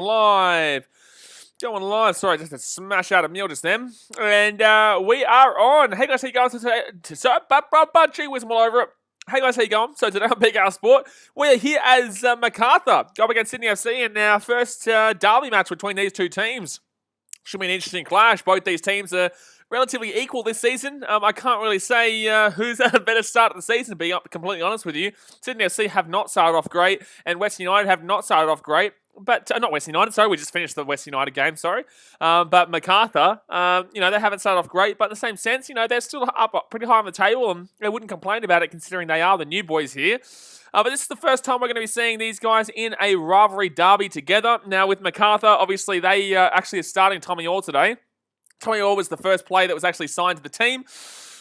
Live. Going live. Sorry, just a smash out of meal just then. And we are on. Hey guys, how you going? Gee whiz, I'm all over it. Hey guys, how you going? So today on BKR Sport, we are here as Macarthur going against Sydney FC in our first derby match between these two teams. Should be an interesting clash. Both these teams are relatively equal this season. I can't really say who's had a better start of the season, to be completely honest with you. Sydney FC have not started off great, and Western United have not started off great. But not Western United, sorry, we just finished the Western United game, sorry. But Macarthur, they haven't started off great, but in the same sense, they're still up pretty high on the table, and they wouldn't complain about it considering they are the new boys here. But this is the first time we're going to be seeing these guys in a rivalry derby together. Now, with Macarthur, obviously, they actually are starting Tommy Orr today. Tommy Orr was the first player that was actually signed to the team.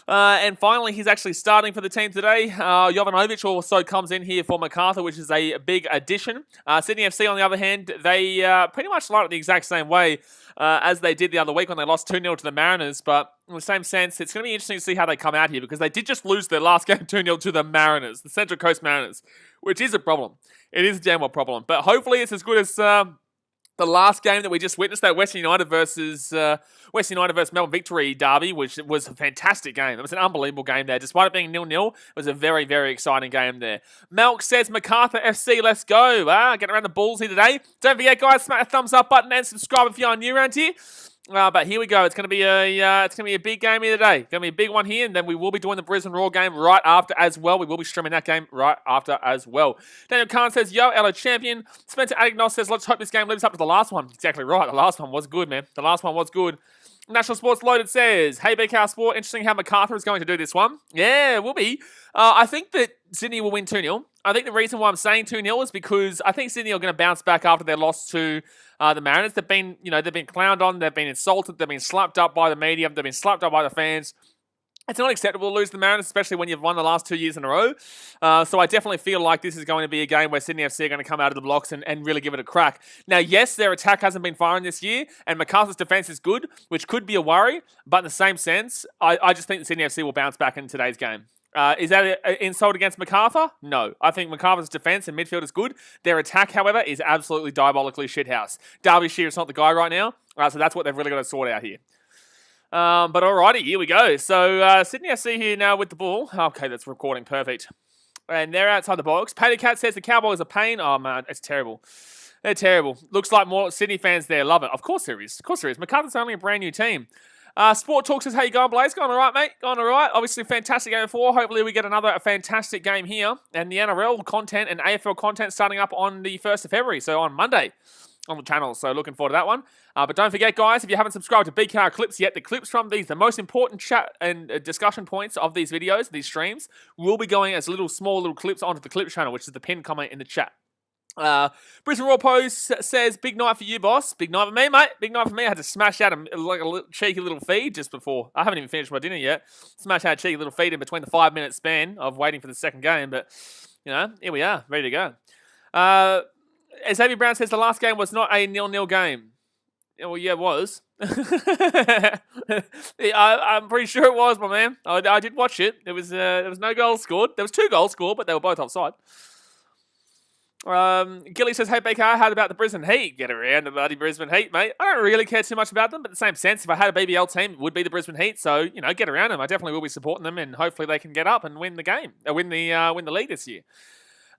And finally, he's actually starting for the team today. Jovanovic also comes in here for Macarthur, which is a big addition. Sydney FC, on the other hand, they pretty much line it the exact same way as they did the other week when they lost 2-0 to the Mariners. But in the same sense, it's going to be interesting to see how they come out here because they did just lose their last game 2-0 to the Mariners, the Central Coast Mariners, which is a problem. It is a damn well problem. But hopefully it's as good as the last game that we just witnessed, that Western United versus Melbourne Victory derby, which was a fantastic game. It was an unbelievable game there. Despite it being 0-0, it was a very, very exciting game there. Melk says, Macarthur FC, let's go. Get around the balls here today. Don't forget, guys, smack the thumbs up button and subscribe if you're new around here. But here we go. It's going to be a big game here today. Going to be a big one here, and then we will be doing the Brisbane Roar game right after as well. We will be streaming that game right after as well. Daniel Khan says, yo, LO champion. Spencer Adignos says, let's hope this game lives up to the last one. Exactly right. The last one was good, man. The last one was good. National Sports Loaded says, hey, BKR Sport, interesting how Macarthur is going to do this one. Yeah, it will be. I think that Sydney will win 2-0. I think the reason why I'm saying 2-0 is because I think Sydney are going to bounce back after their loss to the Mariners. They've been clowned on, they've been insulted, they've been slapped up by the media, they've been slapped up by the fans. It's not acceptable to lose the Mariners, especially when you've won the last 2 years in a row. So I definitely feel like this is going to be a game where Sydney FC are going to come out of the blocks and really give it a crack. Now, yes, their attack hasn't been firing this year, and Macarthur's defense is good, which could be a worry. But in the same sense, I just think that Sydney FC will bounce back in today's game. Is that an insult against Macarthur? No. I think Macarthur's defense and midfield is good. Their attack, however, is absolutely diabolically shithouse. Derbyshire is not the guy right now, so that's what they've really got to sort out here. But alrighty, here we go. So Sydney FC here now with the ball. Okay, that's recording perfect. And they're outside the box. Patty Cat says the Cowboys are pain. Oh man, it's terrible. They're terrible. Looks like more Sydney fans there love it. Of course there is. Of course there is. Macarthur's only a brand new team. Sport Talk says, how you going, Blaze? Going all right, mate? Going all right. Obviously, fantastic game 4. Hopefully, we get another fantastic game here. And the NRL content and AFL content starting up on the 1st of February, so on Monday on the channel. So looking forward to that one. But don't forget, guys, if you haven't subscribed to BKR Clips yet, the clips from these, the most important chat and discussion points of these videos, these streams, will be going as small little clips onto the Clips channel, which is the pinned comment in the chat. Brisbane Royal Post says, big night for you, boss. Big night for me, mate. Big night for me. I had to smash out a cheeky little feed just before. I haven't even finished my dinner yet. Smash out a cheeky little feed in between the 5-minute span of waiting for the second game. But, here we are, ready to go. Xavier Brown says the last game was not a 0-0 game. Well, yeah, it was. I'm pretty sure it was, my man. I did watch it. There was no goals scored. There was 2 goals scored, but they were both offside. Gilly says, hey, BK, how about the Brisbane Heat? Get around the bloody Brisbane Heat, mate. I don't really care too much about them, but in the same sense, if I had a BBL team, it would be the Brisbane Heat. So, get around them. I definitely will be supporting them, and hopefully they can get up and win the game, win the league this year.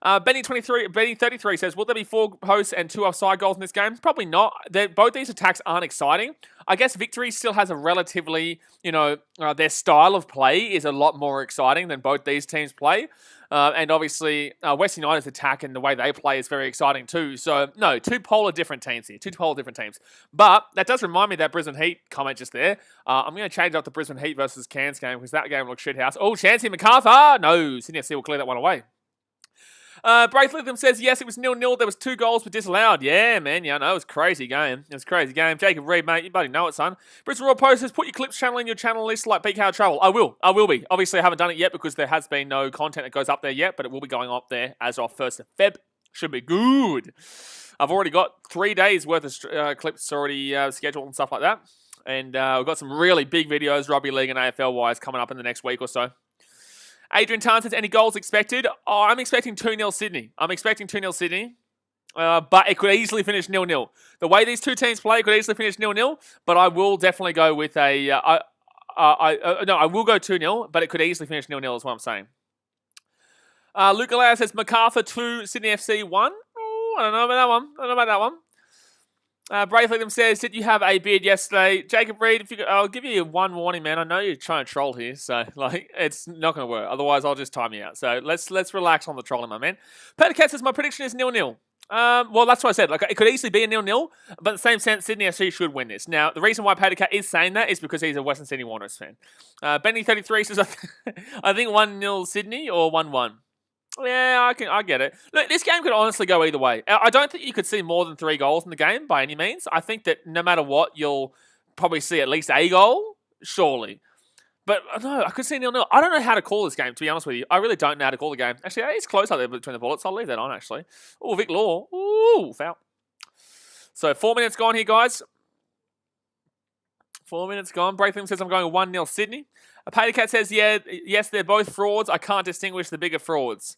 Benny33 says, will there be 4 posts and 2 offside goals in this game? Probably not. Both these attacks aren't exciting. I guess Victory still has a relatively, their style of play is a lot more exciting than both these teams play. And obviously, Western United's attack and the way they play is very exciting too. So, no, 2 polar different teams here. 2 polar different teams. But that does remind me of that Brisbane Heat comment just there. I'm going to change up the Brisbane Heat versus Cairns game because that game looks shithouse. Oh, chance here, Macarthur. No, Sydney FC will clear that one away. Braithwaite says, yes, it was 0-0. There was 2 goals but disallowed. Yeah, man. Yeah, I know. It was a crazy game. It was a crazy game. Jacob Reed, mate. You bloody know it, son. Brisbane Royal Post says, put your clips channel in your channel list like BKR Travel. I will be. Obviously, I haven't done it yet because there has been no content that goes up there yet, but it will be going up there as of 1st of Feb. Should be good. I've already got 3 days worth of clips already scheduled and stuff like that. And we've got some really big videos, rugby league and AFL-wise, coming up in the next week or so. Adrian Tan says, any goals expected? Oh, I'm expecting 2-0 Sydney. I'm expecting 2-0 Sydney. But it could easily finish 0-0. The way these two teams play, it could easily finish 0-0. But I will definitely go with a... I will go 2-0, but it could easily finish 0-0 is what I'm saying. Luke Allow says Macarthur 2, Sydney FC 1. Ooh, I don't know about that one. Brave Liam says, did you have a beard yesterday? Jacob Reed, I'll give you one warning, man. I know you're trying to troll here, so it's not going to work. Otherwise, I'll just time you out. So let's relax on the trolling, my man. Peter Cat says, my prediction is 0-0. Well, that's what I said. It could easily be a 0-0, but in the same sense, Sydney FC should win this. Now, the reason why Peter Cat is saying that is because he's a Western Sydney Wanderers fan. Benny33 says, I think 1-0 Sydney or 1-1. Yeah, I get it. Look, this game could honestly go either way. I don't think you could see more than 3 goals in the game by any means. I think that no matter what, you'll probably see at least a goal, surely. But no, I could see 0-0. I don't know how to call this game, to be honest with you. I really don't know how to call the game. Actually, it's close out there between the bullets. I'll leave that on, actually. Oh, Vic Law. Ooh, foul. So 4 minutes gone here, guys. 4 minutes gone. Braithwaite says I'm going 1-0 Sydney. Patty Cat says, yes, they're both frauds. I can't distinguish the bigger frauds.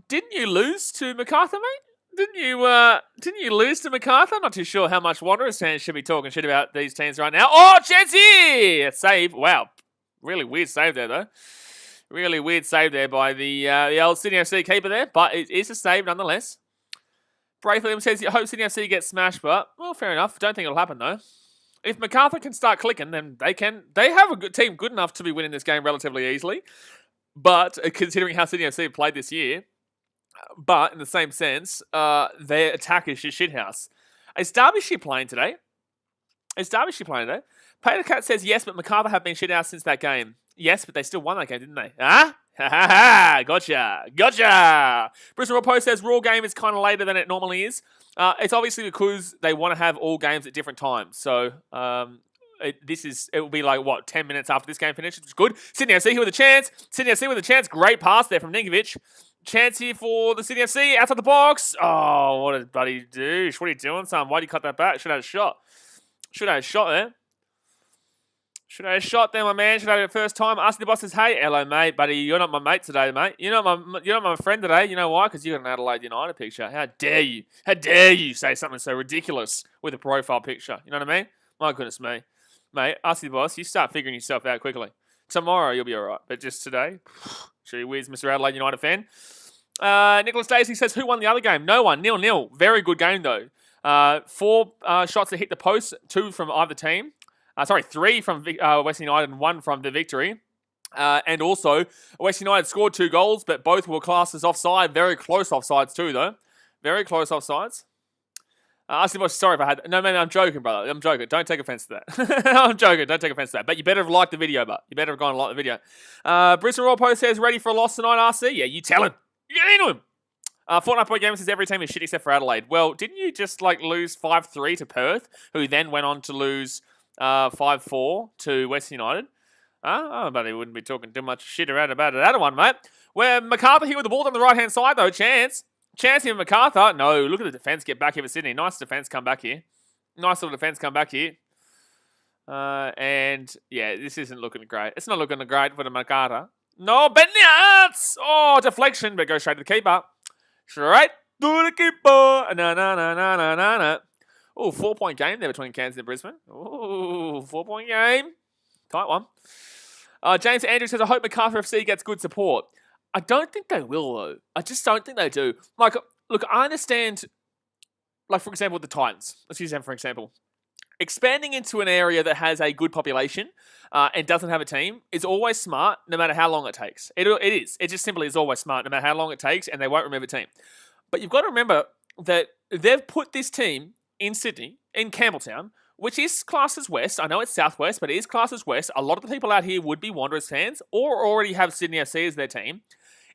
Didn't you lose to Macarthur, mate? Didn't you lose to Macarthur? I'm not too sure how much Wanderers fans should be talking shit about these teams right now. Oh, chance here! Save. Wow. Really weird save there, though. Really weird save there by the old Sydney FC keeper there, but it is a save nonetheless. Braithwaite says, I hope Sydney FC gets smashed, but, well, fair enough. Don't think it'll happen, though. If Macarthur can start clicking, then they have a good team good enough to be winning this game relatively easily. But considering how Sydney FC have played this year, but in the same sense, their attack is just shithouse. Is Derbyshire playing today? Peter Cat says yes, but Macarthur have been shithouse since that game. Yes, but they still won that game, didn't they? Huh? Ha ha ha! Gotcha! Brisbane Raw Post says Raw game is kind of later than it normally is. It's obviously because they want to have all games at different times. So it will be like 10 minutes after this game finishes, which is good. Sydney FC here with a chance. Great pass there from Ninkovic. Chance here for the Sydney FC outside the box. Oh, what a bloody douche! What are you doing, son? Why did you cut that back? Should have had a shot there. Should have a shot there, my man. Should have it first time. Asking the boss says, hey, hello, mate, buddy. You're not my mate today, mate. You're not my friend today. You know why? Because you got an Adelaide United picture. How dare you? How dare you say something so ridiculous with a profile picture? You know what I mean? My goodness me. Mate, ask the boss. You start figuring yourself out quickly. Tomorrow, you'll be all right. But just today, gee whiz, Mr. Adelaide United fan. Nicholas Daisy says, who won the other game? No one. 0-0. Very good game, though. 4 shots that hit the post. 2 from either team. 3 from Western United and 1 from the Victory. And also, Western United scored 2 goals, but both were classed as offside. Very close offsides too, though. Very close offsides. Sorry if I had... No, man, I'm joking, brother. I'm joking. Don't take offense to that. I'm joking. Don't take offense to that. But you better have liked the video, but you better have gone and liked the video. Brisbane Royal Post says, ready for a loss tonight, RC? Yeah, you tell him. You get into him. Fortnite Point Gamer says every team is shit except for Adelaide. Well, didn't you just lose 5-3 to Perth, who then went on to lose 5-4 to Western United? But he wouldn't be talking too much shit around about that one, mate. Where Macarthur here with the ball on the right-hand side, though. Chance here, Macarthur. No, look at the defence get back here for Sydney. Nice defence come back here. Nice little defence come back here. And, yeah, this isn't looking great. It's not looking great for the Macarthur. No, Beniards! Oh, deflection, but go straight to the keeper. Straight to the keeper. No. Oh, 4-point game there between Cairns and Brisbane. Oh, 4-point game. Tight one. James Andrews says, I hope Macarthur FC gets good support. I don't think they will, though. I just don't think they do. Look, I understand, for example, the Titans. Let's use them for example. Expanding into an area that has a good population and doesn't have a team is always smart, no matter how long it takes. It is. It just simply is always smart, no matter how long it takes, and they won't remove a team. But you've got to remember that they've put this team in Sydney, in Campbelltown, which is classed as West. I know it's Southwest, but it is classed as West. A lot of the people out here would be Wanderers fans or already have Sydney FC as their team.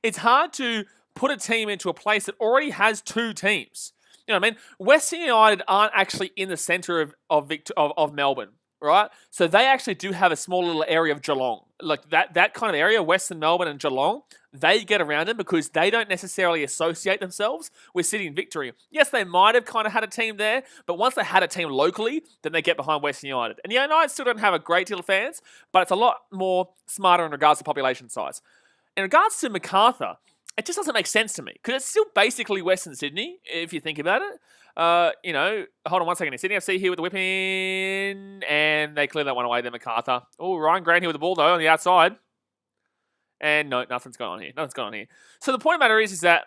It's hard to put a team into a place that already has 2 teams. You know what I mean? Western United aren't actually in the centre of Melbourne, right? So they actually do have a small little area of Geelong. That kind of area, Western Melbourne and Geelong, they get around them because they don't necessarily associate themselves with Sydney and Victory. Yes, they might have kind of had a team there, but once they had a team locally, then they get behind Western United. And the United still don't have a great deal of fans, but it's a lot more smarter in regards to population size. In regards to Macarthur, it just doesn't make sense to me because it's still basically Western Sydney if you think about it. Hold on 1 second. Sydney FC here with the whip in, and they clear that one away. Then Macarthur. Oh, Ryan Grant here with the ball though on the outside, and no, nothing's going on here. Nothing's going on here. So the point of the matter is that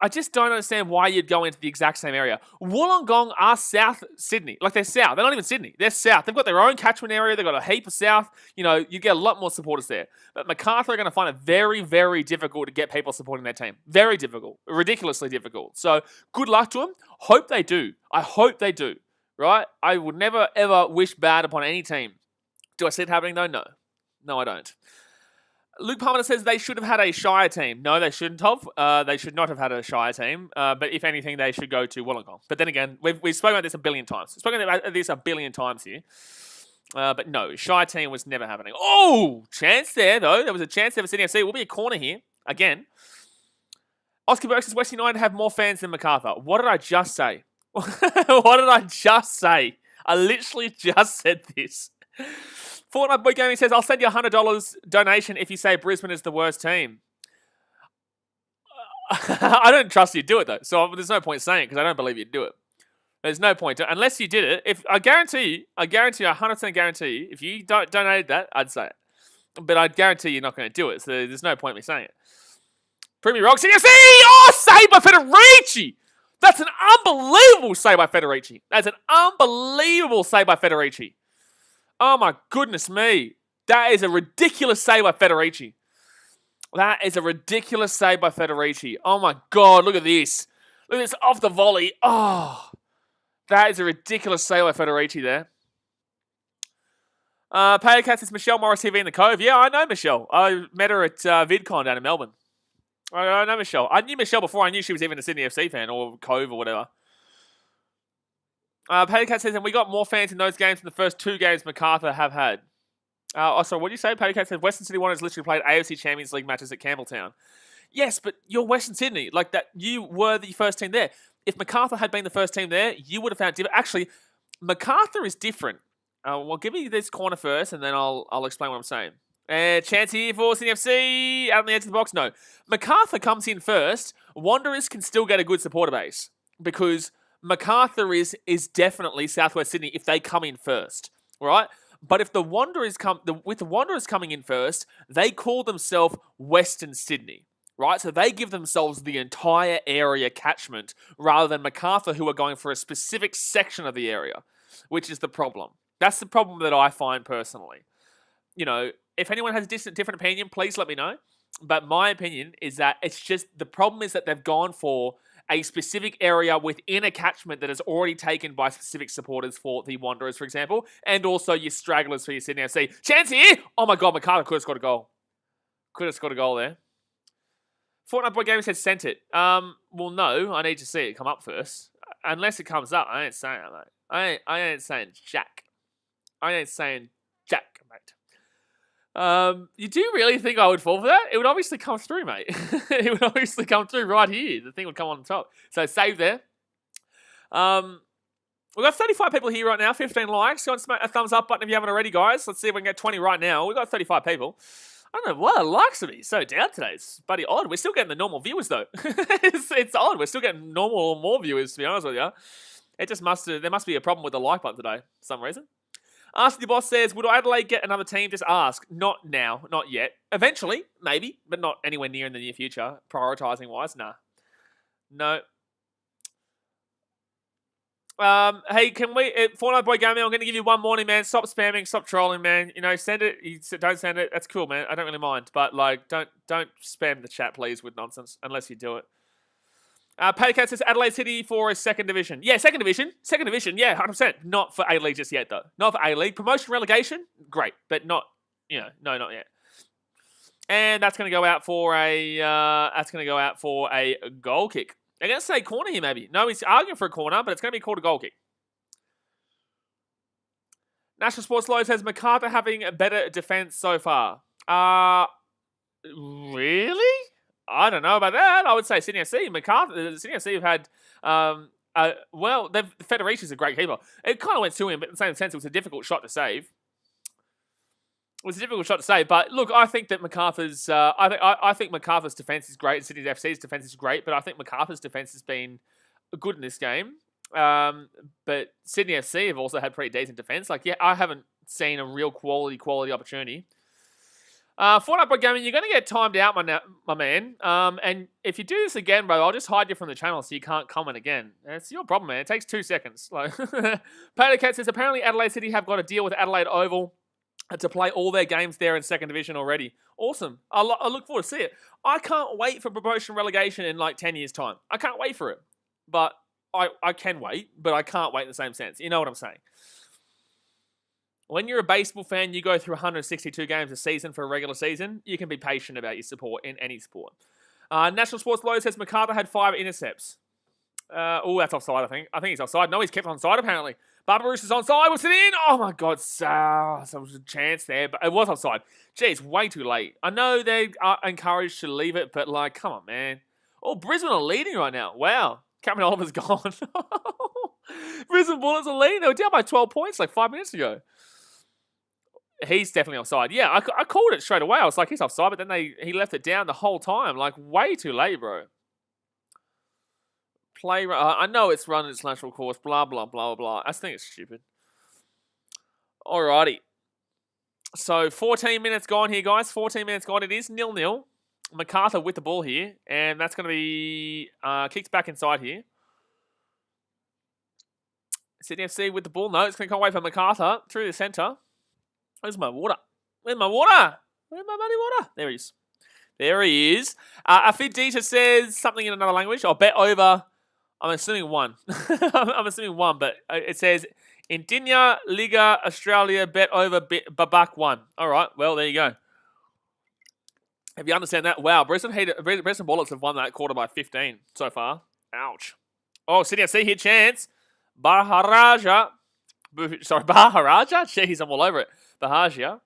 I just don't understand why you'd go into the exact same area. Wollongong are South Sydney. Like, they're south. They're not even Sydney. They're south. They've got their own catchment area. They've got a heap of south. You get a lot more supporters there. But Macarthur are going to find it very, very difficult to get people supporting their team. Very difficult. Ridiculously difficult. So, good luck to them. Hope they do. I hope they do. Right? I would never, ever wish bad upon any team. Do I see it happening, though? No. No, I don't. Luke Palmer says they should have had a Shire team. No, they shouldn't have. They should not have had a Shire team. But if anything, they should go to Wollongong. But then again, we've spoken about this a billion times. We've spoken about this a billion times here. But no, Shire team was never happening. Oh, chance there, though. There was a chance there for Sydney FC. It will be a corner here. Again. Oscar Burke says West United have more fans than Macarthur. What did I just say? What did I just say? I literally just said this. Fortnite Boy Gaming says, I'll send you $100 donation if you say Brisbane is the worst team. I don't trust you to do it, though. So there's no point saying it because I don't believe you'd do it. There's no point. Unless you did it. If I guarantee you, 100% guarantee, if you donated that, I'd say it. But I guarantee you're not going to do it. So there's no point in me saying it. Premier Rock CFC! Oh, saved by Federici! That's an unbelievable save by Federici. That's an unbelievable save by Federici. Oh my goodness me. That is a ridiculous save by Federici. That is a ridiculous save by Federici. Oh my God, look at this. Look at this off the volley. Oh, that is a ridiculous save by Federici there. Paycats is Michelle Morris TV in the Cove. Yeah, I know Michelle. I met her at VidCon down in Melbourne. I know Michelle. I knew Michelle before I knew she was even a Sydney FC fan or Cove or whatever. Pattycat says, and we got more fans in those games than the first 2 games Macarthur have had. Sorry, what did you say? Pattycat said, Western Sydney Wanderers literally played AFC Champions League matches at Campbelltown. Yes, but you're Western Sydney. Like that, you were the first team there. If Macarthur had been the first team there, you would have found different. Actually, Macarthur is different. Well, give me this corner first, and then I'll explain what I'm saying. Chance here for Sydney FC out on the edge of the box. No, Macarthur comes in first. Wanderers can still get a good supporter base because Macarthur is definitely Southwest Sydney if they come in first, right? But if the Wanderers with the Wanderers coming in first, they call themselves Western Sydney, right? So they give themselves the entire area catchment rather than Macarthur, who are going for a specific section of the area, which is the problem. That's the problem that I find personally. If anyone has a different opinion, please let me know. But my opinion is that it's just the problem is that they've gone for a specific area within a catchment that is already taken by specific supporters for the Wanderers, for example, and also your stragglers for your Sydney FC. Chance here! Oh my God, Macarthur could have scored a goal. Could have scored a goal there. Fortnite Boy Gaming said sent it. Well, no, I need to see it come up first. Unless it comes up, I ain't saying it, mate. I ain't saying jack. I ain't saying jack, mate. You do really think I would fall for that? It would obviously come through, mate. It would obviously come through right here. The thing would come on top. So save there. We've got 35 people here right now, 15 likes. Go and smack a thumbs up button if you haven't already, guys. Let's see if we can get 20 right now. We've got 35 people. I don't know why the likes are be so down today. It's bloody odd. We're still getting the normal viewers, though. it's odd. We're still getting normal or more viewers, to be honest with you. It just there must be a problem with the like button today for some reason. Ask the boss says, would Adelaide get another team? Just ask. Not now. Not yet. Eventually, maybe, but not anywhere near in the near future. Prioritising wise, nah. No. Hey, can we... Fortnite Boy Gaming, I'm going to give you one warning, man. Stop spamming. Stop trolling, man. Send it. Don't send it. That's cool, man. I don't really mind. But, don't spam the chat, please, with nonsense. Unless you do it. Padcat says Adelaide City for a second division. Yeah, second division. Second division, yeah, 100%. Not for A-League just yet, though. Not for A-League. Promotion relegation, great. But not, no, not yet. And that's going to go out for a goal kick. They're going to say corner here, maybe. No, he's arguing for a corner, but it's going to be called a goal kick. National Sports Low says Macarthur having a better defense so far. Really? I don't know about that. I would say Sydney FC. Macarthur, Sydney FC have had, Federici's a great keeper. It kind of went to him, but in the same sense, it was a difficult shot to save. It was a difficult shot to say, but look, I think that Macarthur's. I think Macarthur's defense is great, and Sydney FC's defense is great, but I think Macarthur's defense has been good in this game. But Sydney FC have also had pretty decent defense. Like, yeah, I haven't seen a real quality opportunity. Fortnite Programming, you're going to get timed out, my man. And if you do this again, bro, I'll just hide you from the channel so you can't comment again. It's your problem, man. It takes 2 seconds. Like, Potato Cat says, apparently Adelaide City have got a deal with Adelaide Oval to play all their games there in second division already. Awesome. I look forward to see it. I can't wait for promotion relegation in like 10 years' time. I can't wait for it. But I can wait, but I can't wait in the same sense. You know what I'm saying? When you're a baseball fan, you go through 162 games a season for a regular season. You can be patient about your support in any sport. National Sports Low says Macarthur had 5 intercepts. That's offside, I think. I think he's offside. No, he's kept onside, apparently. Barbarouche is onside. Was it in? Oh, my God. There was a chance there, but it was offside. Gee, it's way too late. I know they are encouraged to leave it, but, like, come on, man. Oh, Brisbane are leading right now. Wow. Cameron Oliver's gone. Brisbane Bullets are leading. They were down by 12 points like 5 minutes ago. He's definitely offside. Yeah, I called it straight away. I was like, he's offside, but then he left it down the whole time. Like, way too late, bro. I know it's run its natural course, blah, blah, blah, blah. I think it's stupid. Alrighty. So, 14 minutes gone here, guys. 14 minutes gone. It is 0-0. Macarthur with the ball here. And that's going to be kicked back inside here. Sydney FC with the ball. No, it's going to come away from Macarthur through the centre. Where's my water? Where's my water? Where's my bloody water? There he is. There he is. Afidita says something in another language. I'll bet over. I'm assuming 1. I'm assuming 1, but it says Indinya Liga Australia bet over Babak 1. All right. Well, there you go. If you understand that, wow. Brisbane Bullets have won that quarter by 15 so far. Ouch. Oh, Sydney FC here, chance. Baharaja. Sorry, Baharaja? Jeez, I'm all over it. Bahagia.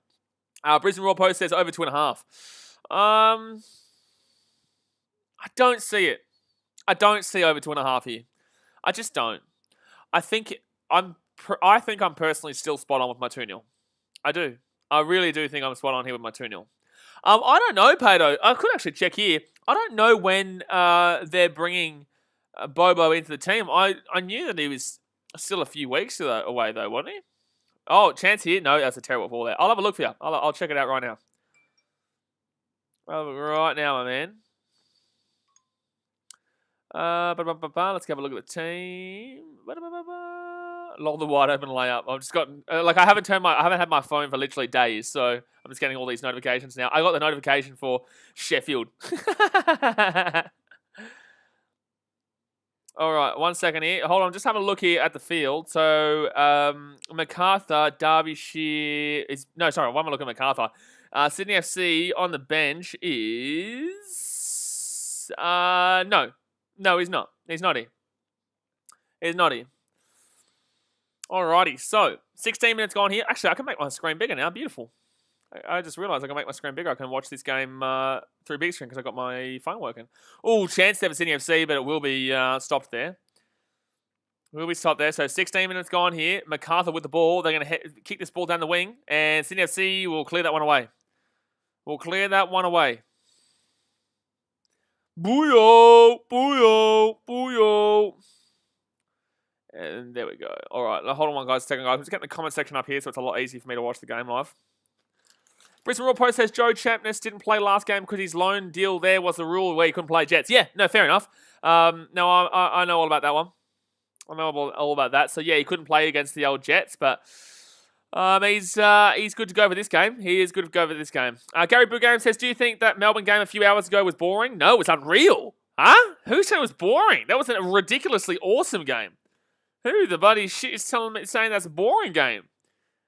Brisbane Royal Post says over 2.5. I don't see it. I don't see over 2.5 here. I just don't. I think I'm personally still spot on with my 2-0. I do. I really do think I'm spot on here with my 2-0. I don't know, Pato. I could actually check here. I don't know when they're bringing Bobo into the team. I knew that he was still a few weeks away, though, wasn't he? Oh, chance here. No, that's a terrible ball there. I'll have a look for you. I'll check it out right now. Right now, my man. Let's have a look at the team. Log the wide open layup. I've just got I haven't had my phone for literally days, so I'm just getting all these notifications now. I got the notification for Sheffield. All right, 1 second here. Hold on, just have a look here at the field. So Macarthur, Derbyshire is one more look at Macarthur. Sydney FC on the bench is no, he's not. He's not here. He's not here. Alrighty, so 16 minutes gone here. Actually, I can make my screen bigger now. Beautiful. I just realised I can make my screen bigger. I can watch this game through big screen because I've got my phone working. Oh, chance there for Sydney FC, but it will be stopped there. Will be stopped there. So 16 minutes gone here. Macarthur with the ball. They're going to kick this ball down the wing, and Sydney FC will clear that one away. We'll clear that one away. Booyah! Booyah! Booyah! And there we go. All right, hold on one, guys. Second, guys. I'm just getting the comment section up here, so it's a lot easier for me to watch the game live. Brisbane Royal Post says Joe Champness didn't play last game because his loan deal there was the rule where he couldn't play Jets. Yeah, no, fair enough. No, I know all about that one. I know all about that. So, yeah, he couldn't play against the old Jets, but he's good to go for this game. He is good to go for this game. Gary Bugame says, do you think that Melbourne game a few hours ago was boring? No, it was unreal. Huh? Who said it was boring? That was a ridiculously awesome game. Who the bloody shit is saying that's a boring game?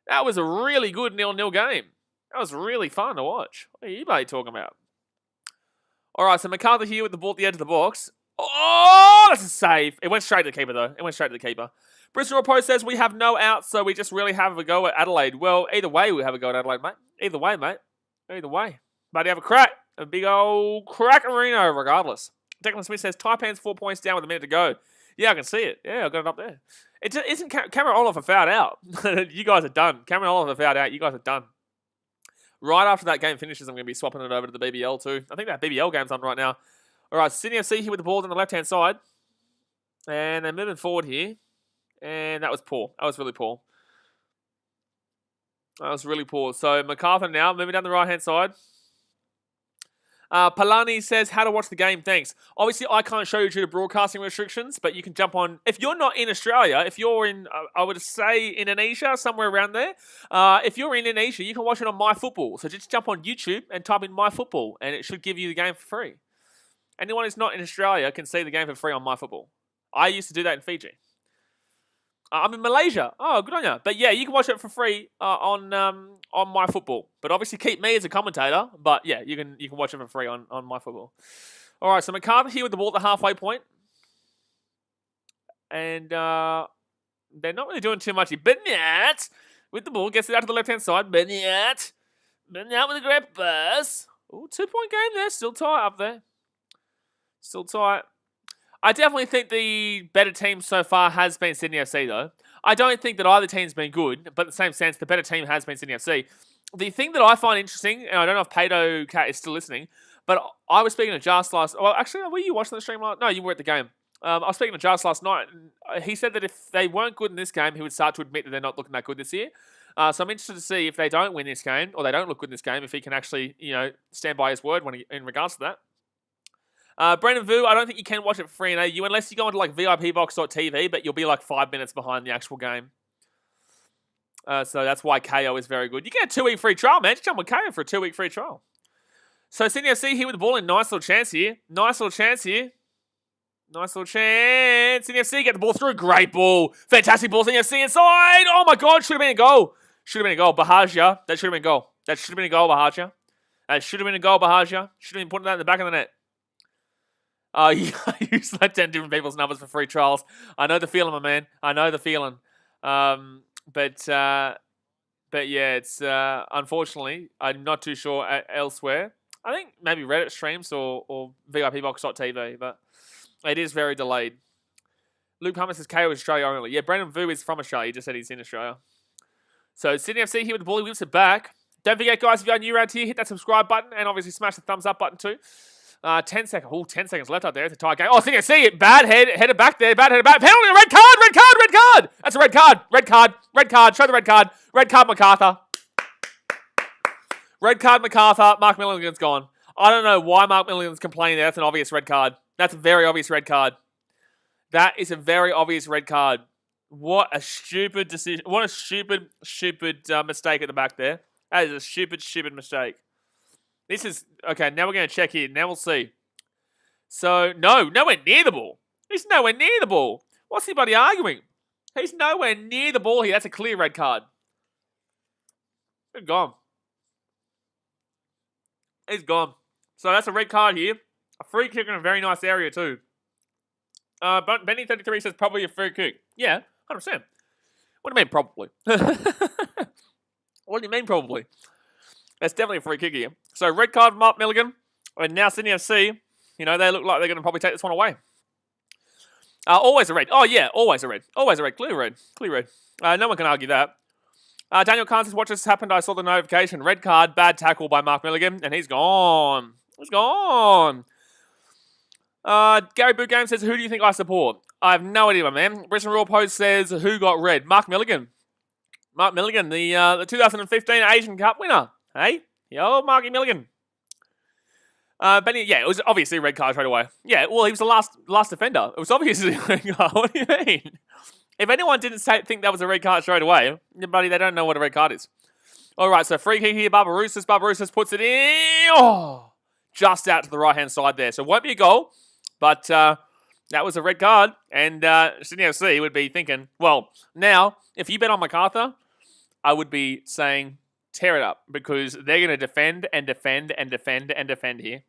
That was a really good 0-0 game. That was really fun to watch. What are you bloody talking about? All right, so Macarthur here with the ball at the edge of the box. Oh, that's a save. It went straight to the keeper, though. It went straight to the keeper. Bristol Post says we have no outs, so we just really have a go at Adelaide. Well, either way, we have a go at Adelaide, mate. Either way, mate. Either way. But you have a crack. A big old crackerino, regardless. Declan Smith says Taipan's 4 points down with a minute to go. Yeah, I can see it. Yeah, I got it up there. It just isn't Cameron Oliver fouled out. You guys are done. Cameron Oliver fouled out. You guys are done. Right after that game finishes, I'm going to be swapping it over to the BBL too. I think that BBL game's on right now. All right, Sydney FC here with the ball on the left-hand side. And they're moving forward here. And that was poor. That was really poor. That was really poor. So Macarthur now moving down the right-hand side. Palani says, how to watch the game, thanks. Obviously, I can't show you due to broadcasting restrictions, but you can jump on. If you're not in Australia, if you're in, I would say Indonesia, somewhere around there. If you're in Indonesia, you can watch it on MyFootball. So just jump on YouTube and type in MyFootball, and it should give you the game for free. Anyone who's not in Australia can see the game for free on MyFootball. I used to do that in Fiji. I'm in Malaysia. Oh, good on you. But yeah, you can watch it for free on MyFootball. But obviously keep me as a commentator. But yeah, you can watch it for free on MyFootball. All right, so Macarthur here with the ball at the halfway point. And they're not really doing too much here. Bennett with the ball, gets it out to the left-hand side. Bennett with a great pass. Ooh, 2-point game there. Still tight up there. Still tight. I definitely think the better team so far has been Sydney FC, though. I don't think that either team's been good, but in the same sense, the better team has been Sydney FC. The thing that I find interesting, and I don't know if Pato Cat is still listening, but I was speaking to Jas last... Well, actually, were you watching the stream last... No, you were at the game. I was speaking to Jas last night, and he said that if they weren't good in this game, he would start to admit that they're not looking that good this year. So I'm interested to see if they don't win this game, or they don't look good in this game, if he can actually, stand by his word in regards to that. Brendan Vu, I don't think you can watch it for free in AU unless you go into like VIPbox.tv, but you'll be like 5 minutes behind the actual game. So that's why KO is very good. You get a 2-week free trial, man. Just jump with KO for a 2-week free trial. So Sydney FC here with the ball in. Nice little chance here. Nice little chance. Sydney FC get the ball through. Great ball. Fantastic ball. Sydney FC inside. Oh my God. Should have been a goal. Bahagia. That should have been a goal. Bahagia. That should have been a goal, Bahagia. Should have been putting that in the back of the net. I use like 10 different people's numbers for free trials. I know the feeling, my man. I know the feeling. But yeah, it's unfortunately, I'm not too sure elsewhere. I think maybe Reddit streams or VIPbox.tv, but it is very delayed. Luke Hummer says KO is Australia only. Yeah, Brendan Vu is from Australia. He just said he's in Australia. So Sydney FC here with the ball. He whips it back. Don't forget, guys, if you're new around here, hit that subscribe button and obviously smash the thumbs up button too. 10 seconds. Oh, 10 seconds left out there. It's a tie game. Oh, I see it. Bad headed back there. Penalty. Red card. That's a red card. Show the red card. Red card, Macarthur. Mark Milligan's gone. I don't know why Mark Milligan's complaining there. That's an obvious red card. That's a very obvious red card. That is a very obvious red card. What a stupid decision. What a stupid mistake at the back there. That is a stupid mistake. This is... Okay, now we're going to check here. Now we'll see. So, no. Nowhere near the ball. He's nowhere near the ball. What's anybody arguing? He's nowhere near the ball here. That's a clear red card. He's gone. So that's a red card here. A free kick in a very nice area too. But Benny33 says probably a free kick. Yeah, 100%. What do you mean probably? What do you mean probably? That's definitely a free kick here. So red card from Mark Milligan. And now Sydney FC, they look like they're going to probably take this one away. Always a red. Oh yeah, always a red. Clear red. No one can argue that. Daniel Kahn says, watch this happened. I saw the notification. Red card, bad tackle by Mark Milligan. And he's gone. Gary Boot Game says, who do you think I support? I have no idea, my man. Brisbane Raw Post says, who got red? Mark Milligan, the 2015 Asian Cup winner. Hey? Yo, Marky Milligan. Benny, yeah, it was obviously a red card straight away. Yeah, well, he was the last defender. It was obviously a red card. What do you mean? If anyone didn't think that was a red card straight away, buddy, they don't know what a red card is. All right, so free kick here, Barbarouses. Barbarouses puts it in. Oh, just out to the right-hand side there. So it won't be a goal, but that was a red card. And Sydney FC would be thinking, well, now, if you bet on Macarthur, I would be saying, tear it up, because they're going to defend here.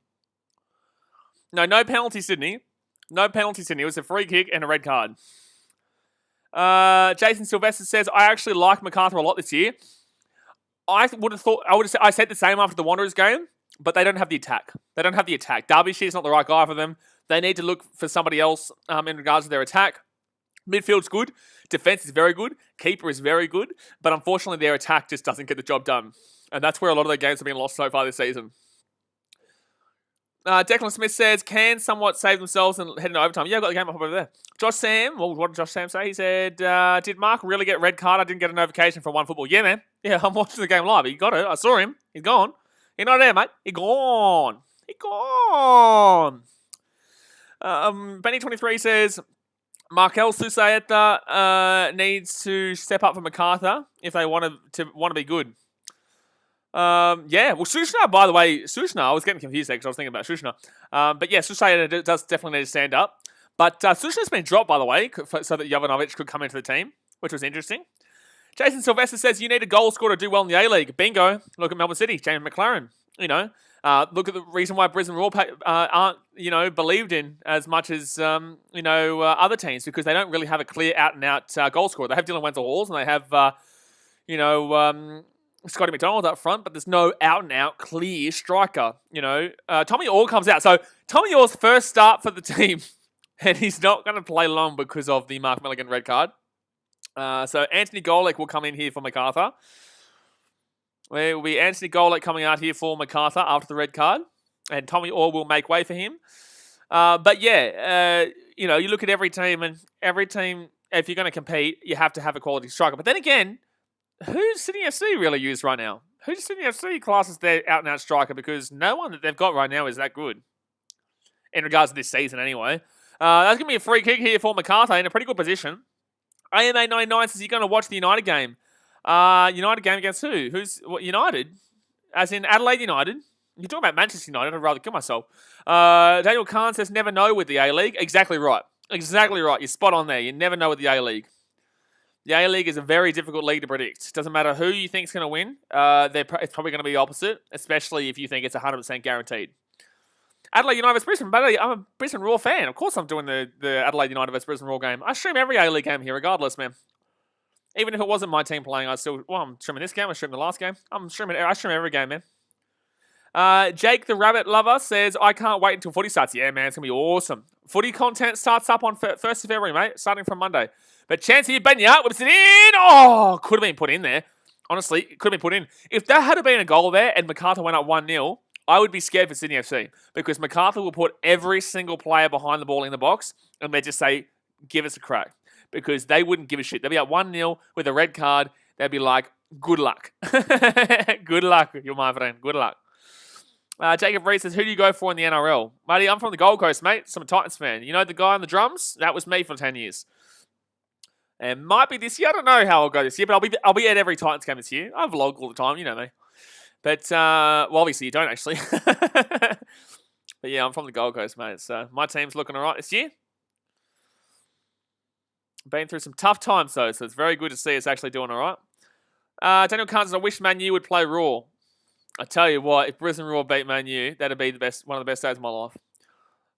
No penalty, Sydney. It was a free kick and a red card. Jason Sylvester says, I actually like Macarthur a lot this year. I said the same after the Wanderers game, but they don't have the attack. Derbyshire's not the right guy for them. They need to look for somebody else in regards to their attack. Midfield's good. Defense is very good. Keeper is very good. But unfortunately, their attack just doesn't get the job done. And that's where a lot of the games have been lost so far this season. Declan Smith says, can somewhat save themselves and head into overtime. Yeah, I've got the game up over there. Josh Sam, well, what did Josh Sam say? He said, did Mark really get red card? I didn't get a notification from One Football. Yeah, man. Yeah, I'm watching the game live. He got it. I saw him. He's gone. He's not there, mate. He's gone. He's gone. Benny23 says, Markel Susaeta needs to step up for Macarthur if they want to be good. Yeah, well, Sushna, by the way, I was getting confused there because I was thinking about Sushna. But yeah, Susaeta does definitely need to stand up. But Sushna's been dropped, by the way, so that Jovanovic could come into the team, which was interesting. Jason Sylvester says, you need a goal scorer to do well in the A-League. Bingo. Look at Melbourne City, James McLaren. You know, look at the reason why Brisbane Roar aren't, believed in as much as, other teams, because they don't really have a clear out-and-out goal scorer. They have Dylan Wenzel-Halls and they have, Scotty McDonald up front, but there's no out-and-out clear striker. Tommy Orr comes out. So Tommy Orr's first start for the team, and he's not going to play long because of the Mark Milligan red card. So Anthony Golek will come in here for Macarthur. There will be Anthony Golek coming out here for Macarthur after the red card, and Tommy Orr will make way for him. But yeah, you look at every team, and every team, if you're going to compete, you have to have a quality striker. But then again, who's Sydney FC really used right now? Who's Sydney FC classes their out-and-out striker? Because no one that they've got right now is that good. In regards to this season, anyway. That's going to be a free kick here for Macarthur in a pretty good position. AMA 99 says, you're going to watch the United game. United game against who? United? As in Adelaide United? You're talking about Manchester United. I'd rather kill myself. Daniel Kahn says, never know with the A-League. Exactly right. Exactly right. You're spot on there. You never know with the A-League. The A-League is a very difficult league to predict. Doesn't matter who you think is going to win. It's probably going to be opposite, especially if you think it's 100% guaranteed. Adelaide United vs Brisbane. But I'm a Brisbane Roar fan. Of course I'm doing the Adelaide United vs Brisbane Roar game. I stream every A-League game here regardless, man. Even if it wasn't my team playing, I'm streaming this game. I streamed the last game. I stream every game, man. Jake the Rabbit Lover says, I can't wait until footy starts. Yeah, man, it's going to be awesome. Footy content starts up on 1st of February, mate, starting from Monday. But chance here, Benyat whips it in. Oh, could have been put in there. Honestly, it could have been put in. If that had been a goal there and Macarthur went up 1-0, I would be scared for Sydney FC because Macarthur will put every single player behind the ball in the box and they just say, give us a crack. Because they wouldn't give a shit. They'd be up 1-0 with a red card. They'd be like, good luck. Good luck, you my friend. Good luck. Jacob Reed says, who do you go for in the NRL? Matty, I'm from the Gold Coast, mate. So I'm a Titans fan. You know the guy on the drums? That was me for 10 years. And might be this year. I don't know how I'll go this year, but I'll be at every Titans game this year. I vlog all the time, you know me. But, obviously you don't actually. But yeah, I'm from the Gold Coast, mate. So my team's looking all right this year. Been through some tough times, though, so it's very good to see us actually doing all right. Daniel Carnes, I wish Man U would play Raw. I tell you what, if Brisbane Raw beat Man U, that'd be one of the best days of my life.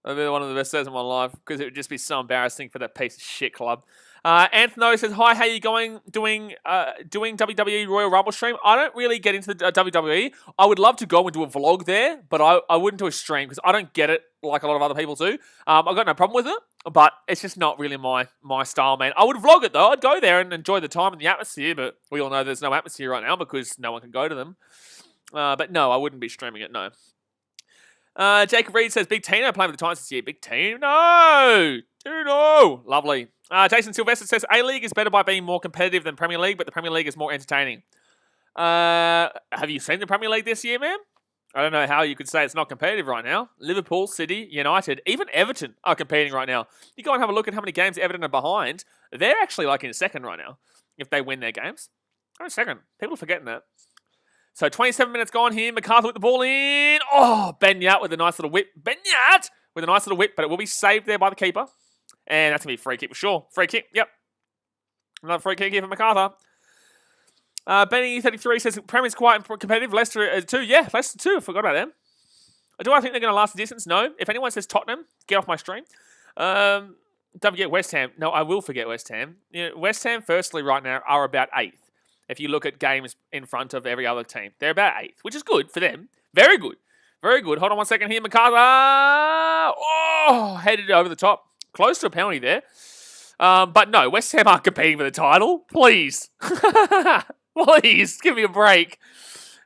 That'd be one of the best days of my life because it would just be so embarrassing for that piece of shit club. Anthony says, hi, how you going? Doing WWE Royal Rumble stream? I don't really get into the WWE. I would love to go and do a vlog there, but I wouldn't do a stream because I don't get it like a lot of other people do. I've got no problem with it, but it's just not really my style, man. I would vlog it, though. I'd go there and enjoy the time and the atmosphere, but we all know there's no atmosphere right now because no one can go to them. But no, I wouldn't be streaming it, no. Jacob Reed says, Big Tino playing with the Titans this year. Big Tino! Tino! Lovely. Jason Sylvester says, A-League is better by being more competitive than Premier League, but the Premier League is more entertaining. Have you seen the Premier League this year, man? I don't know how you could say it's not competitive right now. Liverpool, City, United, even Everton are competing right now. You go and have a look at how many games Everton are behind. They're actually like in second right now, if they win their games. They're in second. People are forgetting that. So 27 minutes gone here. Macarthur with the ball in. Oh, Benyat with a nice little whip. Benyat with a nice little whip, but it will be saved there by the keeper. And that's going to be a free kick for sure. Free kick, yep. Another free kick here for Macarthur. Benny33 says, Premier's quite competitive. Leicester 2. Yeah, Leicester 2. I forgot about them. Do I think they're going to last the distance? No. If anyone says Tottenham, get off my stream. Don't forget West Ham. No, I will forget West Ham. West Ham, firstly, right now, are about 8th. If you look at games in front of every other team. They're about 8th, which is good for them. Very good. Very good. Hold on one second here. Macarthur. Oh, headed over the top. Close to a penalty there. But no, West Ham aren't competing for the title. Please. Please, give me a break.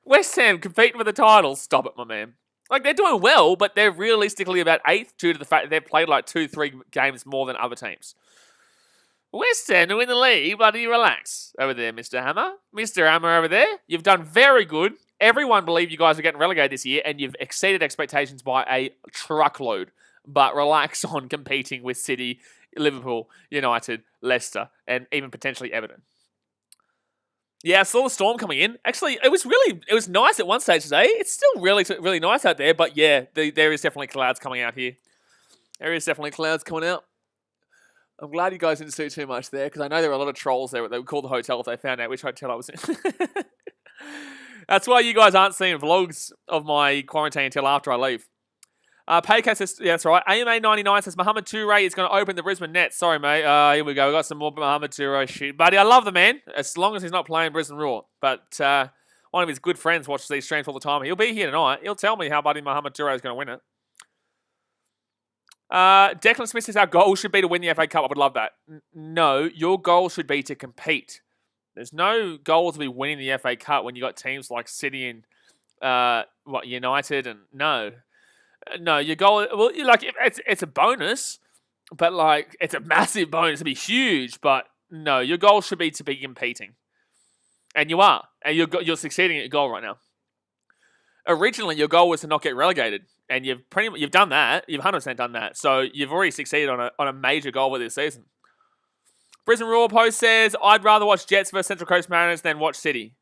West Ham competing for the title. Stop it, my man. Like, they're doing well, but they're realistically about 8th due to the fact that they've played like 2-3 games more than other teams. West Ham to win the league, bloody relax over there, Mr. Hammer. Mr. Hammer over there, you've done very good. Everyone believed you guys were getting relegated this year, and you've exceeded expectations by a truckload. But relax on competing with City, Liverpool, United, Leicester, and even potentially Everton. Yeah, I saw the storm coming in. Actually, it was nice at one stage today. It's still really nice out there, but yeah, there is definitely clouds coming out here. There is definitely clouds coming out. I'm glad you guys didn't see too much there, because I know there were a lot of trolls there. They would call the hotel if they found out which hotel I was in. That's why you guys aren't seeing vlogs of my quarantine until after I leave. Paycat says, yeah, that's right. AMA99 says Mohamed Toure is going to open the Brisbane Nets. Sorry, mate. Here we go. We got some more Mohamed Toure shit. Buddy, I love the man, as long as he's not playing Brisbane Roar. But one of his good friends watches these streams all the time. He'll be here tonight. He'll tell me how buddy Mohamed Toure is going to win it. Declan Smith says our goal should be to win the FA Cup. I would love that. No, your goal should be to compete. There's no goal to be winning the FA Cup when you got teams like City and United and no, your goal. Well, like it's a bonus, but like it's a massive bonus to be huge. But no, your goal should be to be competing, and you are, and you're succeeding at your goal right now. Originally, your goal was to not get relegated, and you've done that. You've 100% done that. So you've already succeeded on a major goal with this season. Brisbane Roar Post says, I'd rather watch Jets versus Central Coast Mariners than watch City.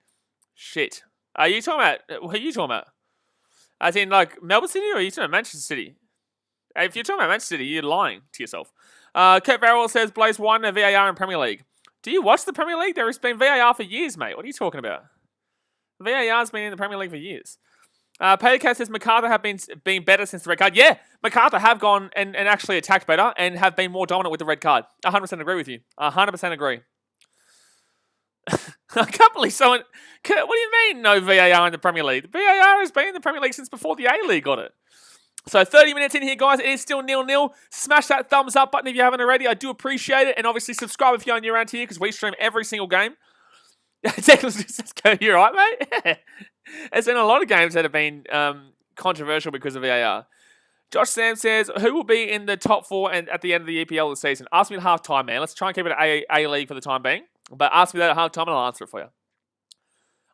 Shit. Are you talking about... What are you talking about? As in, like, Melbourne City, or are you talking about Manchester City? If you're talking about Manchester City, you're lying to yourself. Kurt Farrell says, Blaze won a VAR in Premier League. Do you watch the Premier League? There has been VAR for years, mate. What are you talking about? VAR's been in the Premier League for years. Paycat says Macarthur have been better since the red card. Yeah, Macarthur have gone and actually attacked better and have been more dominant with the red card. 100% agree with you. 100% agree. I can't believe someone... What do you mean no VAR in the Premier League? The VAR has been in the Premier League since before the A-League got it. So 30 minutes in here, guys. It is still 0-0. Smash that thumbs up button if you haven't already. I do appreciate it. And obviously subscribe if you're new around here because we stream every single game. Declan says, you're right, mate. There's been a lot of games that have been controversial because of VAR. Josh Sam says, who will be in the top 4 and at the end of the EPL this season? Ask me at half-time, man. Let's try and keep it A-League for the time being. But ask me that at half-time and I'll answer it for you.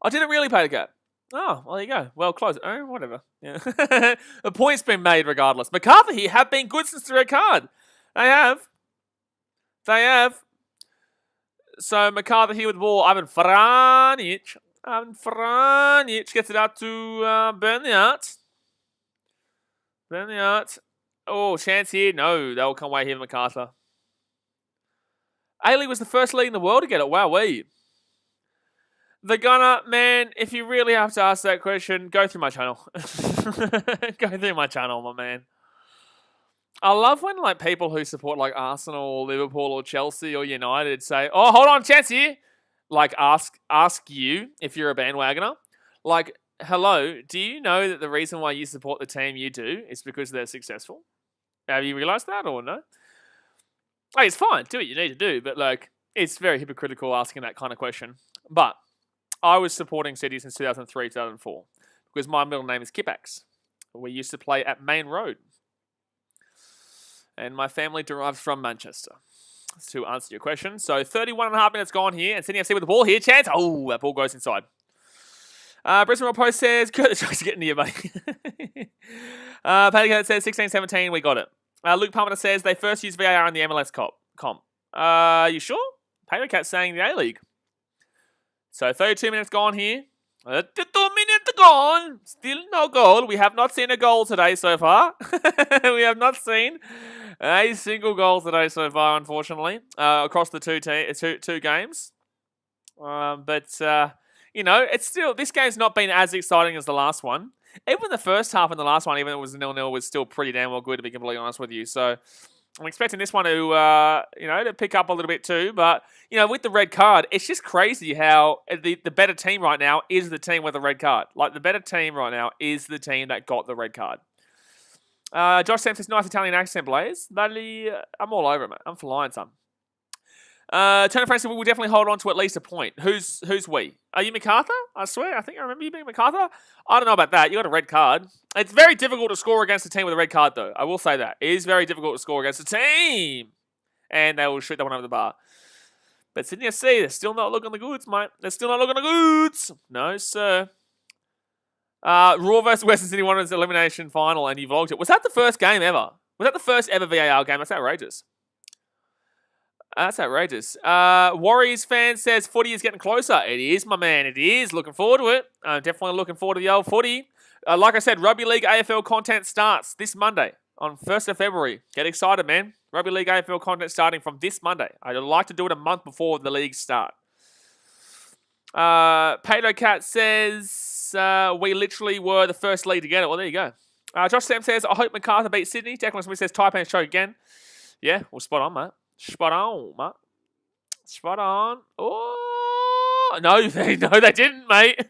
I didn't really pay the cap. Oh, well, there you go. Well, close it. Oh, whatever. Yeah. The point's been made regardless. Macarthur here have been good since the red card. They have. So Macarthur here with the ball. Ivan Franic gets it out to Bernard. Oh, chance here. No, they'll come away here, Macarthur. A-League was the first league in the world to get it. Wow, The Gunner, man, if you really have to ask that question, go through my channel. Go through my channel, my man. I love when like people who support like Arsenal or Liverpool or Chelsea or United say, oh, hold on, chance here. Like ask you if you're a bandwagoner. Like, hello, do you know that the reason why you support the team you do is because they're successful? Have you realised that or no? Hey, it's fine. Do what you need to do. But like, it's very hypocritical asking that kind of question. But I was supporting City since 2003, 2004 because my middle name is Kippax. We used to play at Main Road. And my family derives from Manchester. To answer your question. So 31.5 minutes gone here. And Sydney FC with the ball here. Chance. Oh, that ball goes inside. Brisbane Royal Post says, good, tries to get near, buddy. Patty says 16-17, we got it. Luke Palmer says they first used VAR in the MLS comp. You sure? Patty saying the A-League. So 32 minutes gone here. 32 minutes gone. Still no goal. We have not seen a goal today so far. We have not seen a single goal today so far, unfortunately, across the two games. You know, it's still, this game's not been as exciting as the last one. Even the first half in the last one, even though it was 0-0, was still pretty damn well good, to be completely honest with you. So I'm expecting this one to, to pick up a little bit too. But, with the red card, it's just crazy how the better team right now is the team with the red card. Like, the better team right now is the team that got the red card. Josh Sam says, nice Italian accent, Blaze. I'm all over it, mate. I'm flying some. Turner Francis, we will definitely hold on to at least a point. Who's we? Are you Macarthur? I swear, I think I remember you being Macarthur. I don't know about that. You got a red card. It's very difficult to score against a team with a red card, though. I will say that. It is very difficult to score against a team. And they will shoot that one over the bar. But Sydney FC, they're still not looking the goods, mate. They're still not looking the goods. No, sir. Raw versus Western Sydney Wanderers elimination final, and you vlogged it. Was that the first game ever? Was that the first ever VAR game? That's outrageous. That's outrageous. Warriors fan says footy is getting closer. It is, my man. It is. Looking forward to it. I'm definitely looking forward to the old footy. Like I said, Rugby League AFL content starts this Monday on 1st of February. Get excited, man. Rugby League AFL content starting from this Monday. I'd like to do it a month before the leagues start. Pato Cat says we literally were the first league to get it. Well, there you go. Josh Sam says, I hope Macarthur beats Sydney. Declan Smith says, Taipan choke again. Yeah, well, spot on, mate. Spot on, mate. Spot on. Oh, no, they didn't, mate.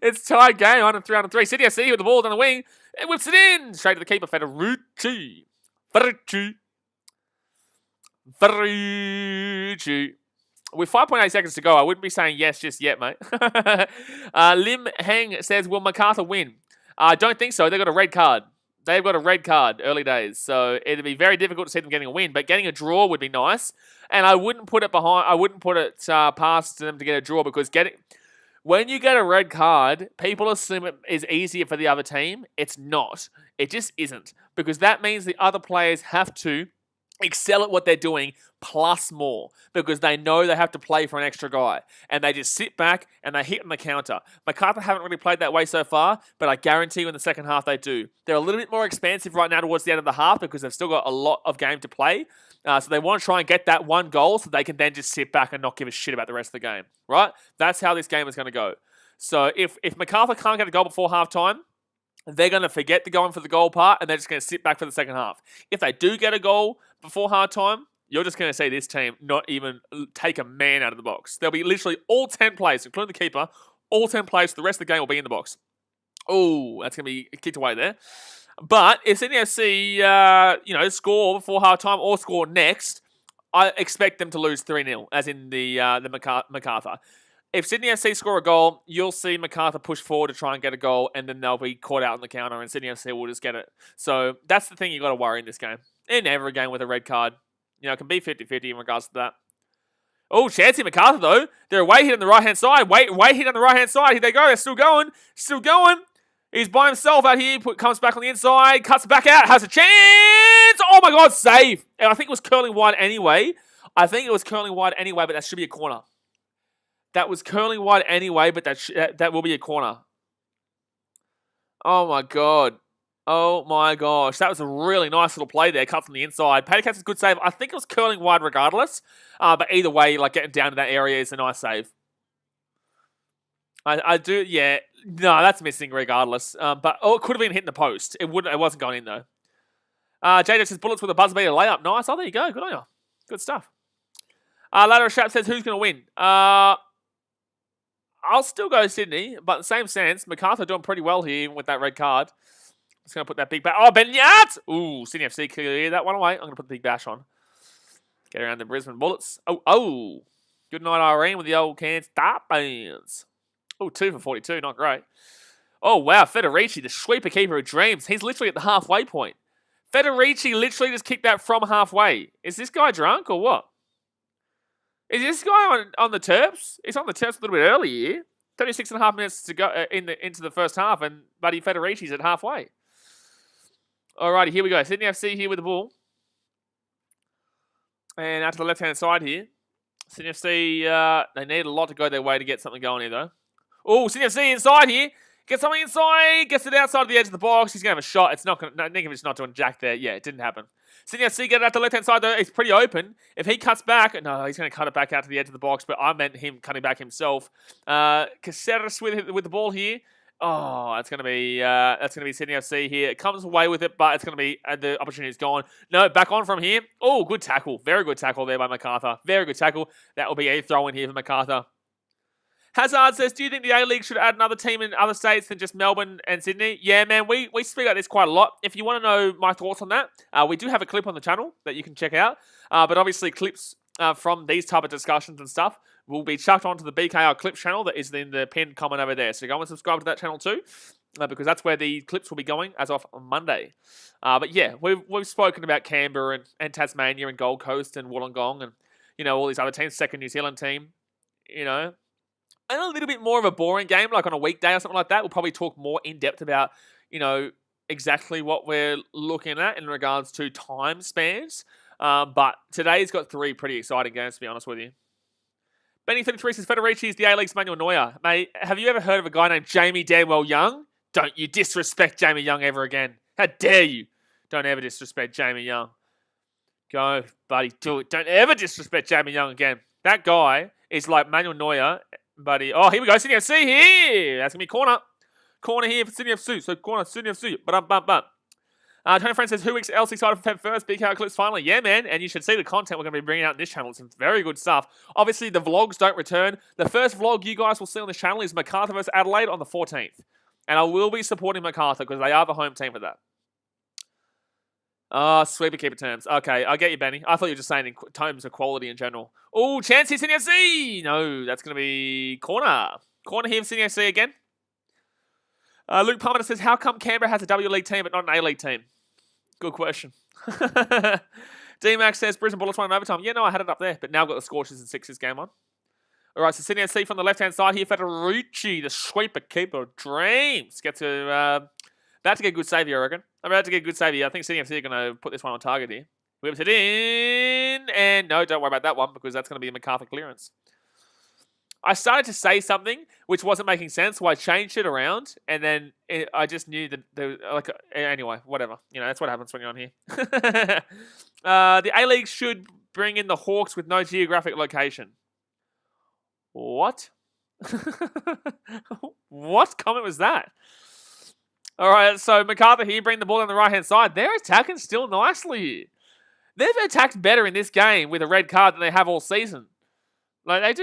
It's tied game, 103. City FC with the ball down the wing. It whips it in. Straight to the keeper, Federici. With 5.8 seconds to go, I wouldn't be saying yes just yet, mate. Lim Heng says, will Macarthur win? I don't think so. They've got a red card. They've got a red card early days, so it'd be very difficult to see them getting a win. But getting a draw would be nice, and I wouldn't put it past them to get a draw because when you get a red card, people assume it is easier for the other team. It's not. It just isn't because that means the other players have to excel at what they're doing plus more because they know they have to play for an extra guy and they just sit back and they hit on the counter. Macarthur haven't really played that way so far, but I guarantee you in the second half they do. They're a little bit more expansive right now towards the end of the half because they've still got a lot of game to play. So they want to try and get that one goal so they can then just sit back and not give a shit about the rest of the game, right? That's how this game is going to go. So if Macarthur can't get a goal before halftime, they're going to forget the going for the goal part and they're just going to sit back for the second half. If they do get a goal before halftime, you're just going to see this team not even take a man out of the box. There'll be literally all 10 players, including the keeper, all 10 players for the rest of the game will be in the box. Oh, that's going to be kicked away there. But if Sydney FC, score before halftime or score next, I expect them to lose 3-0, as in the Macarthur. If Sydney FC score a goal, you'll see Macarthur push forward to try and get a goal, and then they'll be caught out on the counter, and Sydney FC will just get it. So that's the thing you got to worry in this game. In every game with a red card. It can be 50-50 in regards to that. Oh, Chancey Macarthur, though. They're away hit on the right-hand side. Wait hit on the right-hand side. Here they go. They're still going. Still going. He's by himself out here. Comes back on the inside. Cuts it back out. Has a chance. Oh, my God. Save. And I think it was curling wide anyway. But that should be a corner. That was curling wide anyway, but that will be a corner. Oh, my God. Oh, my gosh. That was a really nice little play there. Cut from the inside. Patercat's a good save. I think it was curling wide regardless. But either way, getting down to that area is a nice save. I do, yeah. No, that's missing regardless. But it could have been hitting the post. It wasn't going in, though. JJ says, bullets with a buzzer beater layup. Nice. Oh, there you go. Good on you. Good stuff. Ladder of Sharp says, who's going to win? I'll still go Sydney, but in the same sense, Macarthur doing pretty well here with that red card. Just going to put that big bash. Oh, Ben Yat! Ooh, Sydney FC clear that one away. I'm going to put the big bash on. Get around the Brisbane Bullets. Oh. Good night, Irene, with the old cans. Start bands. Oh, 2 for 42. Not great. Oh, wow. Federici, the sweeper keeper of dreams. He's literally at the halfway point. Federici literally just kicked that from halfway. Is this guy drunk or what? Is this guy on the Terps? He's on the Terps a little bit early here. 36 and a half minutes to go into the first half, and Buddy Federici's at halfway. Alrighty, here we go. Sydney FC here with the ball. And out to the left-hand side here. Sydney FC, they need a lot to go their way to get something going here, though. Oh, Sydney FC inside here. Gets something inside. Gets it outside of the edge of the box. He's going to have a shot. It's not going to... Ninkovic's not doing jack there. Yeah, it didn't happen. Sydney FC get it out to the left-hand side, though. It's pretty open. If he cuts back... No, he's going to cut it back out to the edge of the box, but I meant him cutting back himself. Caceres with the ball here. Oh, that's going to be Sydney FC here. It comes away with it, but it's going to be... the opportunity is gone. No, back on from here. Oh, good tackle. Very good tackle there by Macarthur. Very good tackle. That will be a throw-in here for Macarthur. Hazard says, do you think the A-League should add another team in other states than just Melbourne and Sydney? Yeah, man, we speak about this quite a lot. If you want to know my thoughts on that, we do have a clip on the channel that you can check out. But obviously clips from these type of discussions and stuff will be chucked onto the BKR Clips channel that is in the pinned comment over there. So go and subscribe to that channel too, because that's where the clips will be going as of Monday. But yeah, we've spoken about Canberra and Tasmania and Gold Coast and Wollongong and, all these other teams, second New Zealand team, and a little bit more of a boring game, like on a weekday or something like that. We'll probably talk more in depth about, exactly what we're looking at in regards to time spans. But today's got 3 pretty exciting games, to be honest with you. Benny33 says Federici is the A-League's Manuel Neuer. Mate, have you ever heard of a guy named Jamie Danwell Young? Don't you disrespect Jamie Young ever again. How dare you? Don't ever disrespect Jamie Young. Go, buddy, do it. Don't ever disrespect Jamie Young again. That guy is like Manuel Neuer, buddy. Oh, here we go. Sydney FC here. That's going to be corner. Corner here for Sydney FC. So corner, Sydney FC. Tony Friend says, who else excited for Feb first? BKR Clips finally. Yeah, man. And you should see the content we're going to be bringing out in this channel. It's very good stuff. Obviously, the vlogs don't return. The first vlog you guys will see on this channel is Macarthur vs Adelaide on the 14th. And I will be supporting Macarthur because they are the home team for that. Sweeper keeper terms. Okay, I get you, Benny. I thought you were just saying in terms of quality in general. Oh, chance here, Sydney FC. No, that's going to be corner. Corner here for Sydney FC again. Luke Palmer says, how come Canberra has a W League team but not an A-League team? Good question. D-Max says, Brisbane Bullets won in overtime. Yeah, no, I had it up there, but now I've got the Scorchers and Sixers game on. All right, so Sydney FC from the left-hand side here. Federici, the sweeper keeper of dreams. About to get a good save here, I reckon. I'm about to get a good save here. I think Sydney FC are going to put this one on target here. Whips it in. And no, don't worry about that one because that's going to be a Macarthur clearance. I started to say something which wasn't making sense, so I changed it around, and then I just knew that anyway, whatever. That's what happens when you're on here. The A-League should bring in the Hawks with no geographic location. What? What comment was that? All right, so Macarthur here, bring the ball on the right-hand side. They're attacking still nicely. They've attacked better in this game with a red card than they have all season. Like,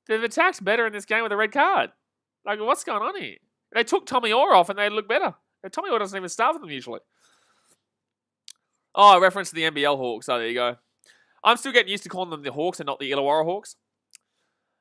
they've attacked better in this game with a red card. Like, what's going on here? They took Tommy Orr off and they look better. Tommy Orr doesn't even start for them usually. Oh, reference to the NBL Hawks. Oh, there you go. I'm still getting used to calling them the Hawks and not the Illawarra Hawks.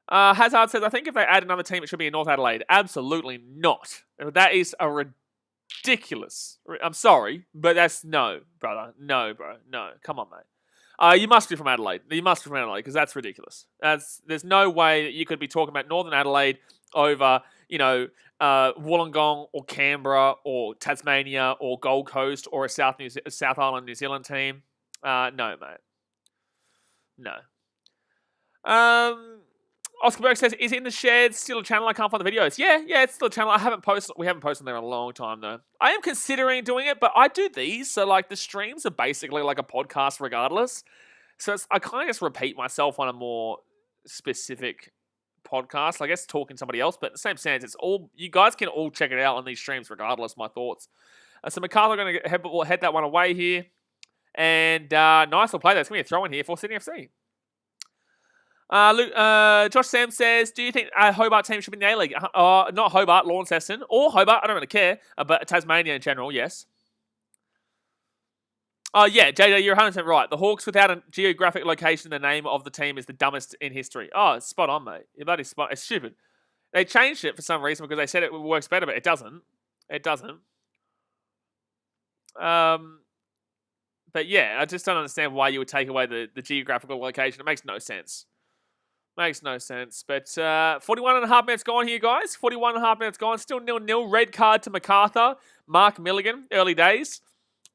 Hazard says, I think if they add another team, it should be in North Adelaide. Absolutely not. That is a ridiculous. I'm sorry, but that's no, brother. No, bro. No. Come on, mate. You must be from Adelaide. You must be from Adelaide because that's ridiculous. There's no way that you could be talking about Northern Adelaide over, Wollongong or Canberra or Tasmania or Gold Coast or a South Island New Zealand team. No, mate. No. Oscar Berg says, is it in the shared still a channel? I can't find the videos. Yeah, it's still a channel. We haven't posted there in a long time though. I am considering doing it, but I do these. So like the streams are basically like a podcast regardless. So I kind of just repeat myself on a more specific podcast. I guess talking to somebody else, but in the same sense, it's all, you guys can all check it out on these streams regardless, my thoughts. So Macarthur going to head that one away here. And nice little play there. It's going to be a throw in here for Sydney FC. Josh Sam says, do you think a Hobart team should be in the A-League? Not Hobart, Launceston, or Hobart, I don't really care, but Tasmania in general, yes. Yeah, JJ, you're 100% right. The Hawks without a geographic location in the name of the team is the dumbest in history. Oh, it's spot on, mate. You're bloody spot. It's stupid. They changed it for some reason because they said it works better, but it doesn't. It doesn't. But yeah, I just don't understand why you would take away the geographical location. It makes no sense. Makes no sense. But 41 and a half minutes gone here, guys. 41 and a half minutes gone. Still 0-0. Red card to Macarthur. Mark Milligan, early days.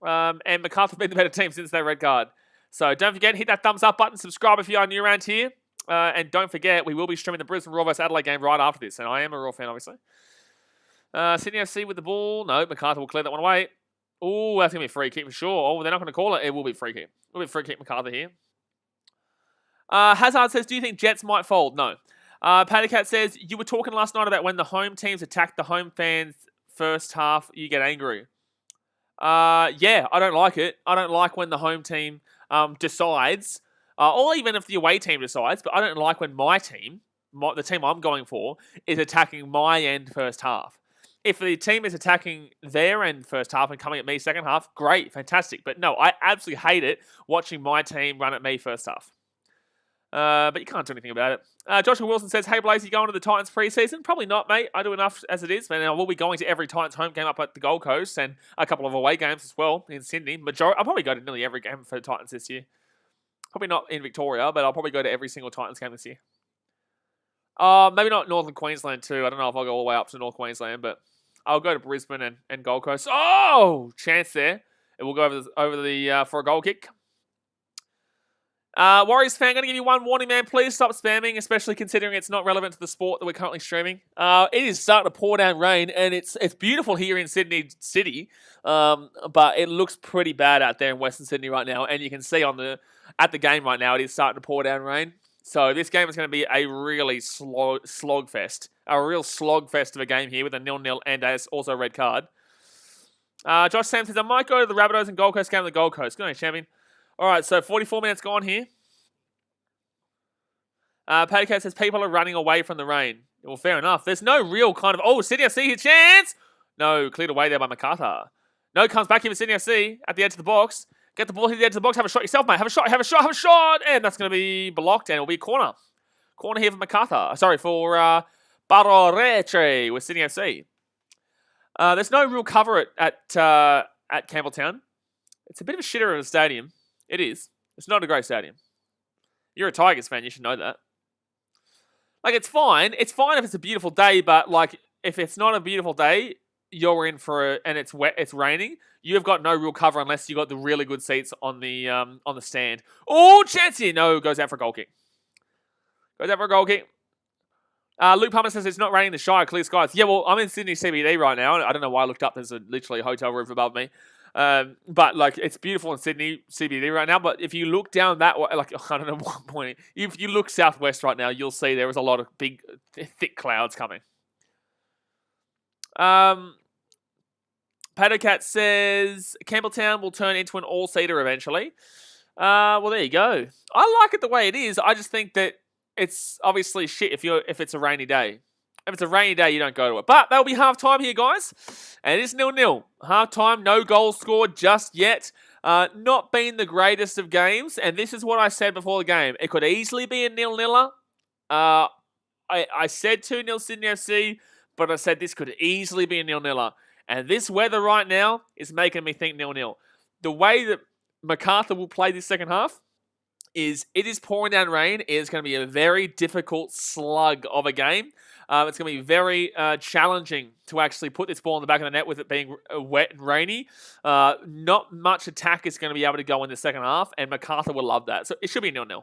And Macarthur been the better team since that red card. So don't forget, hit that thumbs up button. Subscribe if you are new around here. And don't forget, we will be streaming the Brisbane Roar vs Adelaide game right after this. And I am a Roar fan, obviously. Sydney FC with the ball. No, Macarthur will clear that one away. Oh, that's going to be a free kick for sure. Oh, they're not going to call it. It will be a free kick. It will be a free kick, Macarthur here. Hazard says, do you think Jets might fold? No. Paddy Cat says, you were talking last night about when the home teams attack the home fans first half, you get angry. Yeah, I don't like it. I don't like when the home team decides, or even if the away team decides, but I don't like when my team, the team I'm going for, is attacking my end first half. If the team is attacking their end first half and coming at me second half, great, fantastic. But no, I absolutely hate it watching my team run at me first half. But you can't do anything about it. Joshua Wilson says, hey, Blaze, you going to the Titans preseason? Probably not, mate. I do enough as it is. But I will be going to every Titans home game up at the Gold Coast and a couple of away games as well in Sydney. I'll probably go to nearly every game for the Titans this year. Probably not in Victoria, but I'll probably go to every single Titans game this year. Maybe not Northern Queensland too. I don't know if I'll go all the way up to North Queensland, but I'll go to Brisbane and Gold Coast. Oh, chance there. It will go over the for a goal kick. Warriors fan, going to give you one warning, man. Please stop spamming, especially considering it's not relevant to the sport that we're currently streaming. It is starting to pour down rain, and it's beautiful here in Sydney City, but it looks pretty bad out there in Western Sydney right now, and you can see at the game right now, it is starting to pour down rain. So this game is going to be a really slogfest. A real slogfest of a game here with a 0-0 and also a red card. Josh Sam says, I might go to the Rabbitohs and Gold Coast game to the Gold Coast. Good on you, champion. All right, so 44 minutes gone here. Paddy Cat says, people are running away from the rain. Well, fair enough. There's no real kind of, Sydney FC here, chance! No, cleared away there by Macarthur. No, comes back here for Sydney FC at the edge of the box. Get the ball here at the edge of the box. Have a shot yourself, mate. Have a shot. And that's going to be blocked, and it'll be a corner. Corner here for Macarthur. Sorry, for Baroreche with Sydney FC. There's no real cover at Campbelltown. It's a bit of a shitter of a stadium. It is. It's not a great stadium. You're a Tigers fan. You should know that. Like, it's fine. It's fine if it's a beautiful day, but, like, if it's not a beautiful day, you're in for and it's wet, it's raining, you've got no real cover unless you got the really good seats on the stand. Oh, chance here. No, goes out for a goal kick. Luke Palmer says it's not raining in the Shire, clear skies. Yeah, well, I'm in Sydney CBD right now. I don't know why I looked up. There's literally a hotel roof above me. But, like, it's beautiful in Sydney CBD right now. But if you look down that way, like, I don't know what point. If you look southwest right now, you'll see there is a lot of big, thick clouds coming. Padocat says Campbelltown will turn into an all-seater eventually. Well, there you go. I like it the way it is. I just think that it's obviously shit if it's a rainy day. If it's a rainy day, you don't go to it. But that'll be half-time here, guys. And it is 0-0. Half-time, no goals scored just yet. Not been the greatest of games. And this is what I said before the game. It could easily be a 0-0. I said 2-0 Sydney FC, but I said this could easily be a 0-0. And this weather right now is making me think 0-0. The way that Macarthur will play this second half is it is pouring down rain. It is going to be a very difficult slug of a game. It's going to be very challenging to actually put this ball in the back of the net with it being wet and rainy. Not much attack is going to be able to go in the second half, and Macarthur will love that. So it should be 0-0.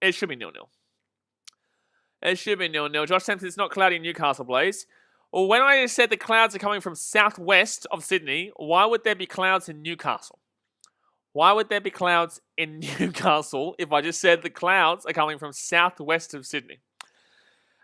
It should be 0-0. Josh Sampson, it's not cloudy in Newcastle, Blaze. Well, when I said the clouds are coming from southwest of Sydney, why would there be clouds in Newcastle? Why would there be clouds in Newcastle if I just said the clouds are coming from southwest of Sydney?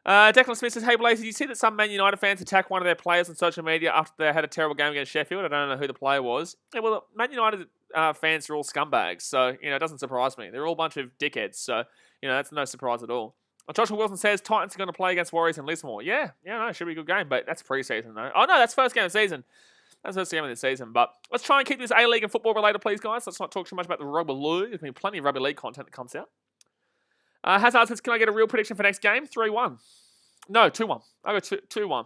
Declan Smith says, hey Blaze, did you see that some Man United fans attacked one of their players on social media after they had a terrible game against Sheffield? I don't know who the player was. Yeah, well, Man United fans are all scumbags, so, it doesn't surprise me. They're all a bunch of dickheads, so, that's no surprise at all. Joshua Wilson says Titans are going to play against Warriors in Lismore. Yeah, no, it should be a good game, but that's pre-season, though. Oh, no, that's first game of the season. That's the first game of the season, but let's try and keep this A-League and football related, please, guys. Let's not talk too much about the rugby league. There's going to be plenty of rugby league content that comes out. Hazard says, can I get a real prediction for next game? 3-1. No, 2-1. I'll go 2-1.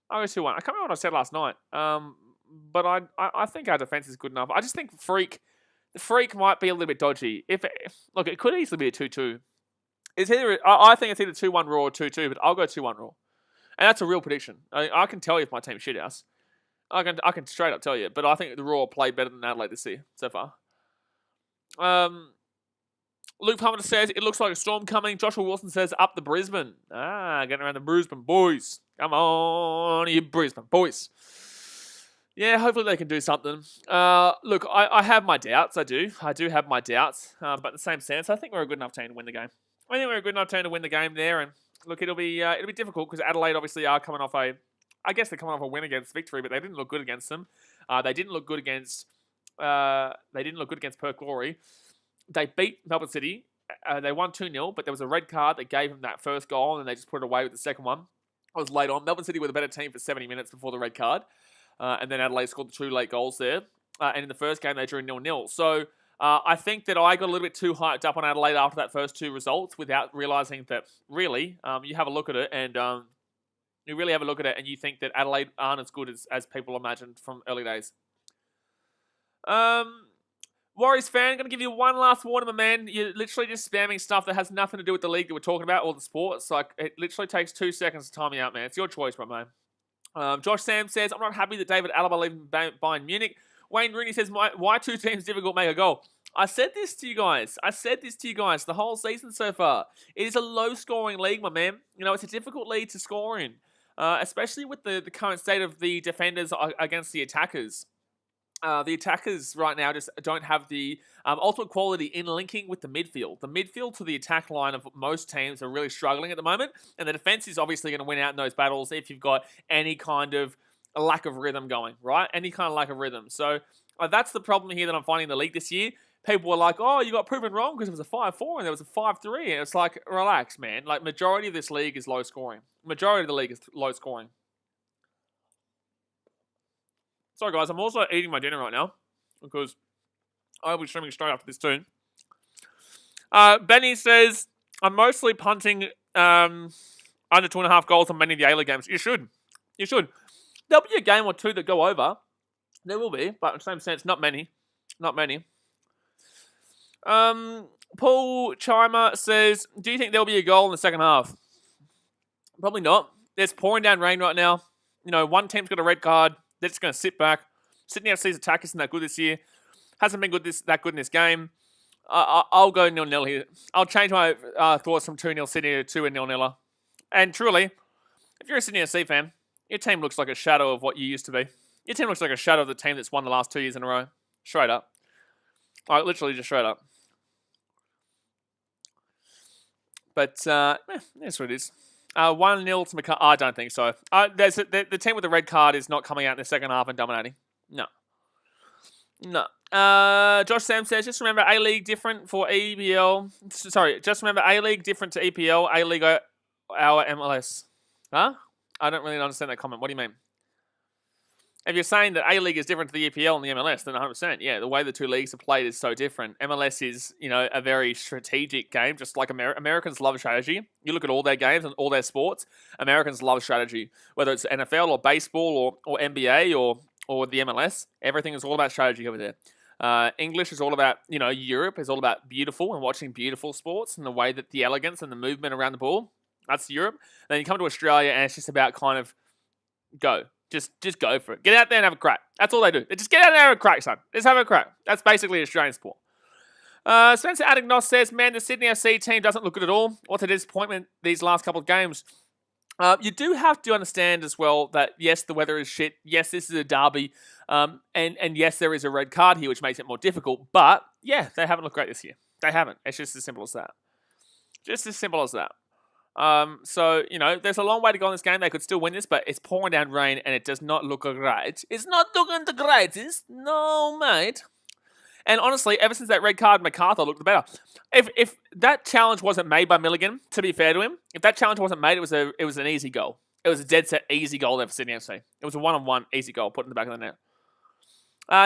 I can't remember what I said last night, but I think our defense is good enough. I just think the Freak might be a little bit dodgy. Look, it could easily be a 2-2. I think it's either 2-1 Raw or 2-2, but I'll go 2-1 Raw. And that's a real prediction. I can tell you if my team's shit house. I can straight up tell you, but I think the Raw played better than Adelaide this year so far. Luke Palmer says, it looks like a storm coming. Joshua Wilson says, up the Brisbane. Getting around the Brisbane boys. Come on, you Brisbane boys. Yeah, hopefully they can do something. Look, I have my doubts. I do have my doubts. But in the same sense, I think we're a good enough team to win the game. There, and look, it'll be difficult because Adelaide obviously are coming off a win against Victory, but they didn't look good against them. They didn't look good against Perth Glory. They beat Melbourne City. They won 2-0, but there was a red card that gave them that first goal, and they just put it away with the second one. It was late on. Melbourne City were the better team for 70 minutes before the red card, and then Adelaide scored the 2 late goals there. And in the first game, they drew 0-0. So I think that I got a little bit too hyped up on Adelaide after that first 2 results without realising that really, you have a look at it and you really have a look at it and you think that Adelaide aren't as good as people imagined from early days. Warriors fan, going to give you one last warning, my man. You're literally just spamming stuff that has nothing to do with the league that we're talking about or the sports. Like, it literally takes 2 seconds to time you out, man. It's your choice, my man. Josh Sam says, I'm not happy that David Alaba leaving Bayern Munich. Wayne Rooney says, why 2 teams difficult make a goal? I said this to you guys the whole season so far. It is a low-scoring league, my man. You know, it's a difficult league to score in, especially with the current state of the defenders against the attackers. The attackers right now just don't have the ultimate quality in linking with the midfield. The midfield to the attack line of most teams are really struggling at the moment, and the defense is obviously going to win out in those battles if you've got any kind of a lack of rhythm going, right? Any kind of lack of rhythm. So that's the problem here that I'm finding in the league this year. People were like, oh, you got proven wrong because it was a 5-4 and there was a 5-3. And it's like, relax, man. Like, majority of this league is low scoring. Majority of the league is low scoring. Sorry, guys, I'm also eating my dinner right now because I'll be streaming straight after this too. Benny says, I'm mostly punting under 2.5 goals on many of the A-League games. You should. There'll be a game or 2 that go over. There will be, but in the same sense, not many. Paul Chimer says, do you think there'll be a goal in the second half? Probably not. There's pouring down rain right now. You know, one team's got a red card. They're just going to sit back. Sydney FC's attack isn't that good this year. Hasn't been that good in this game. I'll go 0-0 here. I'll change my thoughts from 2-0 Sydney to 2-0. And truly, if you're a Sydney FC fan, your team looks like a shadow of what you used to be. Your team looks like a shadow of the team that's won the last 2 years in a row. Straight up. Like, literally just straight up. But, that's what it is. 1-0 to Macarthur. I don't think so. The team with the red card is not coming out in the second half and dominating. No. Josh Sam says, just remember A-League different for EPL. Sorry, just remember A-League different to EPL. A-League our MLS. Huh? I don't really understand that comment. What do you mean? If you're saying that A-League is different to the EPL and the MLS, then 100%. Yeah, the way the 2 leagues are played is so different. MLS is, you know, a very strategic game, just like Americans love strategy. You look at all their games and all their sports, Americans love strategy. Whether it's NFL or baseball or NBA or the MLS, everything is all about strategy over there. English is all about, you know, Europe is all about beautiful and watching beautiful sports and the way that the elegance and the movement around the ball. That's Europe. Then you come to Australia and it's just about kind of go. Just go for it. Get out there and have a crack. That's all they do. They just get out there and have a crack, son. Just have a crack. That's basically Australian sport. Spencer Adignos says, man, the Sydney FC team doesn't look good at all. What's a disappointment these last couple of games? You do have to understand as well that, yes, the weather is shit. Yes, this is a derby. And yes, there is a red card here, which makes it more difficult. But, yeah, they haven't looked great this year. They haven't. It's just as simple as that. Just as simple as that. So, you know, there's a long way to go in this game. They could still win this, but it's pouring down rain and it does not look great. It's not looking the greatest. No, mate. And honestly, ever since that red card, Macarthur looked better. If that challenge wasn't made by Milligan, to be fair to him, if that challenge wasn't made, it was an easy goal. It was a dead set easy goal there for Sydney FC. It was a 1-on-1 easy goal put in the back of the net.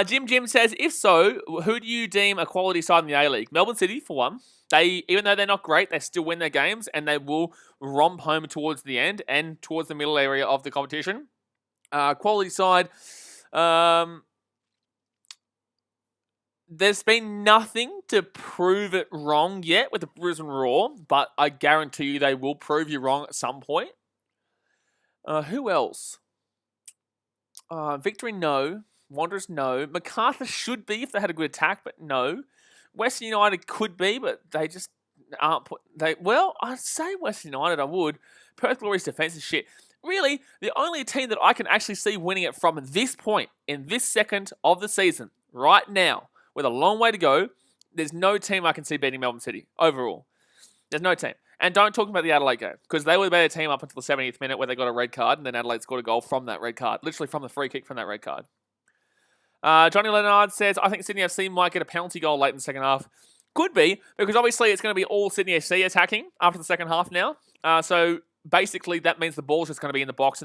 Jim says, if so, who do you deem a quality side in the A-League? Melbourne City, for one. They, even though they're not great, they still win their games and they will romp home towards the end and towards the middle area of the competition. Quality side, there's been nothing to prove it wrong yet with the Brisbane Roar, but I guarantee you they will prove you wrong at some point. Who else? Victory, no. Wanderers, no. Macarthur should be if they had a good attack, but no. Western United could be, but they just aren't well, I'd say Western United, I would. Perth Glory's defense is shit. Really, the only team that I can actually see winning it from this point, in this second of the season, right now, with a long way to go, there's no team I can see beating Melbourne City, overall. There's no team. And don't talk about the Adelaide game, because they were the better team up until the 70th minute where they got a red card, and then Adelaide scored a goal from that red card, literally from the free kick from that red card. Johnny Leonard says, I think Sydney FC might get a penalty goal late in the second half. Could be, because obviously it's going to be all Sydney FC attacking after the second half now. So basically that means the ball's just going to be in the box,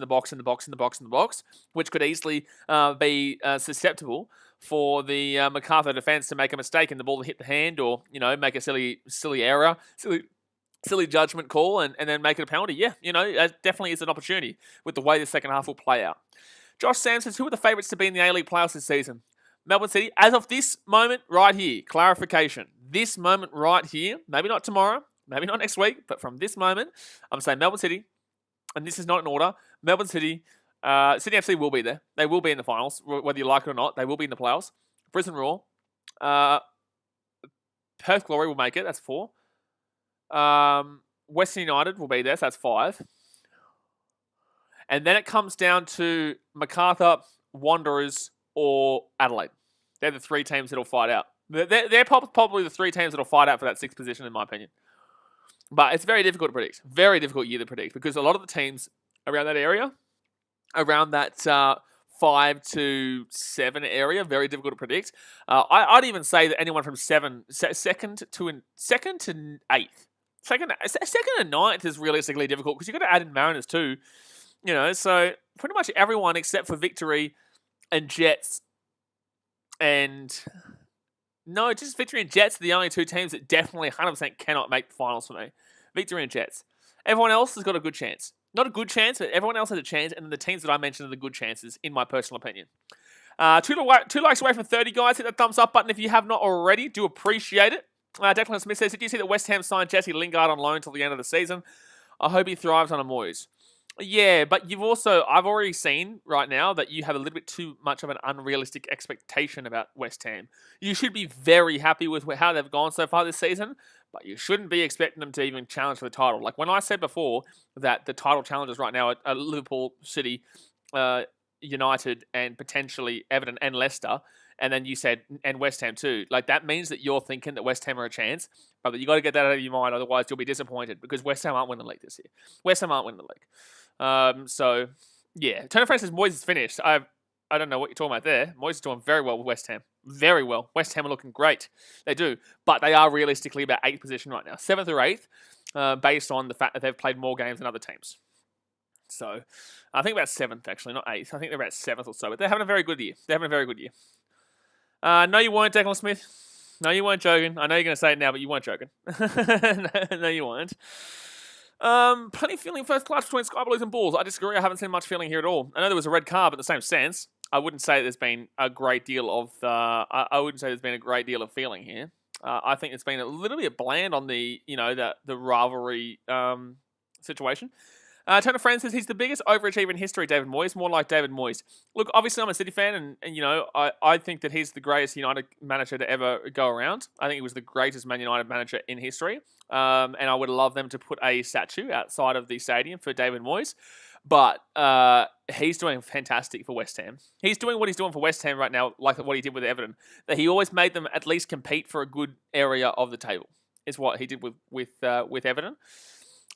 which could easily be susceptible for the Macarthur defense to make a mistake and the ball to hit the hand, or make a silly error, silly judgment call, and then make it a penalty. Yeah, that definitely is an opportunity with the way the second half will play out. Josh Sam says, who are the favourites to be in the A-League playoffs this season? Melbourne City, as of this moment right here, clarification, this moment right here, maybe not tomorrow, maybe not next week, but from this moment, I'm saying Melbourne City, and this is not in order, Melbourne City, Sydney FC will be there. They will be in the finals, whether you like it or not. They will be in the playoffs. Brisbane Roar, Perth Glory will make it, that's 4. Western United will be there, so that's 5. And then it comes down to Macarthur, Wanderers, or Adelaide. They're the 3 teams that'll fight out. They're probably the 3 teams that'll fight out for that 6th position, in my opinion. But it's very difficult to predict. Very difficult year to predict, because a lot of the teams around that area, around that 5 to 7 area, very difficult to predict. I'd even say that anyone from second to 8th. Second and 9th is realistically difficult, because you've got to add in Mariners too. So pretty much everyone except for Victory and Jets just Victory and Jets are the only 2 teams that definitely 100% cannot make the finals for me. Victory and Jets. Everyone else has got a good chance. Not a good chance, but everyone else has a chance, and the teams that I mentioned are the good chances, in my personal opinion. 2 likes away from 30, guys. Hit that thumbs up button if you have not already. Do appreciate it. Declan Smith says, did you see that West Ham signed Jesse Lingard on loan until the end of the season? I hope he thrives on a Moyes. Yeah, but I've already seen right now that you have a little bit too much of an unrealistic expectation about West Ham. You should be very happy with how they've gone so far this season, but you shouldn't be expecting them to even challenge for the title. Like when I said before that the title challenges right now are Liverpool, City, United, and potentially Everton and Leicester, and then you said, and West Ham too. Like that means that you're thinking that West Ham are a chance, but you got to get that out of your mind, otherwise you'll be disappointed, because West Ham aren't winning the league this year. West Ham aren't winning the league. So, yeah. Tony Frank says Moyes is finished. I don't know what you're talking about there. Moyes is doing very well with West Ham. Very well. West Ham are looking great. They do. But they are realistically about 8th position right now. 7th or 8th, based on the fact that they've played more games than other teams. So, I think about 7th, actually, not 8th. I think they're about 7th or so. But they're having a very good year. No, you weren't, Declan Smith. No, you weren't joking. I know you're going to say it now, but you weren't joking. No, you weren't. Plenty of feeling first class between Sky Blues and Bulls. I disagree. I haven't seen much feeling here at all. I know there was a red card, but in the same sense, I wouldn't say there's been a great deal of. I wouldn't say there's been a great deal of feeling here. I think it's been a little bit bland on the the rivalry situation. Tony Friend says he's the biggest overachiever in history, David Moyes. More like David Moyes. Look, obviously I'm a City fan, and I think that he's the greatest United manager to ever go around. I think he was the greatest Man United manager in history. And I would love them to put a statue outside of the stadium for David Moyes. But he's doing fantastic for West Ham. He's doing what he's doing for West Ham right now, like what he did with Everton. That he always made them at least compete for a good area of the table. Is what he did with Everton.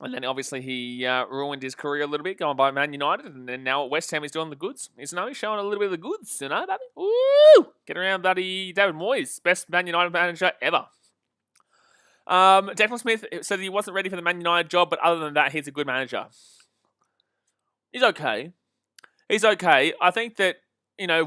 And then obviously he ruined his career a little bit going by Man United. And then now at West Ham he's doing the goods. He's showing a little bit of the goods, baby. Woo! Get around, buddy. David Moyes, best Man United manager ever. Declan Smith said he wasn't ready for the Man United job, but other than that, he's a good manager. He's okay. I think that,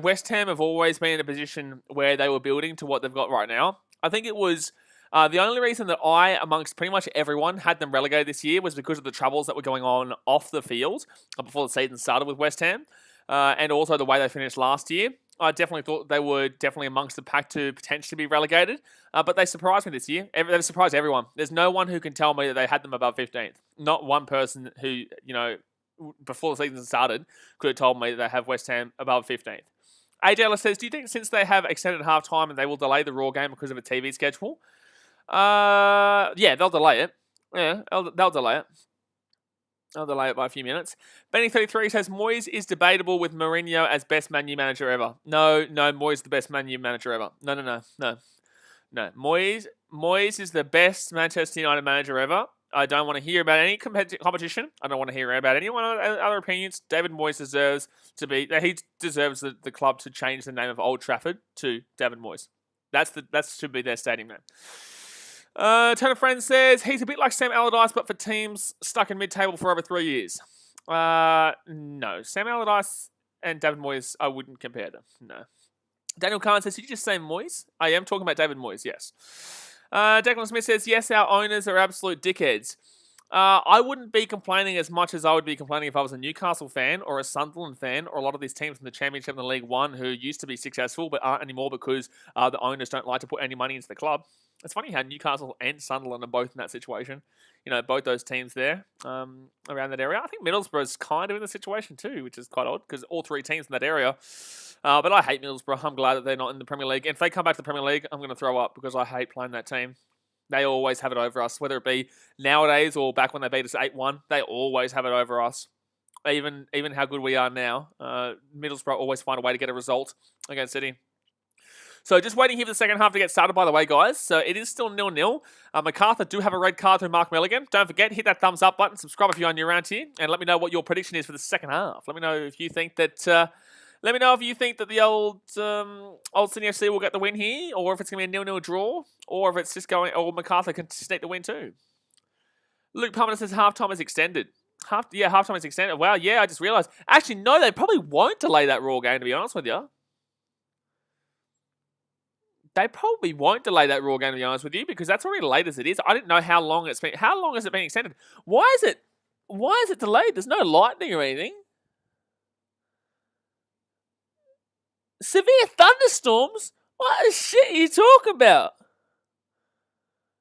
West Ham have always been in a position where they were building to what they've got right now. I think it was the only reason that I, amongst pretty much everyone, had them relegated this year was because of the troubles that were going on off the field before the season started with West Ham, and also the way they finished last year. I definitely thought they were definitely amongst the pack to potentially be relegated, but they surprised me this year. They've surprised everyone. There's no one who can tell me that they had them above 15th. Not one person who, before the season started, could have told me that they have West Ham above 15th. AJ Ellis says, do you think since they have extended half-time and they will delay the Raw game because of a TV schedule? Yeah, they'll delay it. Yeah, they'll delay it. I'll delay it by a few minutes. Benny33 says, Moyes is debatable with Mourinho as best Man U manager ever. No, Moyes is the best Man U manager ever. No. Moyes is the best Manchester United manager ever. I don't want to hear about any competition. I don't want to hear about anyone other opinions. David Moyes deserves to be. He deserves the club to change the name of Old Trafford to David Moyes. That should be their stadium name. Turner Friend says, he's a bit like Sam Allardyce, but for teams stuck in mid-table for over 3 years. No. Sam Allardyce and David Moyes, I wouldn't compare them. No. Daniel Khan says, did you just say Moyes? I am talking about David Moyes, yes. Declan Smith says, yes, our owners are absolute dickheads. I wouldn't be complaining as much as I would be complaining if I was a Newcastle fan or a Sunderland fan or a lot of these teams in the Championship and the League One who used to be successful but aren't anymore because the owners don't like to put any money into the club. It's funny how Newcastle and Sunderland are both in that situation. You know, both those teams there around that area. I think Middlesbrough's kind of in the situation too, which is quite odd because all three teams in that area. But I hate Middlesbrough. I'm glad that they're not in the Premier League. And if they come back to the Premier League, I'm going to throw up because I hate playing that team. They always have it over us, whether it be nowadays or back when they beat us 8-1. They always have it over us. Even how good we are now. Middlesbrough always find a way to get a result against City. So just waiting here for the second half to get started, by the way, guys. So it is still 0-0. Macarthur do have a red card through Mark Milligan. Don't forget, hit that thumbs up button. Subscribe if you're new around here. And let me know what your prediction is for the second half. Let me know if you think that... Let me know if you think that the old Sydney FC will get the win here, or if it's going to be a 0-0 draw, or if it's just going, or Macarthur can sneak the win too. Luke Palmer says halftime is extended. Halftime is extended. Wow, yeah, I just realised. Actually, no, they probably won't delay that Raw game, to be honest with you. They probably won't delay that Raw game, to be honest with you, because that's already late as it is. I didn't know how long it's been. How long has it been extended? Why is it delayed? There's no lightning or anything. Severe thunderstorms? What the shit are you talking about?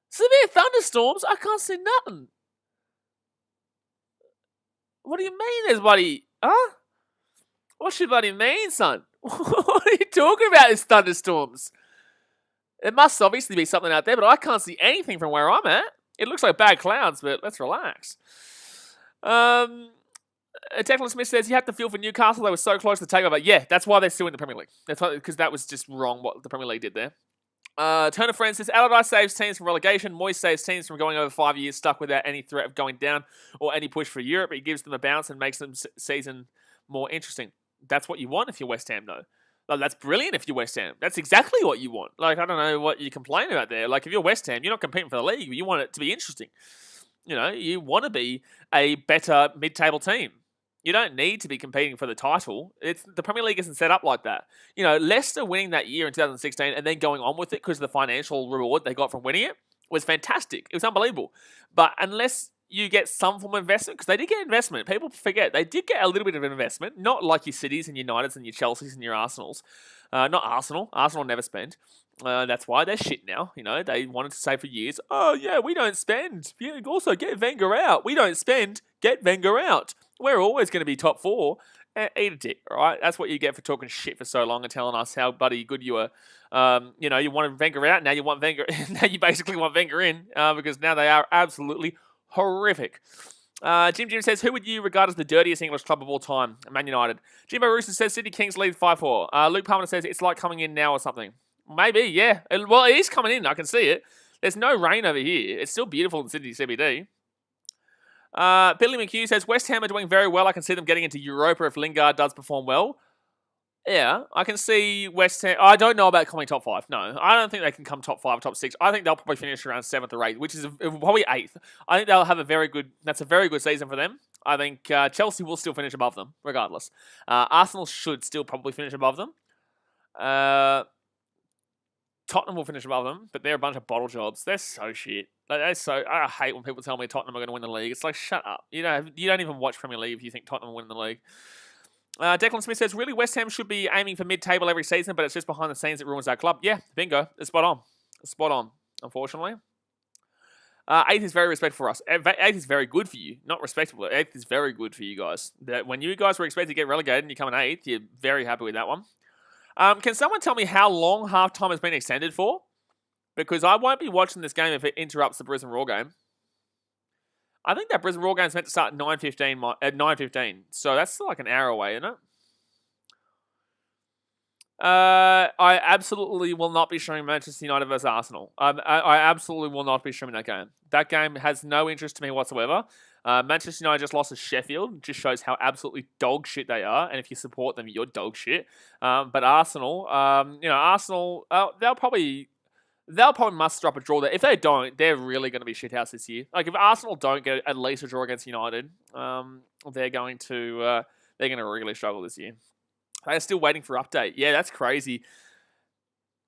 Severe thunderstorms? I can't see nothing. What do you mean there's bloody... Huh? What should bloody mean, son? What are you talking about, these thunderstorms? There must obviously be something out there, but I can't see anything from where I'm at. It looks like bad clouds, but let's relax. Declan Smith says, you have to feel for Newcastle. They were so close to the takeover. Yeah, that's why they're still in the Premier League. That's because that was just wrong what the Premier League did there. Turner Friend says, Allardyce saves teams from relegation. Moyes saves teams from going over 5 years stuck without any threat of going down or any push for Europe. He gives them a bounce and makes them season more interesting. That's what you want if you're West Ham, though. Like, that's brilliant if you're West Ham. That's exactly what you want. Like, I don't know what you complain about there. Like, if you're West Ham, you're not competing for the league. You want it to be interesting. You know, you want to be a better mid-table team. You don't need to be competing for the title. The Premier League isn't set up like that. You know, Leicester winning that year in 2016 and then going on with it because of the financial reward they got from winning it was fantastic. It was unbelievable. But unless you get some form of investment, because they did get investment. People forget. They did get a little bit of investment. Not like your Cities and Uniteds and your Chelseas and your Arsenals. Not Arsenal. Arsenal never spend. That's why they're shit now. You know, they wanted to say for years, oh, yeah, we don't spend. Yeah, also, get Wenger out. We don't spend. Get Wenger out. We're always going to be top four. Eat a dick, all right? That's what you get for talking shit for so long and telling us how bloody good you are. You know, you wanted Wenger out. Now you want Wenger. Now you basically want Wenger in because now they are absolutely horrific. Jim says, who would you regard as the dirtiest English club of all time? Man United. Jimbo Rooster says, Sydney Kings lead 5-4. Luke Palmer says, it's like coming in now or something. Maybe, yeah. Well, it is coming in. I can see it. There's no rain over here. It's still beautiful in Sydney CBD. Billy McHugh says, West Ham are doing very well. I can see them getting into Europa if Lingard does perform well. Yeah, I can see West Ham. I don't know about coming top 5. No, I don't think they can come top 5 or top 6. I think they'll probably finish around 7th or 8th, which is probably 8th. I think they'll have that's a very good season for them. I think Chelsea will still finish above them, regardless. Arsenal should still probably finish above them. Tottenham will finish above them, but they're a bunch of bottle jobs. They're so shit. I hate when people tell me Tottenham are going to win the league. It's like, shut up. You don't even watch Premier League if you think Tottenham will win the league. Declan Smith says, really, West Ham should be aiming for mid-table every season, but it's just behind the scenes that ruins our club. Yeah, bingo. It's spot on. It's spot on, unfortunately. 8th is very respectful for us. 8th is very good for you. Not respectable. 8th is very good for you guys. When you guys were expected to get relegated and you come in 8th, you're very happy with that one. Can someone tell me how long halftime has been extended for? Because I won't be watching this game if it interrupts the Brisbane Raw game. I think that Brisbane Raw game is meant to start at 9:15. So that's still like an hour away, isn't it? I absolutely will not be streaming Manchester United versus Arsenal. I absolutely will not be streaming that game. That game has no interest to me whatsoever. Manchester United just lost to Sheffield. It just shows how absolutely dog shit they are. And if you support them, you're dog shit. But Arsenal, they'll probably they'll probably must drop a draw there. If they don't, they're really going to be shithouse this year. Like if Arsenal don't get at least a draw against United, they're going to really struggle this year. They're still waiting for update. Yeah, that's crazy.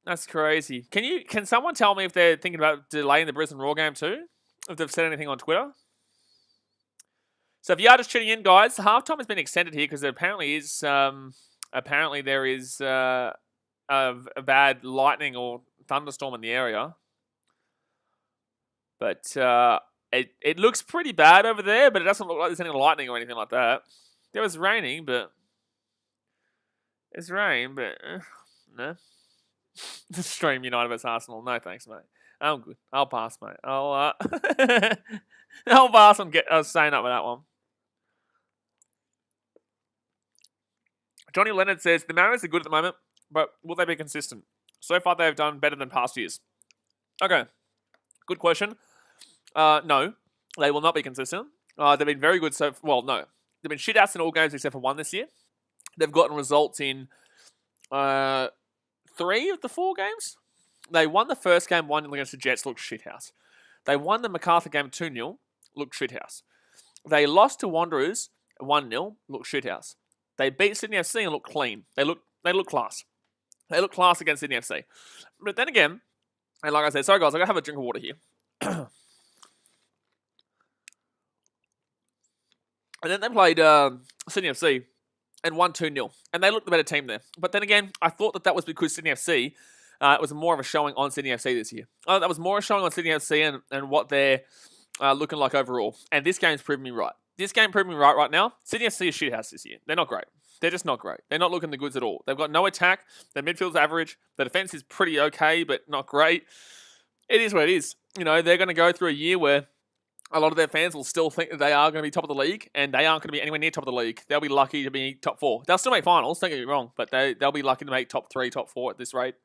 That's crazy. Can someone tell me if they're thinking about delaying the Brisbane Roar game too? If they've said anything on Twitter? So if you are just tuning in, guys, halftime has been extended here because there apparently there is a bad lightning or thunderstorm in the area. But it looks pretty bad over there, but it doesn't look like there's any lightning or anything like that. There was raining, but it's rain, but no. Stream United vs Arsenal. No thanks, mate. I'm good. I'll pass, mate. I'll pass on staying up with that one. Johnny Leonard says, the Mariners are good at the moment, but will they be consistent? So far, they've done better than past years. Okay. Good question. No, they will not be consistent. They've been very good no. They've been shit-outs in all games except for one this year. They've gotten results in 3 of the 4 games. They won the first game 1-0 against the Jets, looked shithouse. They won the Macarthur game 2-0, looked shithouse. They lost to Wanderers 1-0, looked shithouse. They beat Sydney FC and looked clean. They look class. They look class against Sydney FC. But then again, and like I said, sorry guys, I gotta have a drink of water here. And then they played Sydney FC and won 2-0. And they looked the better team there. But then again, I thought that was because Sydney FC, it was more of a showing on Sydney FC this year. That was more a showing on Sydney FC and what they're looking like overall. And this game's proven me right. This game proved me right now. Sydney FC is shithouse this year. They're not great. They're just not great. They're not looking the goods at all. They've got no attack. Their midfield's average. The defense is pretty okay, but not great. It is what it is. You know, they're going to go through a year where a lot of their fans will still think that they are going to be top of the league, and they aren't going to be anywhere near top of the league. They'll be lucky to be top 4. They'll still make finals, don't get me wrong, but they'll be lucky to make top 3, top 4 at this rate.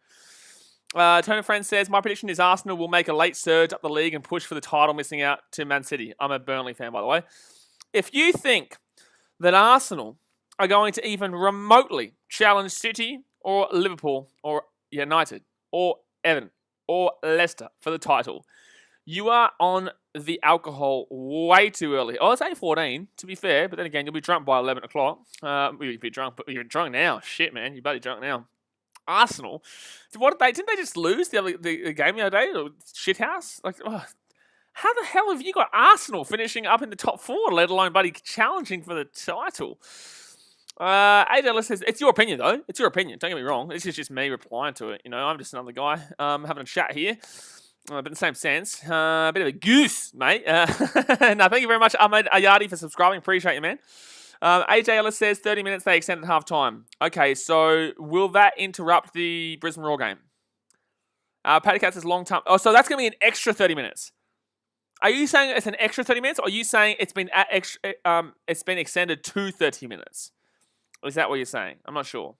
Tony Friend says, my prediction is Arsenal will make a late surge up the league and push for the title, missing out to Man City. I'm a Burnley fan, by the way. If you think that Arsenal are going to even remotely challenge City or Liverpool or United or Everton or Leicester for the title, you are on the alcohol way too early. Oh, it's 8:14, to be fair, but then again, you'll be drunk by 11 o'clock. You'll be drunk, but you're drunk now. Shit, man, you're bloody drunk now. Arsenal, didn't they just lose the game the other day? Shithouse? Like, oh, how the hell have you got Arsenal finishing up in the top 4, let alone buddy challenging for the title? ADL says, it's your opinion though. It's your opinion. Don't get me wrong. This is just me replying to it. You know, I'm just another guy having a chat here. But in the same sense, a bit of a goose, mate. Now, thank you very much, Ahmed Ayadi, for subscribing. Appreciate you, man. AJ Ellis says 30 minutes they extended half time. Okay, so will that interrupt the Brisbane Roar game? Paddy Cat says long time. Oh, so that's going to be an extra 30 minutes. Are you saying it's an extra 30 minutes, or are you saying it's been extended to 30 minutes? Or is that what you're saying? I'm not sure.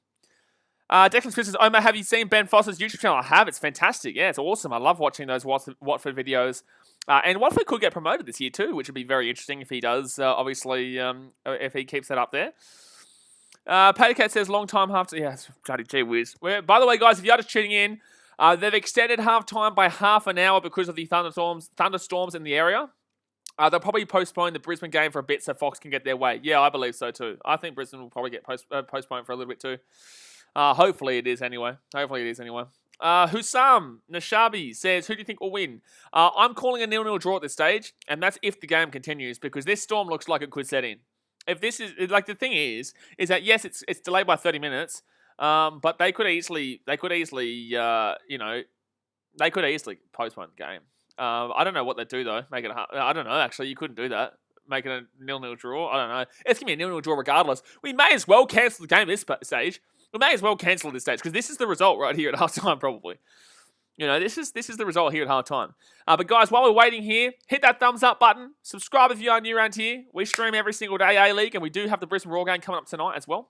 Declan Smith says, Omar, have you seen Ben Foster's YouTube channel? I have. It's fantastic. Yeah, it's awesome. I love watching those Watford videos. And Watford could get promoted this year too, which would be very interesting if he does, obviously, if he keeps that up there. Paddy Cat says, long time half time. Yeah, it's bloody gee whiz. By the way, guys, if you're just tuning in, they've extended half time by half an hour because of the thunderstorms in the area. They'll probably postpone the Brisbane game for a bit so Fox can get their way. Yeah, I believe so too. I think Brisbane will probably get postponed for a little bit too. Hopefully it is anyway. Hussam Nashabi says, who do you think will win? I'm calling a 0-0 draw at this stage, and that's if the game continues, because this storm looks like it could set in. If this is, like, the thing is that, yes, it's delayed by 30 minutes, but they could easily postpone the game. I don't know what they'd do, though. Make it I don't know, actually. You couldn't do that. Make it a 0-0 draw. I don't know. It's going to be a 0-0 draw regardless. We may as well cancel the game at this stage. We may as well cancel at this stage, because this is the result right here at halftime, probably. You know, this is the result here at halftime. But guys, while we're waiting here, hit that thumbs up button. Subscribe if you are new around here. We stream every single day, A-League, and we do have the Brisbane Roar game coming up tonight as well.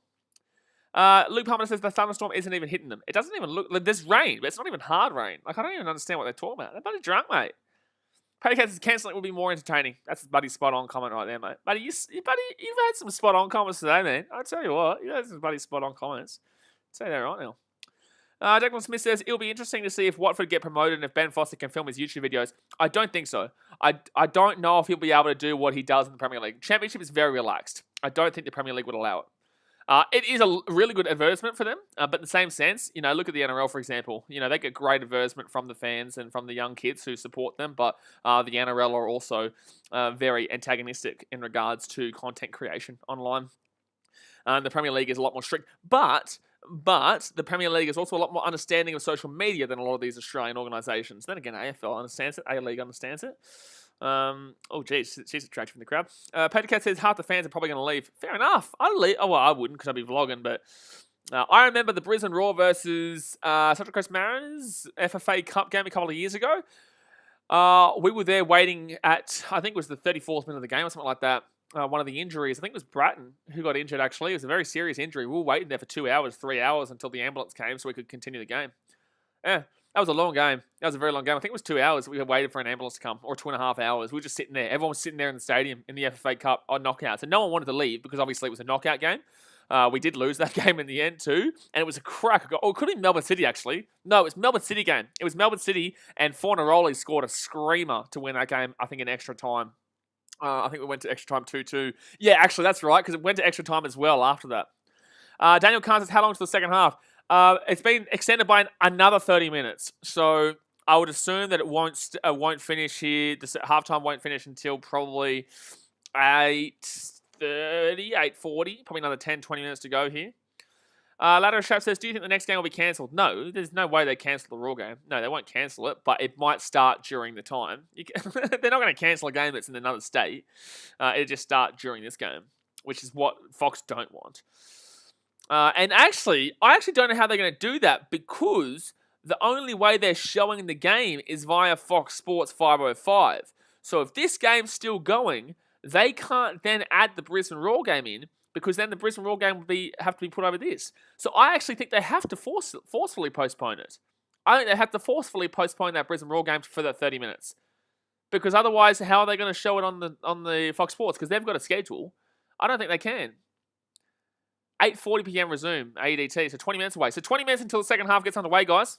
Luke Palmer says the thunderstorm isn't even hitting them. It doesn't even look... There's rain, but it's not even hard rain. Like, I don't even understand what they're talking about. They're bloody drunk, mate. Paddy Cat says cancelling will be more entertaining. That's Buddy's spot-on comment right there, mate. Buddy, you've had some spot-on comments today, man. I tell you what, you've had some bloody spot-on comments. Say that right now. Declan Smith says, it'll be interesting to see if Watford get promoted and if Ben Foster can film his YouTube videos. I don't think so. I don't know if he'll be able to do what he does in the Premier League. Championship is very relaxed. I don't think the Premier League would allow it. It is a really good advertisement for them, but in the same sense, look at the NRL, for example. They get great advertisement from the fans and from the young kids who support them, but the NRL are also very antagonistic in regards to content creation online. The Premier League is a lot more strict, but the Premier League is also a lot more understanding of social media than a lot of these Australian organisations. Then again, AFL understands it, A-League understands it. She's attractive in the crowd. Peter Cat says half the fans are probably going to leave. Fair enough. I'd leave. Oh, well, I wouldn't because I'd be vlogging, but I remember the Brisbane Roar versus Central Coast Mariners FFA Cup game a couple of years ago. We were there waiting at, I think it was the 34th minute of the game or something like that. One of the injuries, I think it was Bratton who got injured actually. It was a very serious injury. We were waiting there for 2 hours, 3 hours until the ambulance came so we could continue the game. Yeah. That was a long game. That was a very long game. I think it was 2 hours we had waited for an ambulance to come, or 2.5 hours. We were just sitting there. Everyone was sitting there in the stadium in the FFA Cup on knockouts. And no one wanted to leave because obviously it was a knockout game. We did lose that game in the end too. And it was a crack. Oh, it could have been Melbourne City actually. No, it was Melbourne City game. It was Melbourne City and Fornaroli scored a screamer to win that game, I think, in extra time. I think we went to extra time 2-2. Yeah, actually, that's right, because it went to extra time as well after that. Daniel Kahn says, how long to the second half? It's been extended by another 30 minutes. So I would assume that it won't finish here. The halftime won't finish until probably 8:30, 8:40. Probably another 10, 20 minutes to go here. Ladder Shap says, do you think the next game will be cancelled? No, there's no way they cancel the Raw game. No, they won't cancel it, but it might start during the time. They're not going to cancel a game that's in another state. It'll just start during this game, which is what Fox don't want. And actually, I actually don't know how they're going to do that because the only way they're showing the game is via Fox Sports 505. So if this game's still going, they can't then add the Brisbane Roar game in because then the Brisbane Roar game will have to be put over this. So I actually think they have to forcefully postpone it. I think they have to forcefully postpone that Brisbane Roar game for the 30 minutes. Because otherwise, how are they going to show it on the Fox Sports? Because they've got a schedule. I don't think they can. 8:40 p.m. resume, AEDT, so 20 minutes away. So 20 minutes until the second half gets underway, guys.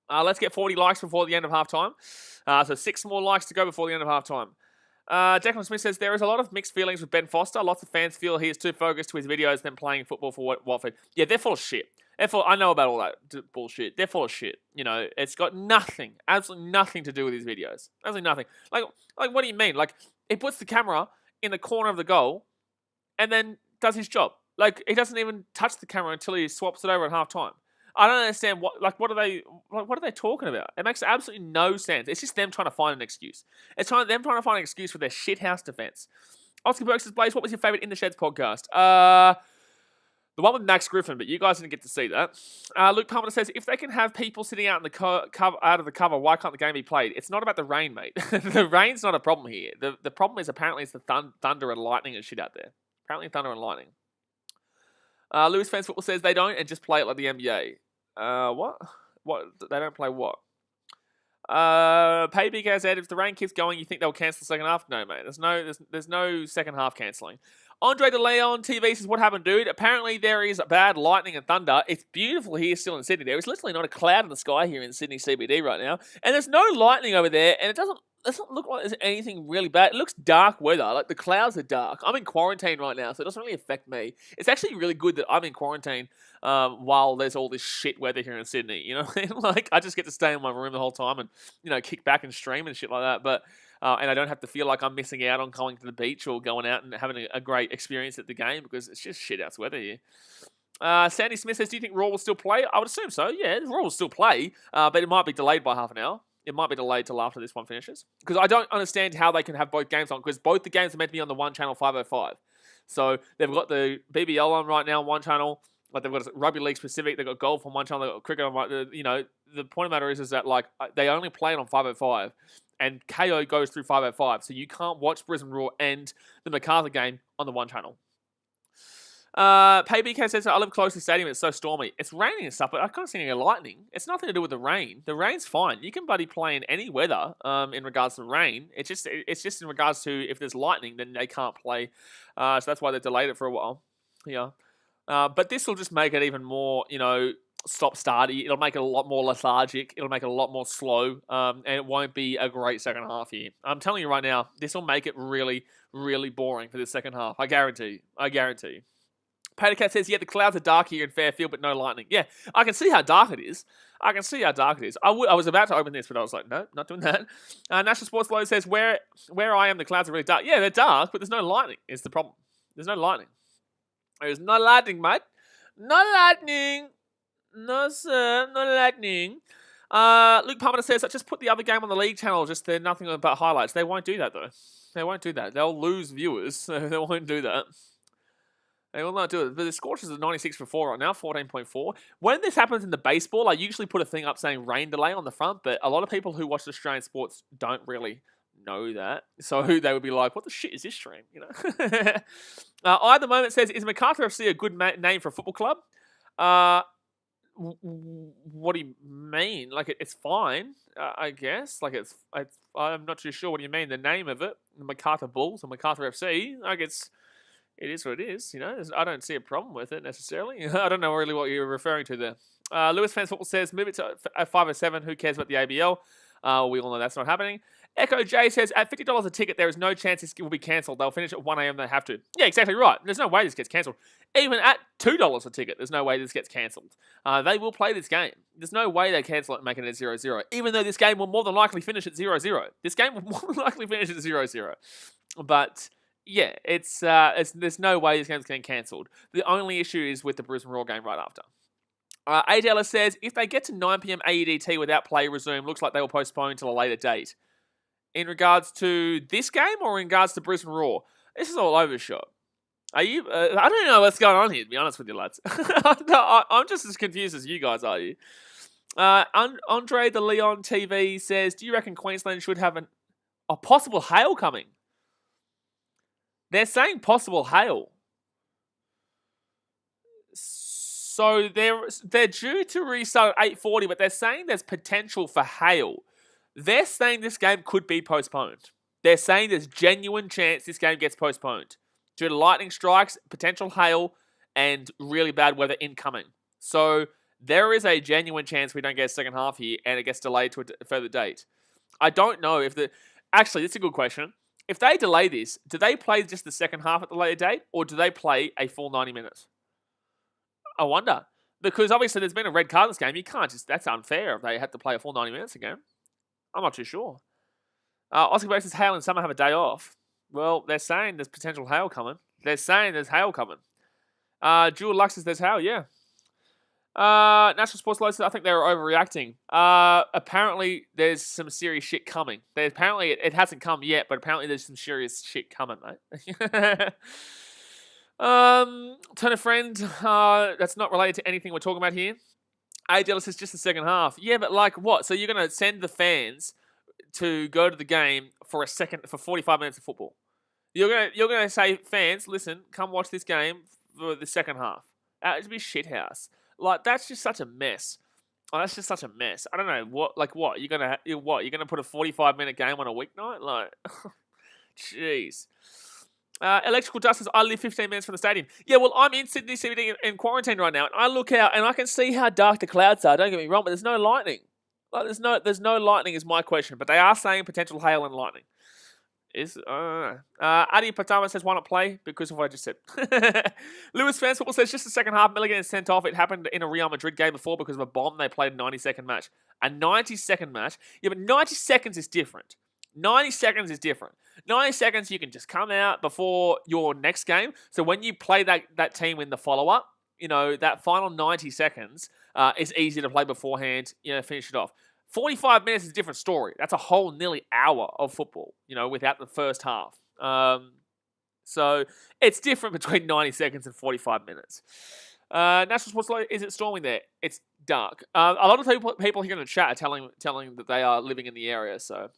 Let's get 40 likes before the end of halftime. So 6 more likes to go before the end of halftime. Declan Smith says, there is a lot of mixed feelings with Ben Foster. Lots of fans feel he is too focused to his videos than playing football for Watford. Yeah, they're full of shit. I know about all that bullshit. They're full of shit. It's got nothing, absolutely nothing to do with his videos. Absolutely nothing. Like, what do you mean? Like, he puts the camera in the corner of the goal and then does his job. Like, he doesn't even touch the camera until he swaps it over at halftime. I don't understand what are they talking about? It makes absolutely no sense. It's just them trying to find an excuse. It's them trying to find an excuse for their shithouse defense. Oscar Burke says, Blaze, what was your favorite In the Sheds podcast? The one with Max Griffin, but you guys didn't get to see that. Luke Palmer says, if they can have people sitting out in the out of the cover, why can't the game be played? It's not about the rain, mate. The rain's not a problem here. The problem is apparently it's the thunder and lightning and shit out there. Apparently thunder and lightning. Lewis Fans Football says they don't and just play it like the NBA. What? What? They don't play what? Pay Big As Ed, if the rain keeps going, you think they'll cancel the second half? No, mate. There's no second half cancelling. Andre De Leon TV says, what happened, dude? Apparently there is bad lightning and thunder. It's beautiful here still in Sydney. There is literally not a cloud in the sky here in Sydney CBD right now. And there's no lightning over there, and it doesn't look like there's anything really bad. It looks dark weather. Like, the clouds are dark. I'm in quarantine right now, so it doesn't really affect me. It's actually really good that I'm in quarantine while there's all this shit weather here in Sydney. You know what I mean? Like, I just get to stay in my room the whole time and, kick back and stream and shit like that. But and I don't have to feel like I'm missing out on going to the beach or going out and having a great experience at the game because it's just shit-ass weather here. Sandy Smith says, do you think Raw will still play? I would assume so, yeah. Raw will still play, but it might be delayed by half an hour. It might be delayed till after this one finishes. Because I don't understand how they can have both games on, because both the games are meant to be on the one channel 505. So they've got the BBL on right now on one channel. Like, they've got Rugby League specific, they've got golf on one channel, they've got cricket on one. The point of the matter is that, like, they only play it on 505. And KO goes through 505, so you can't watch Brisbane Roar and the Macarthur game on the one channel. PayBK says, I live close to the stadium, it's so stormy. It's raining and stuff, but I can't see any lightning. It's nothing to do with the rain. The rain's fine. You can buddy play in any weather in regards to rain. It's just in regards to if there's lightning, then they can't play. So that's why they delayed it for a while. Yeah. But this will just make it even more, stop-start. It'll make it a lot more lethargic. It'll make it a lot more slow, and it won't be a great second half here. I'm telling you right now, this will make it really, really boring for the second half. I guarantee. Patercat says, yeah, the clouds are dark here in Fairfield, but no lightning. Yeah, I can see how dark it is. I was about to open this, but I was like, no, not doing that. National Sports Low says, where I am, the clouds are really dark. Yeah, they're dark, but there's no lightning is the problem. There's no lightning. There's no lightning, mate. No lightning. No, sir. No lightning. Luke Palmer says, just put the other game on the league channel. Just they're nothing but highlights. They won't do that, though. They won't do that. They'll lose viewers, so they won't do that. They will not do it. But the scorches are 96 for 4 right now, 14.4. When this happens in the baseball, I usually put a thing up saying rain delay on the front, but a lot of people who watch Australian sports don't really know that. So they would be like, what the shit is this stream? You know? I at the moment says, is Macarthur FC a good name for a football club? What do you mean? Like, it's fine, I guess. Like, I'm not too sure what you mean. The name of it, the Macarthur Bulls or Macarthur FC, like it is what it is, you know. I don't see a problem with it necessarily. I don't know really what you're referring to there. Lewis Fans Football says, move it to 507. Who cares about the ABL? We all know that's not happening. Echo J says, at $50 a ticket, there is no chance this will be cancelled. They'll finish at 1 a.m. They have to. Yeah, exactly right. There's no way this gets cancelled. Even at $2 a ticket, there's no way this gets cancelled. They will play this game. There's no way they cancel it and make it at 0-0. Even though this game will more than likely finish at 0-0. This game will more than likely finish at 0-0. But yeah, there's no way this game's getting cancelled. The only issue is with the Brisbane Roar game right after. AJLS says, if they get to 9 p.m. AEDT without play resume, looks like they will postpone till a later date. In regards to this game or in regards to Brisbane Roar? This is all over the shop. Are you? I don't know what's going on here, to be honest with you, lads. I'm just as confused as you guys are. You? Andre de Leon TV says, do you reckon Queensland should have a possible hail coming? They're saying possible hail. So they're due to restart at 8:40, but they're saying there's potential for hail. They're saying this game could be postponed. They're saying there's genuine chance this game gets postponed due to lightning strikes, potential hail, and really bad weather incoming. So there is a genuine chance we don't get a second half here and it gets delayed to a further date. I don't know if Actually, that's a good question. If they delay this, do they play just the second half at the later date, or do they play a full 90 minutes? I wonder. Because obviously there's been a red card in this game. You can't that's unfair if they had to play a full 90 minutes again. I'm not too sure. Oscar Bates says hail and summer have a day off. Well, they're saying there's potential hail coming. They're saying there's hail coming. Jewel Lux says there's hail, yeah. National Sports Low says, I think they were overreacting. Apparently, there's some serious shit coming. Apparently, it hasn't come yet, but apparently there's some serious shit coming, mate. Turn a friend, that's not related to anything we're talking about here. AJLS is just the second half. Yeah, but like what? So you're going to send the fans to go to the game for 45 minutes of football. You're going to say, fans, listen, come watch this game for the second half. It'd be shithouse. Like, that's just such a mess. Oh, that's just such a mess. I don't know what you're gonna put a 45-minute game on a weeknight? Like, jeez. Electrical Dust says, I live 15 minutes from the stadium. Yeah, well, I'm in Sydney CBD in quarantine right now, and I look out and I can see how dark the clouds are. Don't get me wrong, but there's no lightning. Like, there's no lightning is my question, but they are saying potential hail and lightning. Adi Patama says, why not play? Because of what I just said. Lewis Fans Football says, just the second half, Milligan is sent off. It happened in a Real Madrid game before because of a bomb. They played a 90-second match. A 90-second match? Yeah, but 90 seconds is different. 90 seconds is different. 90 seconds, you can just come out before your next game. So when you play that team in the follow-up, you know, that final 90 seconds is easy to play beforehand, you know, finish it off. 45 minutes is a different story. That's a whole nearly hour of football, you know, without the first half. So it's different between 90 seconds and 45 minutes. National Sports Law, is it storming there? It's dark. A lot of people here in the chat are telling that they are living in the area. So,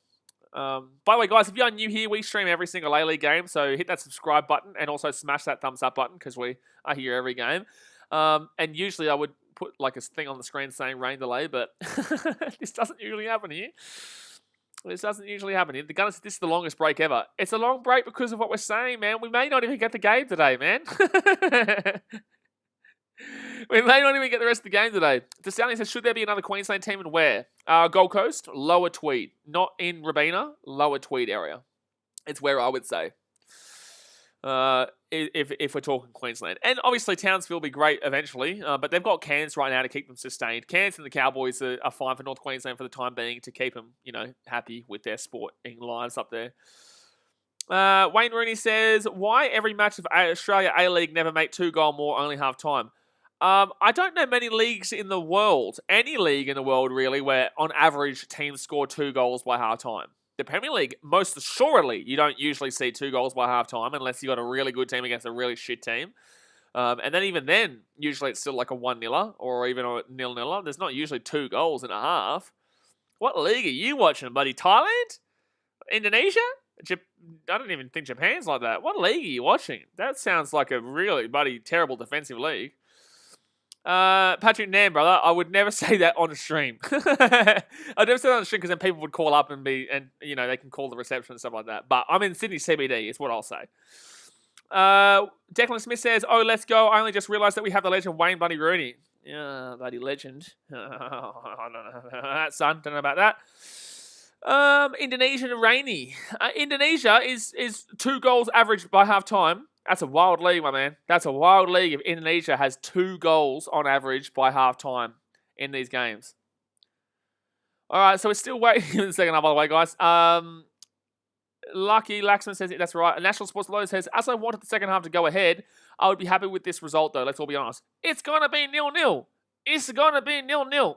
by the way, guys, if you're new here, we stream every single A-League game. So hit that subscribe button and also smash that thumbs up button because we are here every game. And usually I would put like a thing on the screen saying rain delay, but this doesn't usually happen here. This is the longest break ever. It's a long break because of what we're saying, man. We may not even get the game today, man. We may not even get the rest of the game today. The Stallion says, should there be another Queensland team and where? Gold Coast, Lower Tweed. Not in Robina, Lower Tweed area. It's where I would say. If we're talking Queensland. And obviously Townsville will be great eventually, but they've got Cairns right now to keep them sustained. Cairns and the Cowboys are fine for North Queensland for the time being to keep them, happy with their sporting lives up there. Wayne Rooney says, why every match of Australia A-League never make 2 goal more, only half time? I don't know many leagues in the world, any league in the world really, where on average teams score 2 goals by half time. The Premier League, most assuredly, you don't usually see 2 goals by half time unless you've got a really good team against a really shit team. And then even then, usually it's still like a 1-0 or even a 0-0. There's not usually 2 goals and a half. What league are you watching, buddy? Thailand? Indonesia? I don't even think Japan's like that. What league are you watching? That sounds like a really, buddy, terrible defensive league. Patrick Nam, brother, I would never say that on a stream. I'd never say that on a stream because then people would call up and they can call the reception and stuff like that. But I'm in Sydney CBD, is what I'll say. Declan Smith says, oh, let's go. I only just realised that we have the legend Wayne Buddy Rooney. Yeah, buddy legend. I don't know about that, son. Don't know about that. Indonesian Rainy. Indonesia is 2 goals averaged by half time. That's a wild league, my man. That's a wild league if Indonesia has 2 goals on average by half time in these games. All right, so we're still waiting in the second half, by the way, guys. Lucky Laxman says that's right. National Sports Low says, as I wanted the second half to go ahead, I would be happy with this result, though. Let's all be honest. It's going to be 0-0. It's going to be 0-0.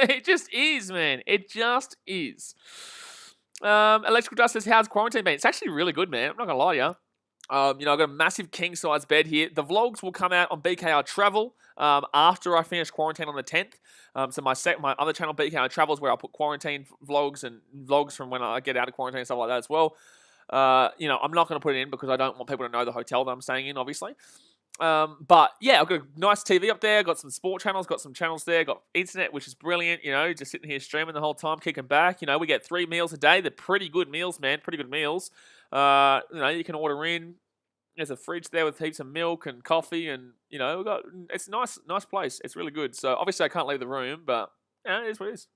It just is, man. It just is. Electrical Dust says, how's quarantine been? It's actually really good, man. I'm not going to lie to you. I've got a massive king-size bed here. The vlogs will come out on BKR Travel after I finish quarantine on the 10th. So my other channel, BKR Travel, is where I'll put quarantine vlogs and vlogs from when I get out of quarantine and stuff like that as well. I'm not going to put it in because I don't want people to know the hotel that I'm staying in, obviously. But yeah, I've got a nice TV up there, got some sport channels, got some channels there, got internet, which is brilliant, just sitting here streaming the whole time, kicking back. We get 3 meals a day. They're pretty good meals, man, pretty good meals. You can order in. There's a fridge there with heaps of milk and coffee and, it's a nice place. It's really good. So obviously I can't leave the room, but it is what it is.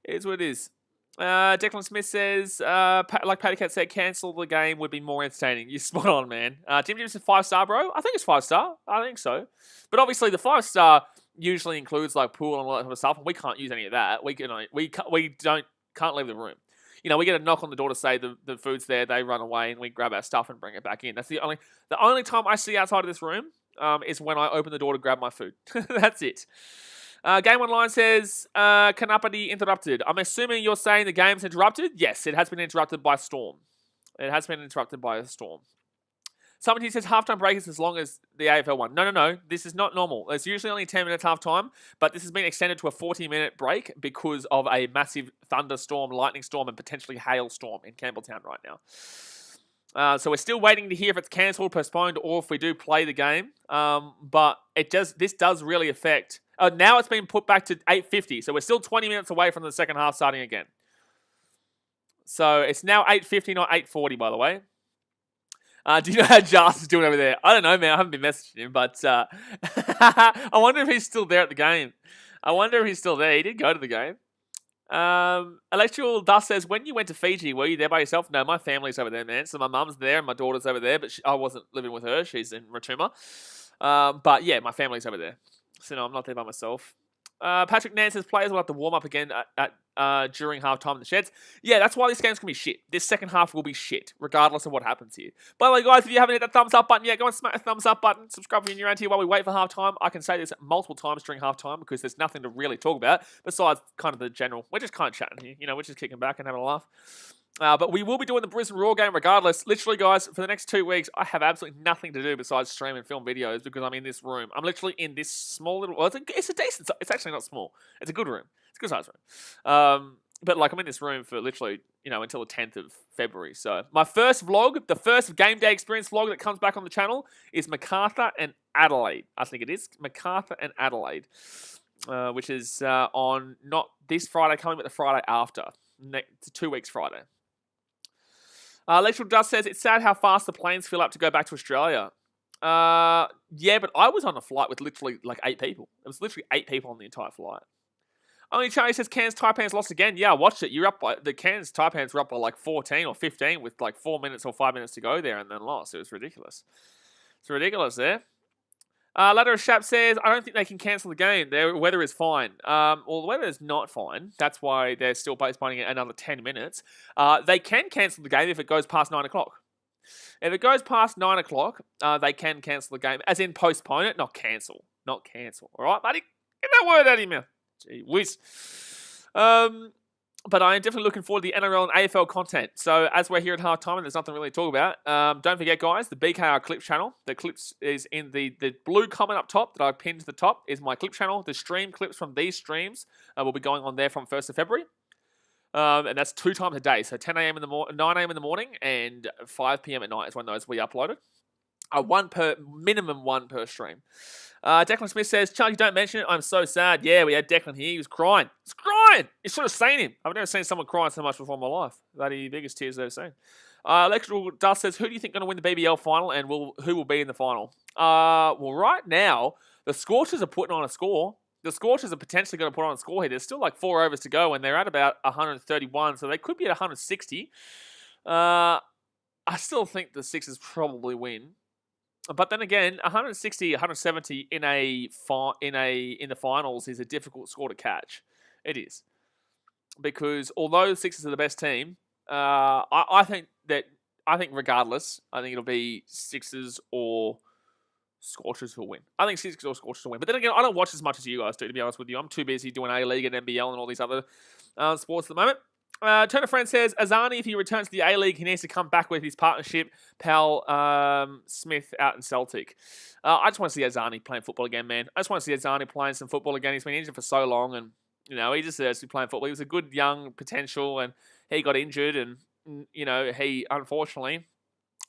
It is what it is. Declan Smith says, like Patty Cat said, cancel the game would be more entertaining. You're spot on, man. Jim said 5-star, bro. I think it's 5-star. I think so. But obviously the 5-star usually includes like pool and all that type of stuff, and we can't use any of that. We can't leave the room. We get a knock on the door to say the food's there. They run away and we grab our stuff and bring it back in. That's the only time I see outside of this room is when I open the door to grab my food. That's it. Game Online says, Kanapati interrupted. I'm assuming you're saying the game's interrupted? Yes, it has been interrupted by a storm. It has been interrupted by a storm. Somebody says halftime break is as long as the AFL one. No. This is not normal. It's usually only 10 minutes halftime, but this has been extended to a 40-minute break because of a massive thunderstorm, lightning storm, and potentially hailstorm in Campbelltown right now. So we're still waiting to hear if it's cancelled, postponed, or if we do play the game. But this does really affect. Now it's been put back to 8:50, so we're still 20 minutes away from the second half starting again. So it's now 8:50, not 8:40, by the way. Do you know how Jas is doing over there? I don't know, man. I haven't been messaging him, but I wonder if he's still there at the game. I wonder if he's still there. He did go to the game. Electrical Dust says, when you went to Fiji, were you there by yourself? No, my family's over there, man. So my mum's there and my daughter's over there, but I wasn't living with her. She's in Rotuma. But yeah, my family's over there. So no, I'm not there by myself. Patrick Nan says players will have to warm up again during halftime in the sheds. Yeah, that's why this game's going to be shit. This second half will be shit, regardless of what happens here. By the way, guys, if you haven't hit that thumbs up button yet, go and smack the thumbs up button. Subscribe if you're new around here while we wait for halftime. I can say this multiple times during halftime because there's nothing to really talk about besides kind of the general. We're just kind of chatting here. We're just kicking back and having a laugh. But we will be doing the Brisbane Roar game regardless. Literally, guys, for the next 2 weeks, I have absolutely nothing to do besides stream and film videos because I'm in this room. I'm literally in this small little... Well, it's a decent... It's actually not small. It's a good room. It's a good size room. But, I'm in this room for literally, until the 10th of February. So, my first vlog, the first game day experience vlog that comes back on the channel is Macarthur and Adelaide. I think it is. Macarthur and Adelaide. Which is on not this Friday coming, but the Friday after. 2 weeks Friday. Electrical Dust says, it's sad how fast the planes fill up to go back to Australia. Yeah, but I was on a flight with literally like 8 people. It was literally 8 people on the entire flight. Only Charlie says Cairns Taipans lost again. Yeah, I watched it. You're up by the Cairns Taipans were up by like 14 or 15 with like 4 minutes or 5 minutes to go there and then lost. It was ridiculous. It's ridiculous there. Ladder of Shap says, I don't think they can cancel the game. Their weather is fine. Well, the weather is not fine. That's why they're still postponing it another 10 minutes. They can cancel the game if it goes past 9 o'clock. If it goes past 9 o'clock, they can cancel the game. As in postpone it, not cancel. Not cancel. All right, buddy? Get that word out of your mouth. Gee whiz. But I am definitely looking forward to the NRL and AFL content. So as we're here at halftime and there's nothing really to talk about, don't forget, guys, the BKR Clips channel. The clips is in the blue comment up top that I pinned to the top is my clip channel. The stream clips from these streams will be going on there from 1st of February. And that's 2 times a day. So 10 a.m. in the 9 a.m. in the morning and 5 p.m. at night is when those we uploaded. Minimum one per stream. Declan Smith says, Charlie, don't mention it. I'm so sad. Yeah, we had Declan here. He was crying. He's crying. You should have seen him. I've never seen someone crying so much before in my life. That the biggest tears I've ever seen. Electrical Dust says, who do you think is going to win the BBL final and who will be in the final? Well, right now, the Scorchers are putting on a score. The Scorchers are potentially going to put on a score here. There's still like 4 overs to go, and they're at about 131, so they could be at 160. I still think the Sixers probably win. But then again, 160, 170 in the finals is a difficult score to catch. It is. Because although the Sixers are the best team, I think regardless, I think it'll be Sixers or Scorchers who'll win. I think Sixers or Scorchers will win. But then again, I don't watch as much as you guys do, to be honest with you. I'm too busy doing A-League and NBL and all these other sports at the moment. Turner Friend says, Azani, if he returns to the A-League, he needs to come back with his partnership, pal Smith out in Celtic. I just want to see Azani playing football again, man. I just want to see Azani playing some football again. He's been injured for so long, and he deserves to be playing football. He was a good young potential, and he got injured, and he unfortunately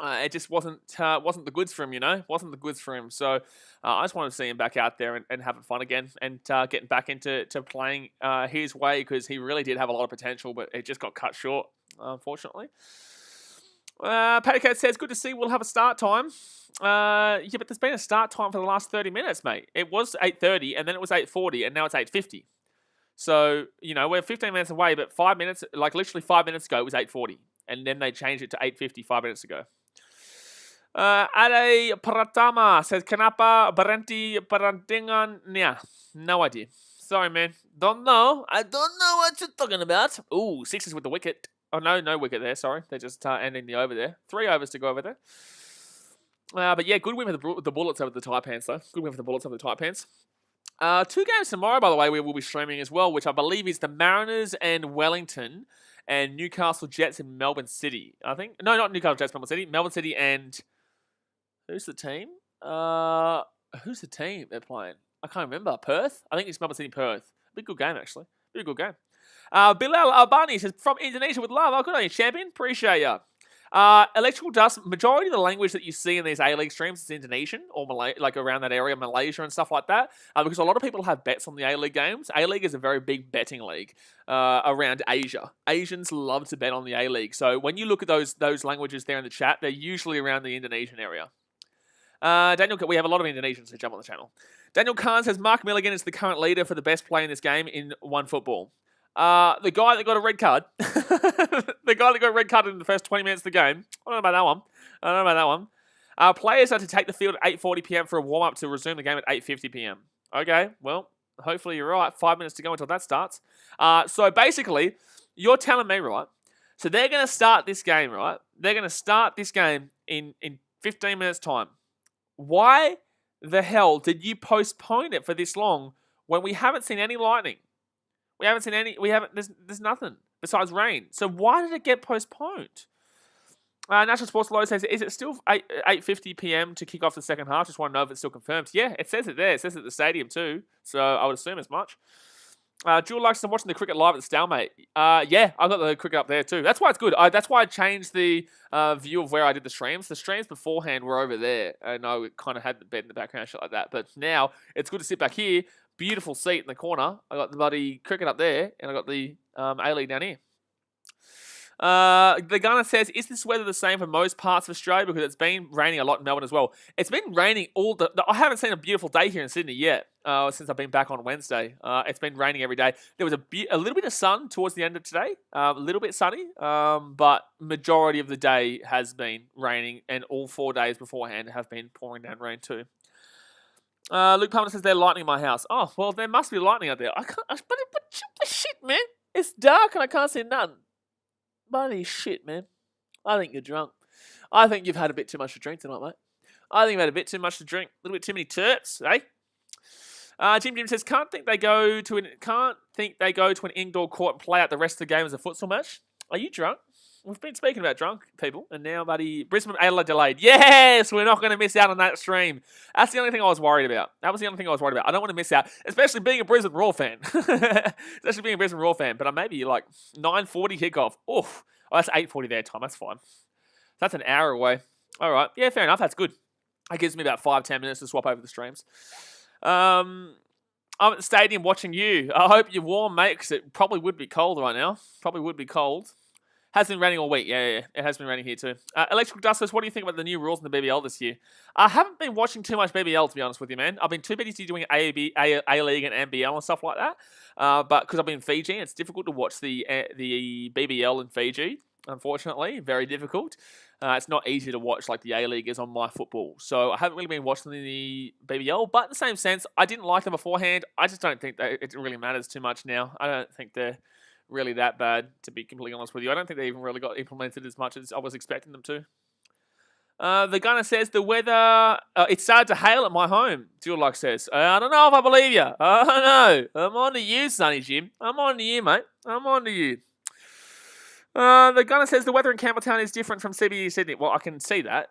it just wasn't the goods for him. Wasn't the goods for him. So I just want to see him back out there and having fun again and getting back into playing his way, because he really did have a lot of potential, but it just got cut short, unfortunately. Patty Cat says, good to see we'll have a start time. Yeah, but there's been a start time for the last 30 minutes, mate. It was 8:30 and then it was 8:40 and now it's 8:50. So, we're 15 minutes away, but 5 minutes, like literally 5 minutes ago, it was 8:40. And then they changed it to 8:50 5 minutes ago. Ade Pratama says, Kanapa Barenti Parantingan. Yeah, no idea. Sorry, man. Don't know. I don't know what you're talking about. Ooh, Sixers with the wicket. Oh, no wicket there. Sorry. They're just ending the over there. 3 overs to go over there. But yeah, good win for the Bullets over the Taipans, though. Good win for the Bullets over the Taipans. 2 games tomorrow, by the way, we will be streaming as well, which I believe is the Mariners and Wellington and Newcastle Jets in Melbourne City. I think. No, not Newcastle Jets, Melbourne City. Melbourne City and... Who's the team? Who's the team they're playing? I can't remember. Perth? I think it's Melbourne City, Perth. Big good game, actually. Big good game. Bilal Albani says, from Indonesia with love. Oh, good on you, champion. Appreciate ya. Electrical Dust, majority of the language that you see in these A-League streams is Indonesian or Malay, like around that area, Malaysia and stuff like that, because a lot of people have bets on the A-League games. A-League is a very big betting league around Asia. Asians love to bet on the A-League. So when you look at those languages there in the chat, they're usually around the Indonesian area. Daniel, we have a lot of Indonesians who jump on the channel. Daniel Khan says, Mark Milligan is the current leader for the best player in this game in one football. The guy that got a red card. The guy that got a red card in the first 20 minutes of the game. I don't know about that one. Players are to take the field at 8:40 p.m. for a warm-up to resume the game at 8:50 p.m. Okay, well, hopefully you're right. 5 minutes to go until that starts. So basically, you're telling me, right? So they're going to start this game, right? They're going to start this game in 15 minutes' time. Why the hell did you postpone it for this long when we haven't seen any lightning? There's nothing besides rain. So why did it get postponed? National Sports Low says, is it still 8:50 p.m. to kick off the second half? Just want to know if it's still confirmed. Yeah, it says it there. It says it at the stadium too. So I would assume as much. Jewel likes, I'm watching the cricket live at the Stalemate. Yeah, I got the cricket up there too. That's why it's good. That's why I changed the view of where I did the streams. The streams beforehand were over there, and I kind of had the bed in the background, shit like that. But now it's good to sit back here. Beautiful seat in the corner. I got the bloody cricket up there, and I got the A-League down here. The Gunner says, is this weather the same for most parts of Australia? Because it's been raining a lot in Melbourne as well. It's been raining all I haven't seen a beautiful day here in Sydney yet, since I've been back on Wednesday. It's been raining every day. There was a little bit of sun towards the end of today, a little bit sunny, but majority of the day has been raining, and all 4 days beforehand have been pouring down rain too. Luke Palmer says, they're lightning in my house. Oh, well, there must be lightning out there. But shit, man. It's dark and I can't see nothing. Bloody shit, man. I think you're drunk. I think you've had a bit too much to drink tonight, mate. I think you've had a bit too much to drink. A little bit too many turps, eh? Jim says, can't think they go to an indoor court and play out the rest of the game as a futsal match. Are you drunk? We've been speaking about drunk people, and now, buddy, Brisbane Adelaide delayed. Yes, we're not going to miss out on that stream. That's the only thing I was worried about. I don't want to miss out, especially being a Brisbane Roar fan. But I may be like 9:40 kickoff. Oof. Oh, that's 8:40 their time. That's fine. That's an hour away. All right. Yeah, fair enough. That's good. That gives me about 5-10 minutes to swap over the streams. I'm at the stadium watching you. I hope you're warm, mate, because it probably would be cold right now. Has been raining all week. Yeah. It has been raining here too. Electrical Dusters, what do you think about the new rules in the BBL this year? I haven't been watching too much BBL, to be honest with you, man. I've been too busy doing A-League and NBL and stuff like that. But because I've been in Fiji, it's difficult to watch the BBL in Fiji, unfortunately. Very difficult. It's not easy to watch like the A-League is on my football. So I haven't really been watching the BBL. But in the same sense, I didn't like them beforehand. I just don't think that it really matters too much now. I don't think they're really that bad, to be completely honest with you. I don't think they even really got implemented as much as I was expecting them to. The Gunner says, the weather, it started to hail at my home, Dual says. I don't know if I believe you. I don't know. I'm on to you, Sonny Jim. I'm on to you, mate. I'm on to you. The Gunner says, the weather in Campbelltown is different from CBD Sydney. Well, I can see that.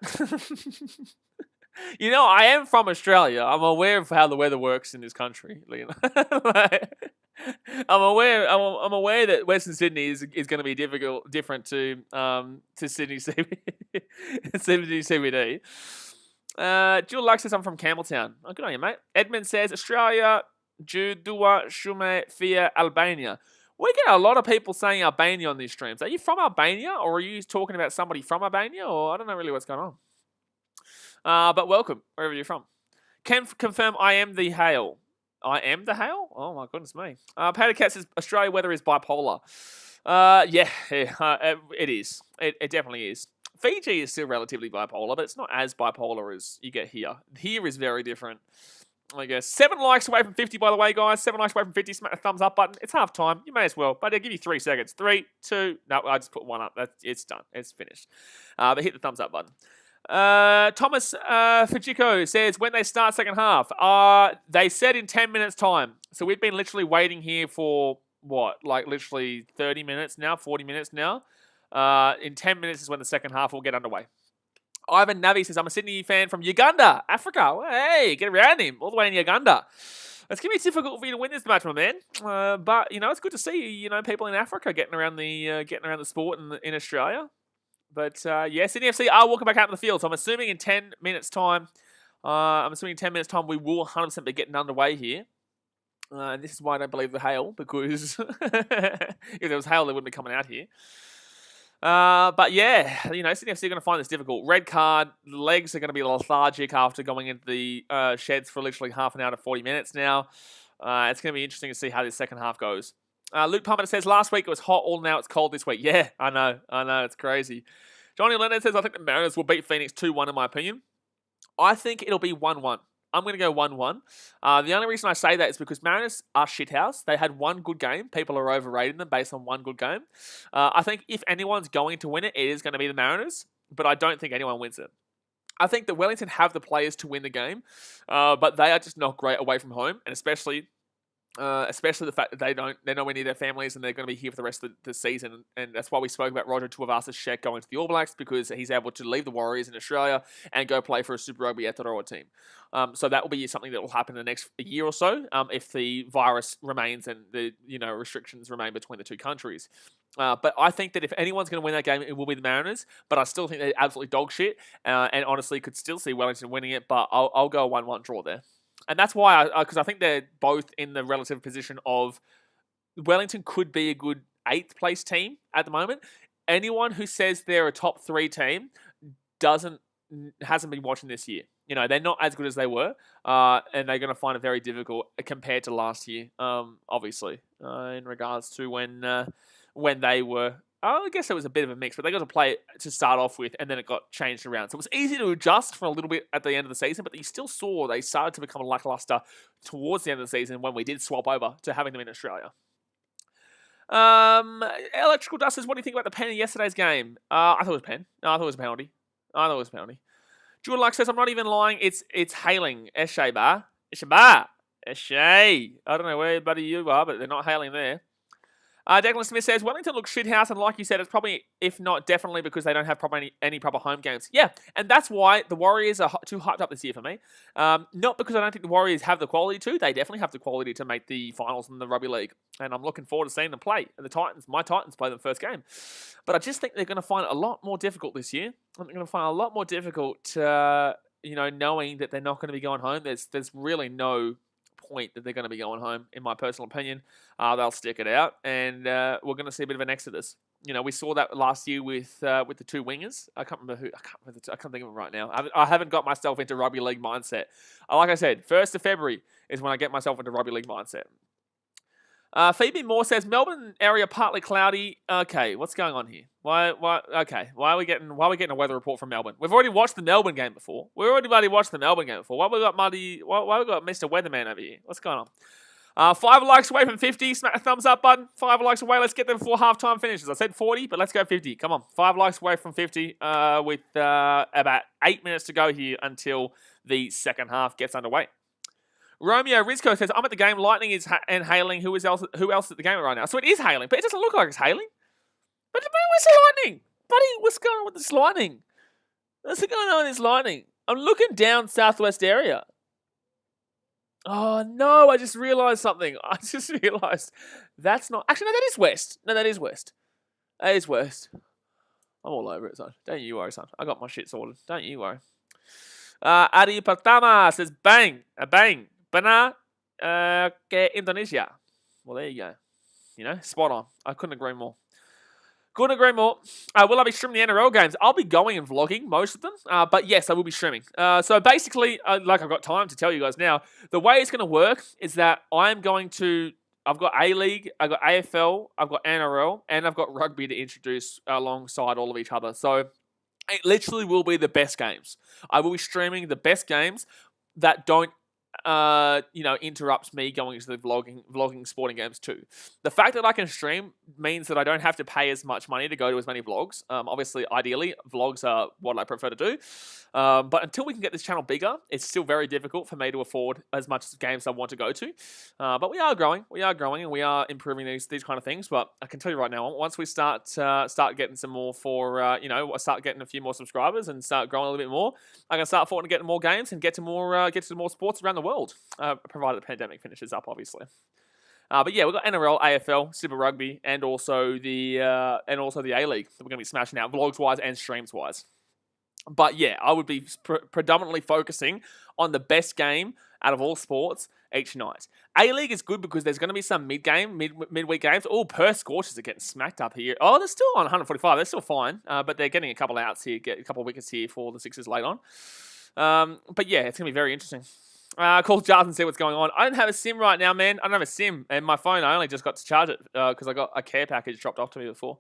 You know, I am from Australia. I'm aware of how the weather works in this country. I'm aware that Western Sydney is going to be different to Sydney CBD. Jill Lux says I'm from Campbelltown. Oh, good on you, mate. Edmund says Australia, Dua, Shume, Fia, Albania. We get a lot of people saying Albania on these streams. Are you from Albania, or are you talking about somebody from Albania, or I don't know really what's going on. But welcome, wherever you're from. Can confirm I am the hail. I am the hail? Oh my goodness me. Powder Cat says Australia weather is bipolar. It is. It definitely is. Fiji is still relatively bipolar, but it's not as bipolar as you get here. Here is very different, I guess. 7 likes away from 50, by the way, guys. 7 likes away from 50. Smack the thumbs up button. It's half time. You may as well. But I'll give you 3 seconds. 3, 2. No, I just put 1 up. It's done. It's finished. But hit the thumbs up button. Thomas Fujiko says, when they start second half, they said in 10 minutes time. So we've been literally waiting here for what, like literally 30 minutes now, 40 minutes now. In 10 minutes is when the second half will get underway. Ivan Navi says, I'm a Sydney fan from Uganda, Africa. Well, hey, get around him, all the way in Uganda. It's going to be difficult for you to win this match, my man. But, you know, it's good to see, people in Africa getting around the sport in Australia. But, Sydney FC are walking back out in the field. So I'm assuming in 10 minutes' time, we will 100% be getting underway here. And this is why I don't believe the hail, because if there was hail, they wouldn't be coming out here. But yeah, Sydney FC are going to find this difficult. Red card, legs are going to be lethargic after going into the sheds for literally half an hour to 40 minutes now. It's going to be interesting to see how this second half goes. Luke Palmer says, last week it was hot, all now it's cold this week. Yeah, I know, it's crazy. Johnny Leonard says, I think the Mariners will beat Phoenix 2-1 in my opinion. I think it'll be 1-1. I'm going to go 1-1. The only reason I say that is because Mariners are shithouse. They had one good game. People are overrating them based on one good game. I think if anyone's going to win it, it is going to be the Mariners, but I don't think anyone wins it. I think that Wellington have the players to win the game, but they are just not great away from home, and especially the fact that they're nowhere near their families and they're going to be here for the rest of the season. And that's why we spoke about Roger Tuivasa-Sheck going to the All Blacks, because he's able to leave the Warriors in Australia and go play for a Super Rugby Aotearoa team. So that will be something that will happen in the next year or so, if the virus remains and the restrictions remain between the two countries. But I think that if anyone's going to win that game, it will be the Mariners. But I still think they're absolutely dog shit, and honestly could still see Wellington winning it. But I'll go a 1-1 draw there. And that's why, because I think they're both in the relative position of Wellington could be a good 8th place team at the moment. anyone who says they're a top 3 team hasn't been watching this year. They're not as good as they were, and they're going to find it very difficult compared to last year, obviously, in regards to when they were. I guess it was a bit of a mix, but they got to play it to start off with, and then it got changed around. So it was easy to adjust for a little bit at the end of the season, but you still saw they started to become lackluster towards the end of the season when we did swap over to having them in Australia. Electrical Dusters, what do you think about the pen in yesterday's game? I thought it was pen. No, I thought it was a penalty. Jordan Luck says, I'm not even lying. It's hailing. Eshay bar. Eshay. I don't know where buddy you are, but they're not hailing there. Declan Smith says, Wellington looks shithouse, and like you said, it's probably, if not definitely, because they don't have any proper home games. Yeah, and that's why the Warriors are too hyped up this year for me. Not because I don't think the Warriors have the quality to. They definitely have the quality to make the finals in the Rugby League, and I'm looking forward to seeing them play. And my Titans play them first game. But I just think they're going to find it a lot more difficult this year. They're going to find it a lot more difficult, knowing that they're not going to be going home. There's really no point that they're going to be going home, in my personal opinion. They'll stick it out, and we're going to see a bit of an exodus. We saw that last year with the 2 wingers. I can't remember who. I can't think of them right now. I haven't got myself into rugby league mindset. Like I said, 1st of February is when I get myself into rugby league mindset. Phoebe Moore says, Melbourne area partly cloudy. Okay, what's going on here? Why are we getting a weather report from Melbourne? We've already watched the Melbourne game before. Why have we got Mr. Weatherman over here? What's going on? 5 likes away from 50. Smack a thumbs up button. 5 likes away. Let's get them before halftime finishes. I said 40, but let's go 50. Come on. 5 likes away from 50 with about 8 minutes to go here until the second half gets underway. Romeo Rizko says, I'm at the game. Lightning is and hailing. Who else at the game right now? So it is hailing, but it doesn't look like it's hailing. But where's the lightning? Buddy, what's going on with this lightning? What's going on with this lightning? I'm looking down southwest area. Oh, no, I just realised something. That's not... Actually, no, that is west. That is west. I'm all over it, son. Don't you worry, son. I got my shit sorted. Don't you worry. Adi Pertama says, bang. Bana ke Indonesia. Well, there you go. Spot on. I couldn't agree more. Will I be streaming the NRL games? I'll be going and vlogging most of them. But yes, I will be streaming. So basically, I've got time to tell you guys now. The way it's going to work is that I've got A-League, I've got AFL, I've got NRL, and I've got rugby to introduce alongside all of each other. So it literally will be the best games. I will be streaming the best games that don't interrupts me going into the vlogging sporting games too. The fact that I can stream means that I don't have to pay as much money to go to as many vlogs. Obviously, ideally, vlogs are what I prefer to do. But until we can get this channel bigger, it's still very difficult for me to afford as much games I want to go to. But we are growing, and we are improving these kind of things. But I can tell you right now, once we start getting some more start getting a few more subscribers and start growing a little bit more, I can start affording to get more games and get to more sports around the world, provided the pandemic finishes up, obviously. But yeah, we've got NRL, AFL, Super Rugby, and also the A-League that we're going to be smashing out, vlogs-wise and streams-wise. But yeah, I would be predominantly focusing on the best game out of all sports each night. A-League is good because there's going to be some midweek games. All Perth Scorchers are getting smacked up here. Oh, they're still on 145. They're still fine, but they're getting a couple of outs here, get a couple of wickets here for the Sixers late on. But yeah, it's going to be very interesting. Call Charles and see what's going on. I don't have a SIM right now, man. I don't have a SIM. And my phone, I only just got to charge it because I got a care package dropped off to me before.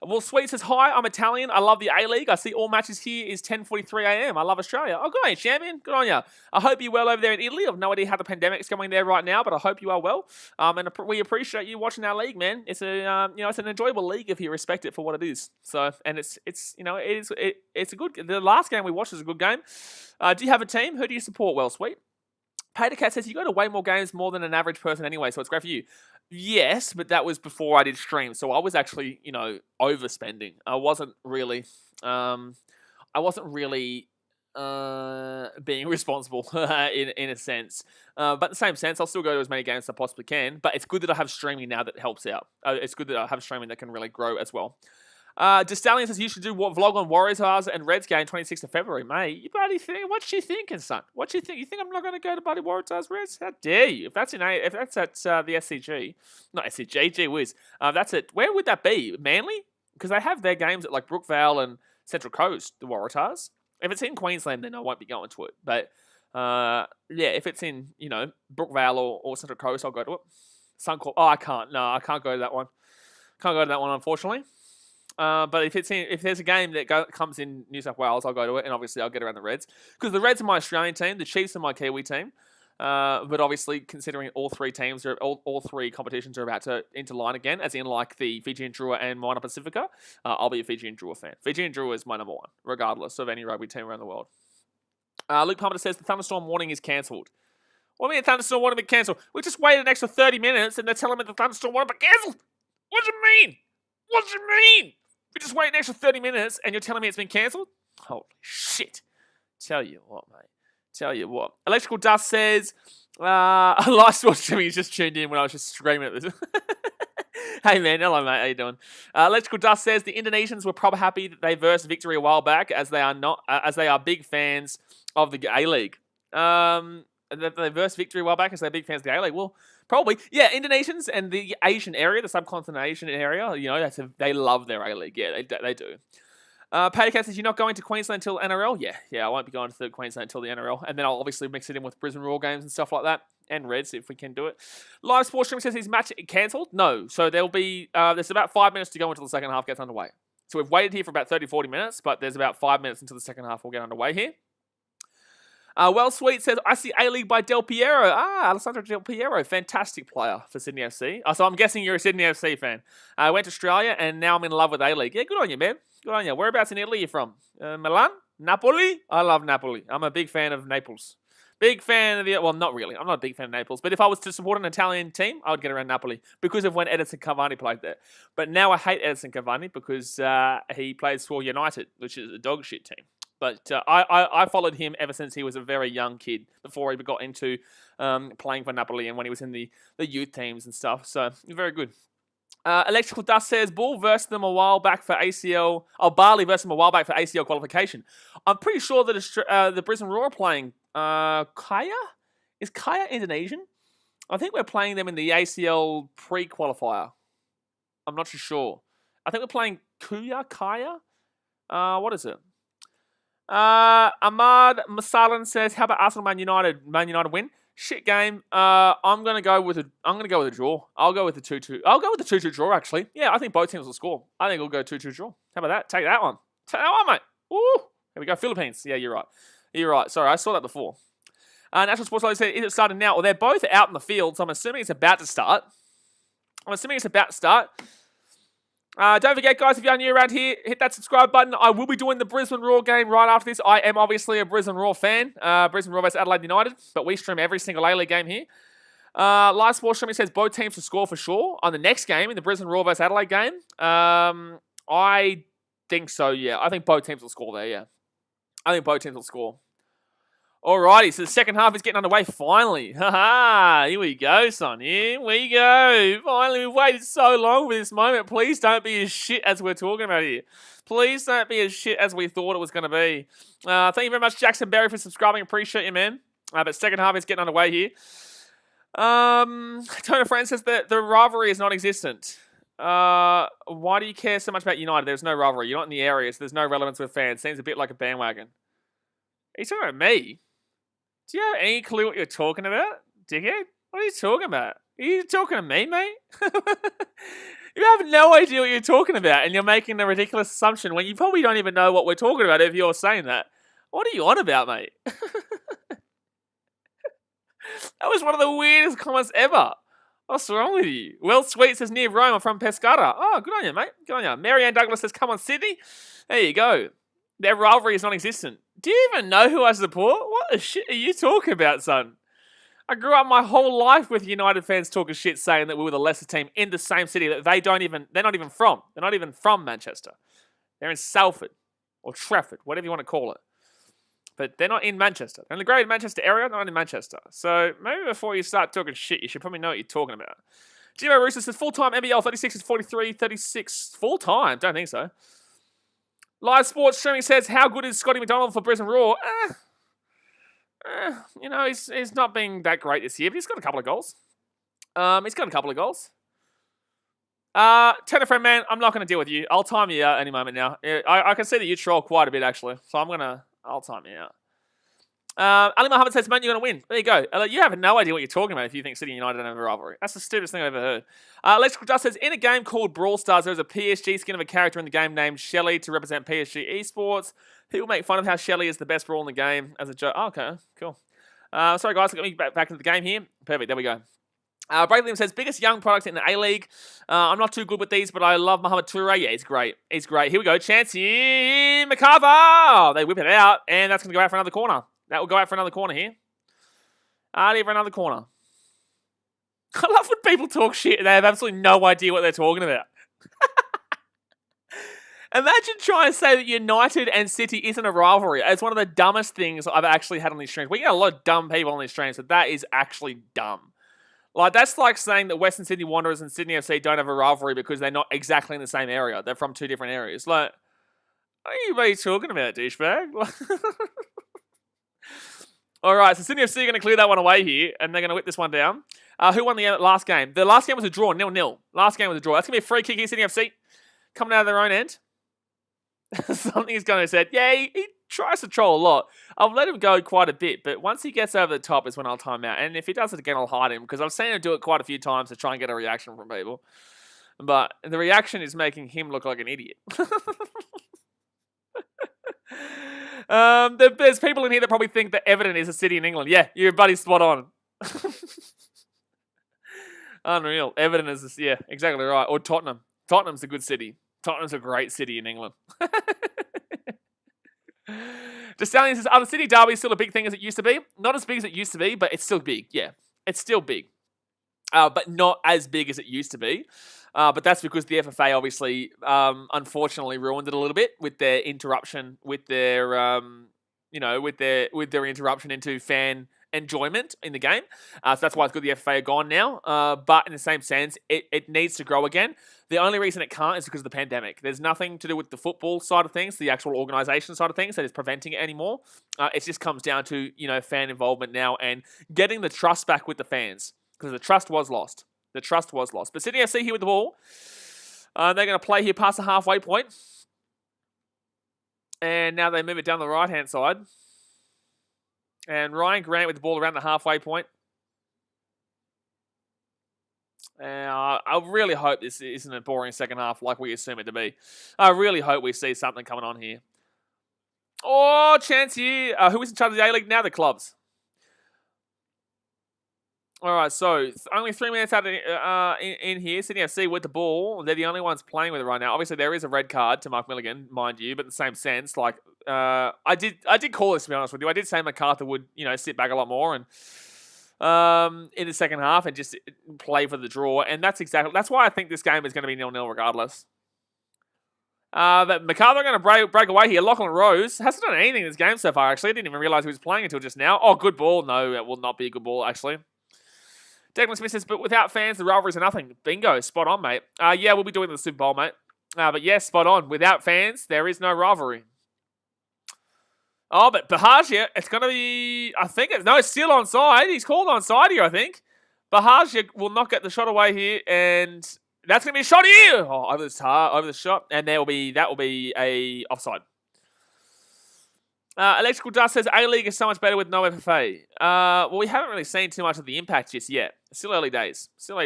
Well, Sweet says, hi, I'm Italian. I love the A-League. I see all matches here is 10:43 a.m. I love Australia. Oh, good on you, champion. Good on you. I hope you're well over there in Italy. I've no idea how the pandemic's going there right now, but I hope you are well. And we appreciate you watching our league, man. It's it's an enjoyable league if you respect it for what it is. So, and it's a good. The last game we watched was a good game. Do you have a team? Who do you support? Well, Sweet. Patercat says, you go to way more games more than an average person anyway, so it's great for you. Yes, but that was before I did stream, so I was actually, overspending. I wasn't really being responsible in a sense. But in the same sense, I'll still go to as many games as I possibly can, but it's good that I have streaming now that helps out. It's good that I have streaming that can really grow as well. Destallion says you should do vlog on Warriors and Reds game 26th of February. Mate, you bloody think? What's she thinking, son? What you think? You think I'm not going to go to bloody Warriors Reds? How dare you? If that's at the SCG, not SCG, gee whiz. That's it. Where would that be? Manly? because they have their games at like Brookvale and Central Coast, the Waratahs. If it's in Queensland, then I won't be going to it. But yeah, if it's in, Brookvale or Central Coast, I'll go to it. Suncorp. Oh, I can't. No, I can't go to that one. Can't go to that one, unfortunately. But if there's a game that comes in New South Wales, I'll go to it, and obviously I'll get around the Reds because the Reds are my Australian team, the Chiefs are my Kiwi team. But obviously, considering all three teams all three competitions are about to interline again, as in like the Fijian Drua and Moana Pacifica, I'll be a Fijian Drua fan. Fijian Drua is my number one, regardless of any rugby team around the world. Luke Palmer says the thunderstorm warning is cancelled. What do you mean thunderstorm warning been cancelled? We just waited an extra 30 minutes and they're telling me the thunderstorm warning been cancelled. What do you mean? What do you mean? We just waited an extra 30 minutes and you're telling me it's been cancelled? Holy shit. Tell you what, mate. Tell you what. Electrical Dust says, live sports streaming is just tuned in when I was just screaming at this. Hey man, hello mate, how you doing? Electrical Dust says the Indonesians were probably happy that they versed Victory a while back, as they are big fans of the A-League. They versed Victory a while back, as they're big fans of the A-League. Well, probably, yeah. Indonesians and the Asian area, the subcontinent Asian area, they love their A-League. Yeah, they do. Paddycat says, you're not going to Queensland until NRL? Yeah, I won't be going to Queensland until the NRL. And then I'll obviously mix it in with Brisbane Roar games and stuff like that. And Reds, if we can do it. Live Sports Stream says his match cancelled? No. So there'll be, there's about 5 minutes to go until the second half gets underway. So we've waited here for about 30, 40 minutes, but there's about 5 minutes until the second half will get underway here. Well Sweet says, I see A-League by Del Piero. Alessandro Del Piero, fantastic player for Sydney FC. So I'm guessing you're a Sydney FC fan. I went to Australia and now I'm in love with A-League. Yeah, good on you, man. Good on you. Whereabouts in Italy are you from? Milan? Napoli? I love Napoli. I'm a big fan of Naples. Big fan of well, not really. I'm not a big fan of Naples. But if I was to support an Italian team, I would get around Napoli because of when Edinson Cavani played there. But now I hate Edinson Cavani because he plays for United, which is a dog shit team. But I followed him ever since he was a very young kid, before he got into playing for Napoli and when he was in the youth teams and stuff. So, very good. Electrical Dust says, Bull versed them a while back for ACL. Bali versed them a while back for ACL qualification. I'm pretty sure that the Brisbane Roar are playing Kaya? Is Kaya Indonesian? I think we're playing them in the ACL pre-qualifier. I'm not too sure. I think we're playing Kaya? What is it? Ahmad Masalan says, "How about Arsenal Man United? Man United win. Shit game. I'm gonna go with a draw. I'll go with the 2-2. I'll go with the 2-2 draw. Actually, yeah, I think both teams will score. I think we'll go 2-2 draw. How about that? Take that one. Take that one, mate. Ooh, here we go. Philippines. Yeah, you're right. You're right. Sorry, I saw that before. National Sports Logo said, is it starting now? Well, they're both out in the field, so I'm assuming it's about to start. Don't forget, guys, if you're new around here, hit that subscribe button. I will be doing the Brisbane Roar game right after this. I am obviously a Brisbane Roar fan. Brisbane Roar vs Adelaide United, but we stream every single A-League game here. Live Sports Streaming says both teams to score for sure on the next game, in the Brisbane Roar vs Adelaide game. I think so, yeah. I think both teams will score there, yeah. I think both teams will score. Alrighty, so the second half is getting underway finally. Haha, here we go, son. Here we go. Finally, we've waited so long for this moment. Please don't be as shit as we're talking about here. Please don't be as shit as we thought it was going to be. Thank you very much, Jackson Berry, for subscribing. Appreciate you, man. But second half is getting underway here. Tona Friend says that the rivalry is non-existent. Why do you care so much about United? There's no rivalry. You're not in the area, so there's no relevance with fans. Seems a bit like a bandwagon. Are you talking about me? Do you have any clue what you're talking about, dickhead? What are you talking about? Are you talking to me, mate? You have no idea what you're talking about, and you're making a ridiculous assumption when you probably don't even know what we're talking about if you're saying that. What are you on about, mate? That was one of the weirdest comments ever. What's wrong with you? Well, Sweet says, near Rome, I'm from Pescara. Oh, good on you, mate. Good on you. Mary Ann Douglas says, come on, Sydney. There you go. Their rivalry is non-existent. Do you even know who I support? What the shit are you talking about, son? I grew up my whole life with United fans talking shit, saying that we were the lesser team in the same city that they're not even from. They're not even from Manchester. They're in Salford or Trafford, whatever you want to call it. But they're not in Manchester. They're in the greater Manchester area, not in Manchester. So maybe before you start talking shit, you should probably know what you're talking about. Jimbo Rooster says full-time NBL 36 is 43, 36 full-time. Don't think so. Live Sports Streaming says, how good is Scotty McDonald for Brisbane Roar? He's not being that great this year, but he's got a couple of goals. Tenor friend, man, I'm not going to deal with you. I'll time you out any moment now. I can see that you troll quite a bit, actually. So I'll time you out. Ali Muhammad says, man, you're going to win. There you go. You have no idea what you're talking about if you think City United don't have a rivalry. That's the stupidest thing I've ever heard. Electrical Dust says, in a game called Brawl Stars, there's a PSG skin of a character in the game named Shelly to represent PSG esports. People make fun of how Shelly is the best brawl in the game as a joke. Oh, okay, cool. Sorry, guys. Let me back into the game here. Perfect. There we go. Bravely says, biggest young product in the A-League. I'm not too good with these, but I love Macarthur. Yeah, he's great. He's great. Here we go. Chancey Macarthur. They whip it out, and that's going to go out for another corner. That will go out for another corner here. For another corner. I love when people talk shit and they have absolutely no idea what they're talking about. Imagine trying to say that United and City isn't a rivalry. It's one of the dumbest things I've actually had on these streams. We get a lot of dumb people on these streams, but that is actually dumb. Like, that's like saying that Western Sydney Wanderers and Sydney FC don't have a rivalry because they're not exactly in the same area. They're from two different areas. Like, what are you talking about, douchebag? All right, so Sydney FC are going to clear that one away here, and they're going to whip this one down. Who won the last game? The last game was a draw, 0-0. Last game was a draw. That's going to be a free kick here, Sydney FC. Coming out of their own end. Something is going to say, yeah, he tries to troll a lot. I've let him go quite a bit, but once he gets over the top is when I'll time out. And if he does it again, I'll hide him, because I've seen him do it quite a few times to try and get a reaction from people. But the reaction is making him look like an idiot. There's people in here that probably think that Everton is a city in England. Yeah, your buddy's spot on. Unreal. Everton is, yeah, exactly right. Or Tottenham. Tottenham's a good city. Tottenham's a great city in England. Destallion says, are the city derbies still a big thing as it used to be? Not as big as it used to be, but it's still big. Yeah, it's still big. But not as big as it used to be. But that's because the FFA obviously, unfortunately, ruined it a little bit with their interruption, with their, with their interruption into fan enjoyment in the game. So that's why it's good the FFA are gone now. But in the same sense, it needs to grow again. The only reason it can't is because of the pandemic. There's nothing to do with the football side of things, the actual organisation side of things that is preventing it anymore. It just comes down to, fan involvement now and getting the trust back with the fans, because the trust was lost. The trust was lost. But Sydney FC here with the ball. They're going to play here past the halfway point. And now they move it down the right-hand side. And Ryan Grant with the ball around the halfway point. I really hope this isn't a boring second half like we assume it to be. I really hope we see something coming on here. Oh, chance here. Who is in charge of the A-League now? The clubs. All right, so only 3 minutes out in here. Sydney FC with the ball. They're the only ones playing with it right now. Obviously, there is a red card to Mark Milligan, mind you, but in the same sense, like I did call this, to be honest with you. I did say Macarthur would, sit back a lot more and in the second half and just play for the draw, and that's why I think this game is going to be 0-0 regardless. But Macarthur going to break away here. Lachlan Rose hasn't done anything in this game so far. Actually, I didn't even realize he was playing until just now. Oh, good ball. No, it will not be a good ball actually. Declan Smith says, but without fans, the rivalries are nothing. Bingo, spot on, mate. Yeah, we'll be doing the Super Bowl, mate. But yes, spot on. Without fans, there is no rivalry. Oh, but Bahagia, it's going to be, I think, it's still onside. He's called onside here, I think. Bahagia will not get the shot away here, and that's going to be a shot here. Oh, over the shot, and that will be a offside. Electrical Dust says, A-League is so much better with no FFA. Well, we haven't really seen too much of the impact just yet. Still early days. Still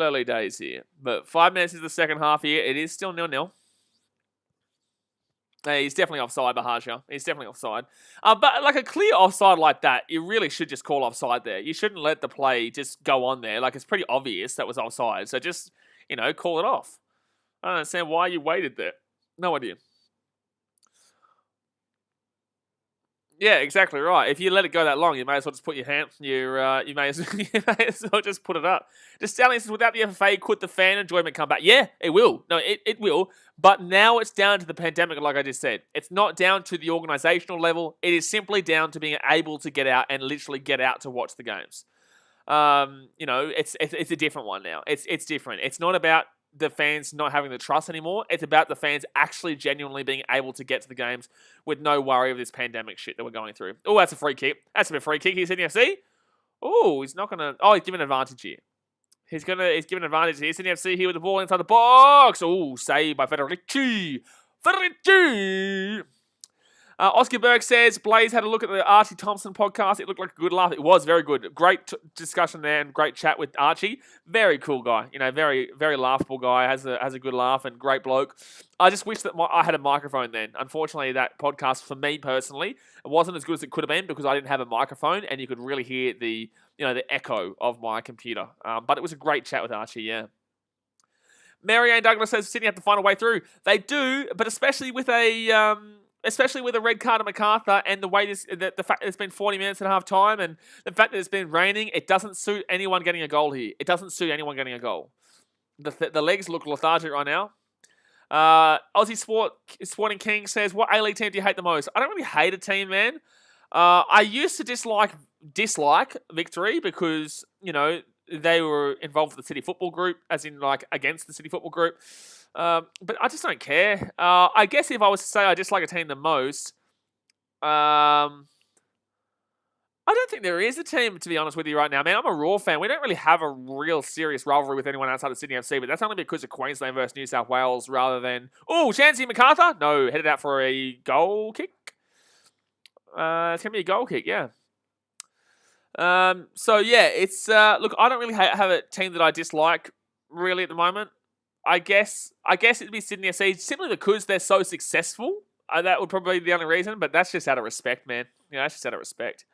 early days here. But 5 minutes is the second half here. It is still 0-0. He's definitely offside, Bahagia. He's definitely offside. But like a clear offside like that, you really should just call offside there. You shouldn't let the play just go on there. Like, it's pretty obvious that was offside. So just, call it off. I don't understand why you waited there. No idea. Yeah, exactly right. If you let it go that long, you may as well just put your hand. You may as well just put it up. Just telling us, without the FFA, could the fan enjoyment come back? Yeah, it will. No, it will. But now it's down to the pandemic, like I just said. It's not down to the organisational level. It is simply down to being able to get out and literally get out to watch the games. It's a different one now. It's different. It's not about the fans not having the trust anymore. It's about the fans actually genuinely being able to get to the games with no worry of this pandemic shit that we're going through. Oh, that's a free kick. That's a bit free kick here, Sydney FC. Oh, he's not going to... Oh, he's given an advantage here. He's given advantage here. Sydney FC here with the ball inside the box. Oh, saved by Federici. Oscar Berg says, Blaze had a look at the Archie Thompson podcast. It looked like a good laugh. It was very good. Great discussion there and great chat with Archie. Very cool guy. Very, very laughable guy. Has a good laugh and great bloke. I just wish that I had a microphone then. Unfortunately, that podcast, for me personally, it wasn't as good as it could have been because I didn't have a microphone and you could really hear the echo of my computer. But it was a great chat with Archie, yeah. Marianne Douglas says Sydney have to find a way through. They do, but especially with a red card at Macarthur and the fact that it's been 40 minutes at half time and the fact that it's been raining, it doesn't suit anyone getting a goal here. It doesn't suit anyone getting a goal. The legs look lethargic right now. Aussie Sporting King says, what A-League team do you hate the most? I don't really hate a team, man. I used to dislike Victory because, they were involved with the City Football Group, as in against the City Football Group. But I just don't care. I guess if I was to say I dislike a team the most, I don't think there is a team, to be honest with you right now, man. I'm a Raw fan. We don't really have a real serious rivalry with anyone outside of Sydney FC, but that's only because of Queensland versus New South Wales rather than... Oh, Chansey Macarthur? No, headed out for a goal kick. It's going to be a goal kick, yeah. It's... look, I don't really have a team that I dislike, really, at the moment. I guess it'd be Sydney FC simply because they're so successful. That would probably be the only reason, but that's just out of respect, man. That's just out of respect.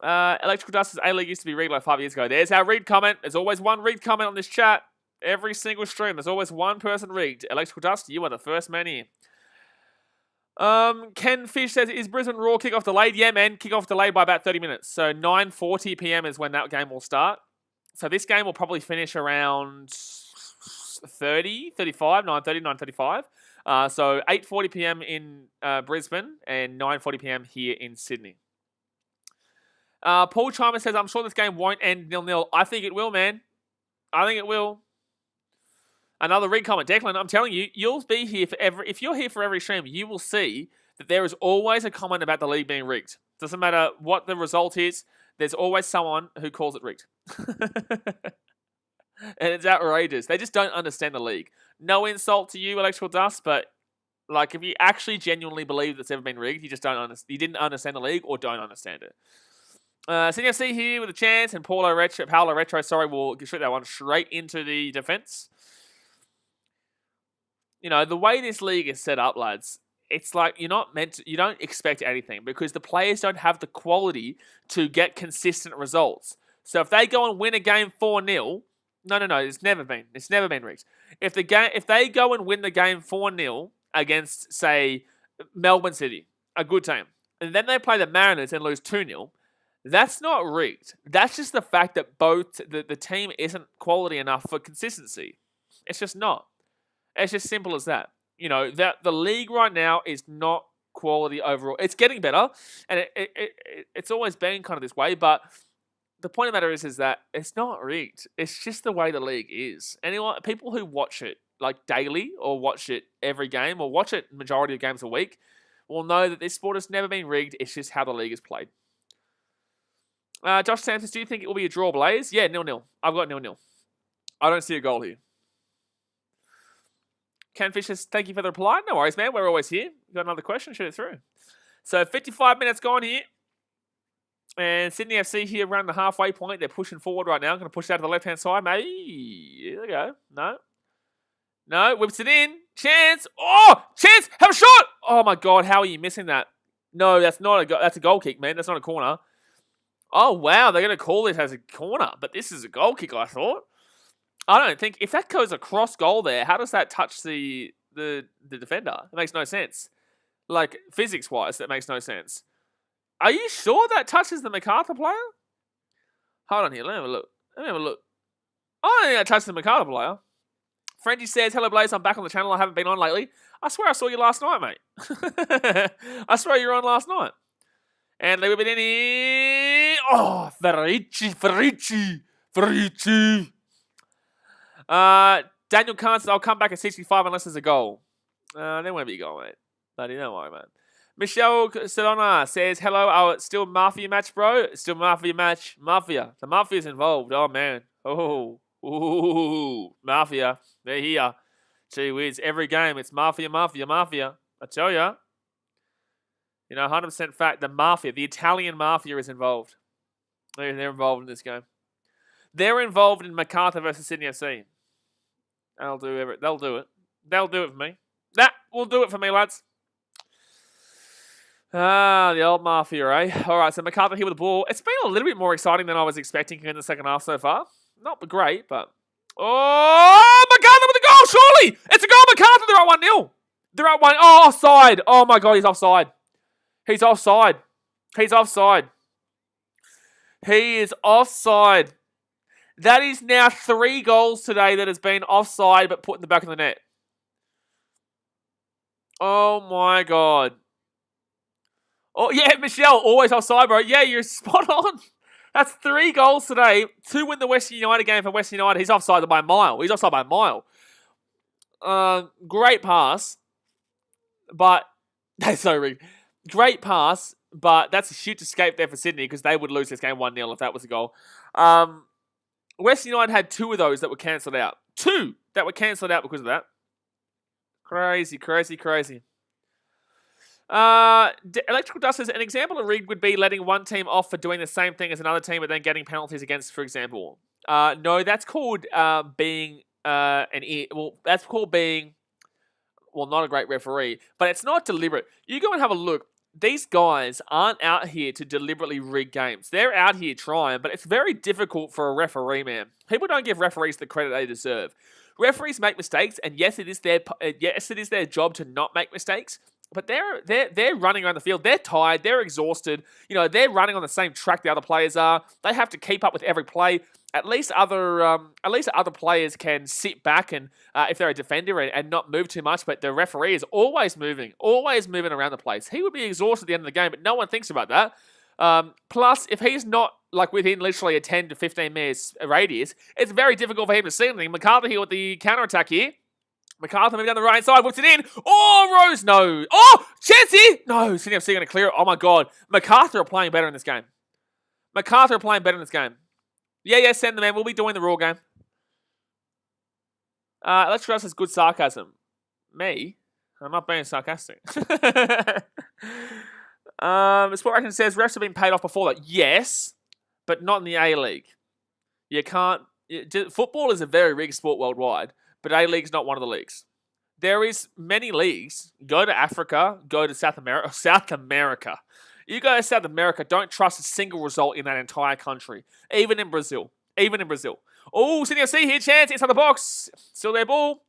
Electrical Dust says A-League used to be rigged like 5 years ago. There's our read comment. There's always one read comment on this chat. Every single stream, there's always one person rigged. Electrical Dust, you are the first man here. Ken Fish says, is Brisbane Raw kickoff delayed? Yeah, man. Kickoff delayed by about 30 minutes. So 9:40 p.m. is when that game will start. So this game will probably finish around 9:35. So 8:40 p.m. in Brisbane and 9:40 p.m. here in Sydney. Paul Chimer says, I'm sure this game won't end 0-0. I think it will, man. I think it will. Another read comment. Declan, I'm telling you, you'll be here for if you're here for every stream, you will see that there is always a comment about the league being rigged. Doesn't matter what the result is, there's always someone who calls it rigged. And it's outrageous. They just don't understand the league. No insult to you, Electrical Dust, but if you actually genuinely believe it's ever been rigged, you just don't understand. You didn't understand the league or don't understand it. Sydney FC here with a chance, and Paolo Retro, will shoot that one straight into the defense. The way this league is set up, lads, it's like you don't expect anything because the players don't have the quality to get consistent results. So if they go and win a game 4-0, no, it's never been rigged. If they go and win the game 4-0 against, say, Melbourne City, a good team, and then they play the Mariners and lose 2-0, that's not rigged. That's just the fact that both the team isn't quality enough for consistency. It's just not. It's just simple as that. That the league right now is not quality overall. It's getting better, and it's always been kind of this way, but the point of the matter is that it's not rigged. It's just the way the league is. People who watch it daily or watch it every game or watch it majority of games a week will know that this sport has never been rigged. It's just how the league is played. Josh Sampson, do you think it will be a draw, Blaze? Yeah, 0-0. I've got 0-0. I don't see a goal here. Ken Fisher, thank you for the reply. No worries, man. We're always here. You got another question? Shoot it through. So 55 minutes gone here. And Sydney FC here around the halfway point. They're pushing forward right now. I'm going to push that to the left-hand side. Maybe. Here we go. No. Whips it in. Chance. Oh! Chance! Have a shot! Oh, my God. How are you missing that? No, that's not a goal. That's a goal kick, man. That's not a corner. Oh, wow. They're going to call this as a corner. But this is a goal kick, I thought. I don't think... If that goes across goal there, how does that touch the defender? It makes no sense. Physics-wise, that makes no sense. Are you sure that touches the Macarthur player? Hold on here. Let me have a look. I don't think that touches the Macarthur player. Frenchie says, hello, Blaze. I'm back on the channel. I haven't been on lately. I swear I saw you last night, mate. I swear you were on last night. And leave it in here. Oh, Ferici. Daniel Kahn says, I'll come back at 65 unless there's a goal. There won't be a goal, mate. Bloody no worry, man. Michelle Sedona says, hello, still Mafia match, bro? Still Mafia match. Mafia. The Mafia's involved. Oh, man. Oh, ooh, Mafia. They're here. Gee whiz, every game it's Mafia, Mafia, Mafia. I tell ya. 100% fact, the Mafia, the Italian Mafia is involved. They're involved in this game. They're involved in Macarthur versus Sydney FC. They'll do it. They'll do it. They'll do it for me. That will do it for me, lads. The old Mafia, eh? All right, so Macarthur here with the ball. It's been a little bit more exciting than I was expecting in the second half so far. Not great, but... Oh, Macarthur with the goal, surely! It's a goal, Macarthur. They're at 1-0. They're at 1... Oh, offside. Oh, my God, he's offside. He's offside. He's offside. He is offside. That is now 3 goals today that has been offside but put in the back of the net. Oh, my God. Oh, yeah, Michelle, always offside, bro. Yeah, you're spot on. That's 3 goals today. 2 win the Western United game for Western United. He's offside by a mile. He's offside by a mile. Great pass. But, that's so rigged. Great pass, but that's a huge escape there for Sydney because they would lose this game 1-0 if that was a goal. Western United had 2 of those that were cancelled out. 2 that were cancelled out because of that. Crazy, crazy, crazy. Electrical Dust says, an example of rigged would be letting one team off for doing the same thing as another team but then getting penalties against, for example. No, that's called being that's called being, not a great referee, but it's not deliberate. You go and have a look. These guys aren't out here to deliberately rig games. They're out here trying, but it's very difficult for a referee, man. People don't give referees the credit they deserve. Referees make mistakes, and yes, it is their job to not make mistakes. But they're running around the field. They're tired. They're exhausted. They're running on the same track the other players are. They have to keep up with every play. At least other players can sit back and if they're a defender and not move too much. But the referee is always moving around the place. He would be exhausted at the end of the game, but no one thinks about that. Plus, if he's not within literally a 10 to 15 minutes radius, it's very difficult for him to see anything. Macarthur here with the counter attack here. Macarthur moving down the right side, whips it in. Oh, Rose, no. Oh, chance here. No, Sydney FC going to clear it. Oh, my God. Macarthur are playing better in this game. Yeah, send them in. We'll be doing the Raw game. Let's trust as good sarcasm. Me? I'm not being sarcastic. Sport Action says refs have been paid off before that. Yes, but not in the A-League. You can't... Football is a very rigged sport worldwide. But A-League's not one of the leagues. There is many leagues. Go to Africa. Go to South America. You go to South America, don't trust a single result in that entire country. Even in Brazil. Oh, Sydney FC here. Chance inside the box. Still their ball.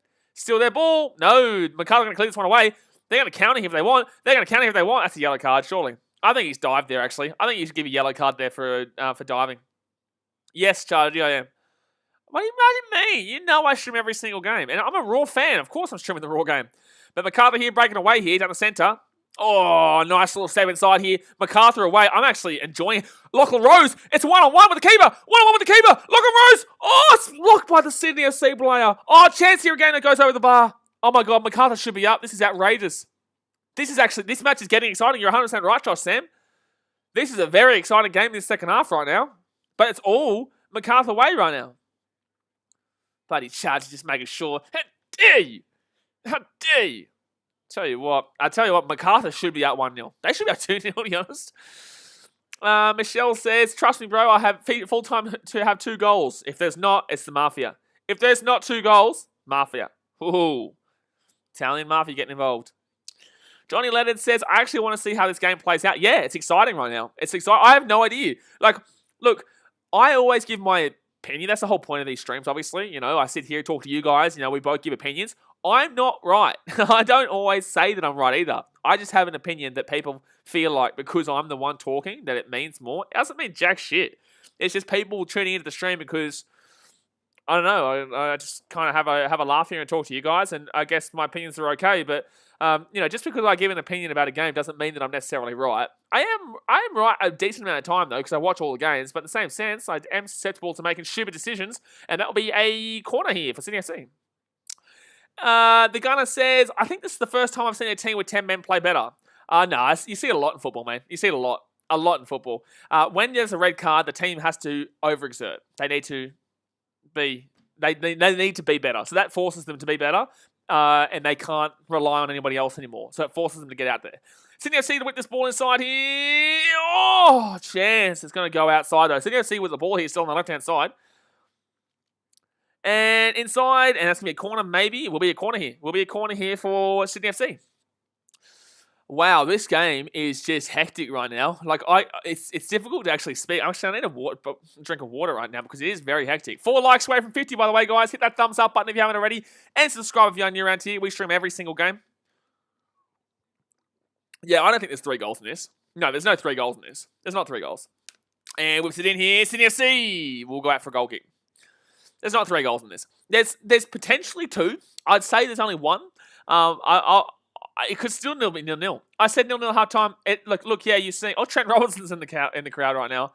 No, McCullough going to clear this one away. They're going to counter him if they want. That's a yellow card, surely. I think he's dived there, actually. I think you should give a yellow card there for diving. Yes, Charlie, I am. What do you imagine me? You know I stream every single game. And I'm a Raw fan. Of course I'm streaming the Raw game. But Macarthur here breaking away here down the centre. Oh, nice little save inside here. Macarthur away. I'm actually enjoying it. Lachlan Rose. It's one-on-one with the keeper. Lachlan Rose. Oh, it's blocked by the Sydney FC player. Oh, chance here again. It goes over the bar. Oh, my God. Macarthur should be up. This is outrageous. This match is getting exciting. You're 100% right, Josh Sam. This is a very exciting game in the second half right now. But it's all Macarthur way right now. Bloody charge, just making sure. How dare you? I tell you what, Macarthur should be out 1-0. They should be out 2-0, to be honest. Michelle says, trust me, bro, I have full time to have 2 goals. If there's not, it's the Mafia. If there's not 2 goals, Mafia. Ooh. Italian Mafia getting involved. Johnny Leonard says, I actually want to see how this game plays out. Yeah, it's exciting right now. It's exciting. I have no idea. Look, I always give my opinion. That's the whole point of these streams, obviously. I sit here, talk to you guys. We both give opinions. I'm not right. I don't always say that I'm right either. I just have an opinion that people feel like because I'm the one talking that it means more. It doesn't mean jack shit. It's just people tuning into the stream because, I don't know, I just kind of have a laugh here and talk to you guys, and I guess my opinions are okay, but just because I give an opinion about a game doesn't mean that I'm necessarily right. I am right a decent amount of time, though, because I watch all the games, but in the same sense, I am susceptible to making stupid decisions, and that will be a corner here for Sydney FC. The Gunner says, I think this is the first time I've seen a team with 10 men play better. No, you see it a lot in football, man. You see it a lot in football. When there's a red card, the team has to overexert. They need to be. They need to be better. So that forces them to be better, and they can't rely on anybody else anymore. So it forces them to get out there. Sydney FC to whip this ball inside here. Oh, chance. It's going to go outside though. Sydney FC with the ball here still on the left-hand side. And inside, and that's going to be a corner maybe. It will be a corner here. Will be a corner here for Sydney FC. Wow, this game is just hectic right now. Like, it's difficult to actually speak. Actually, I need a drink of water right now because it is very hectic. 4 likes away from 50, by the way, guys. Hit that thumbs up button if you haven't already. And subscribe if you're new around here. We stream every single game. Yeah, I don't think there's 3 goals in this. No, there's no 3 goals in this. There's not 3 goals. And whips it in here. Sydney FC will go out for a goal kick. There's not 3 goals in this. There's potentially 2. I'd say there's only 1. It could still be 0-0. I said 0-0 half time. Look, yeah, you see. Oh, Trent Robinson's in the crowd right now.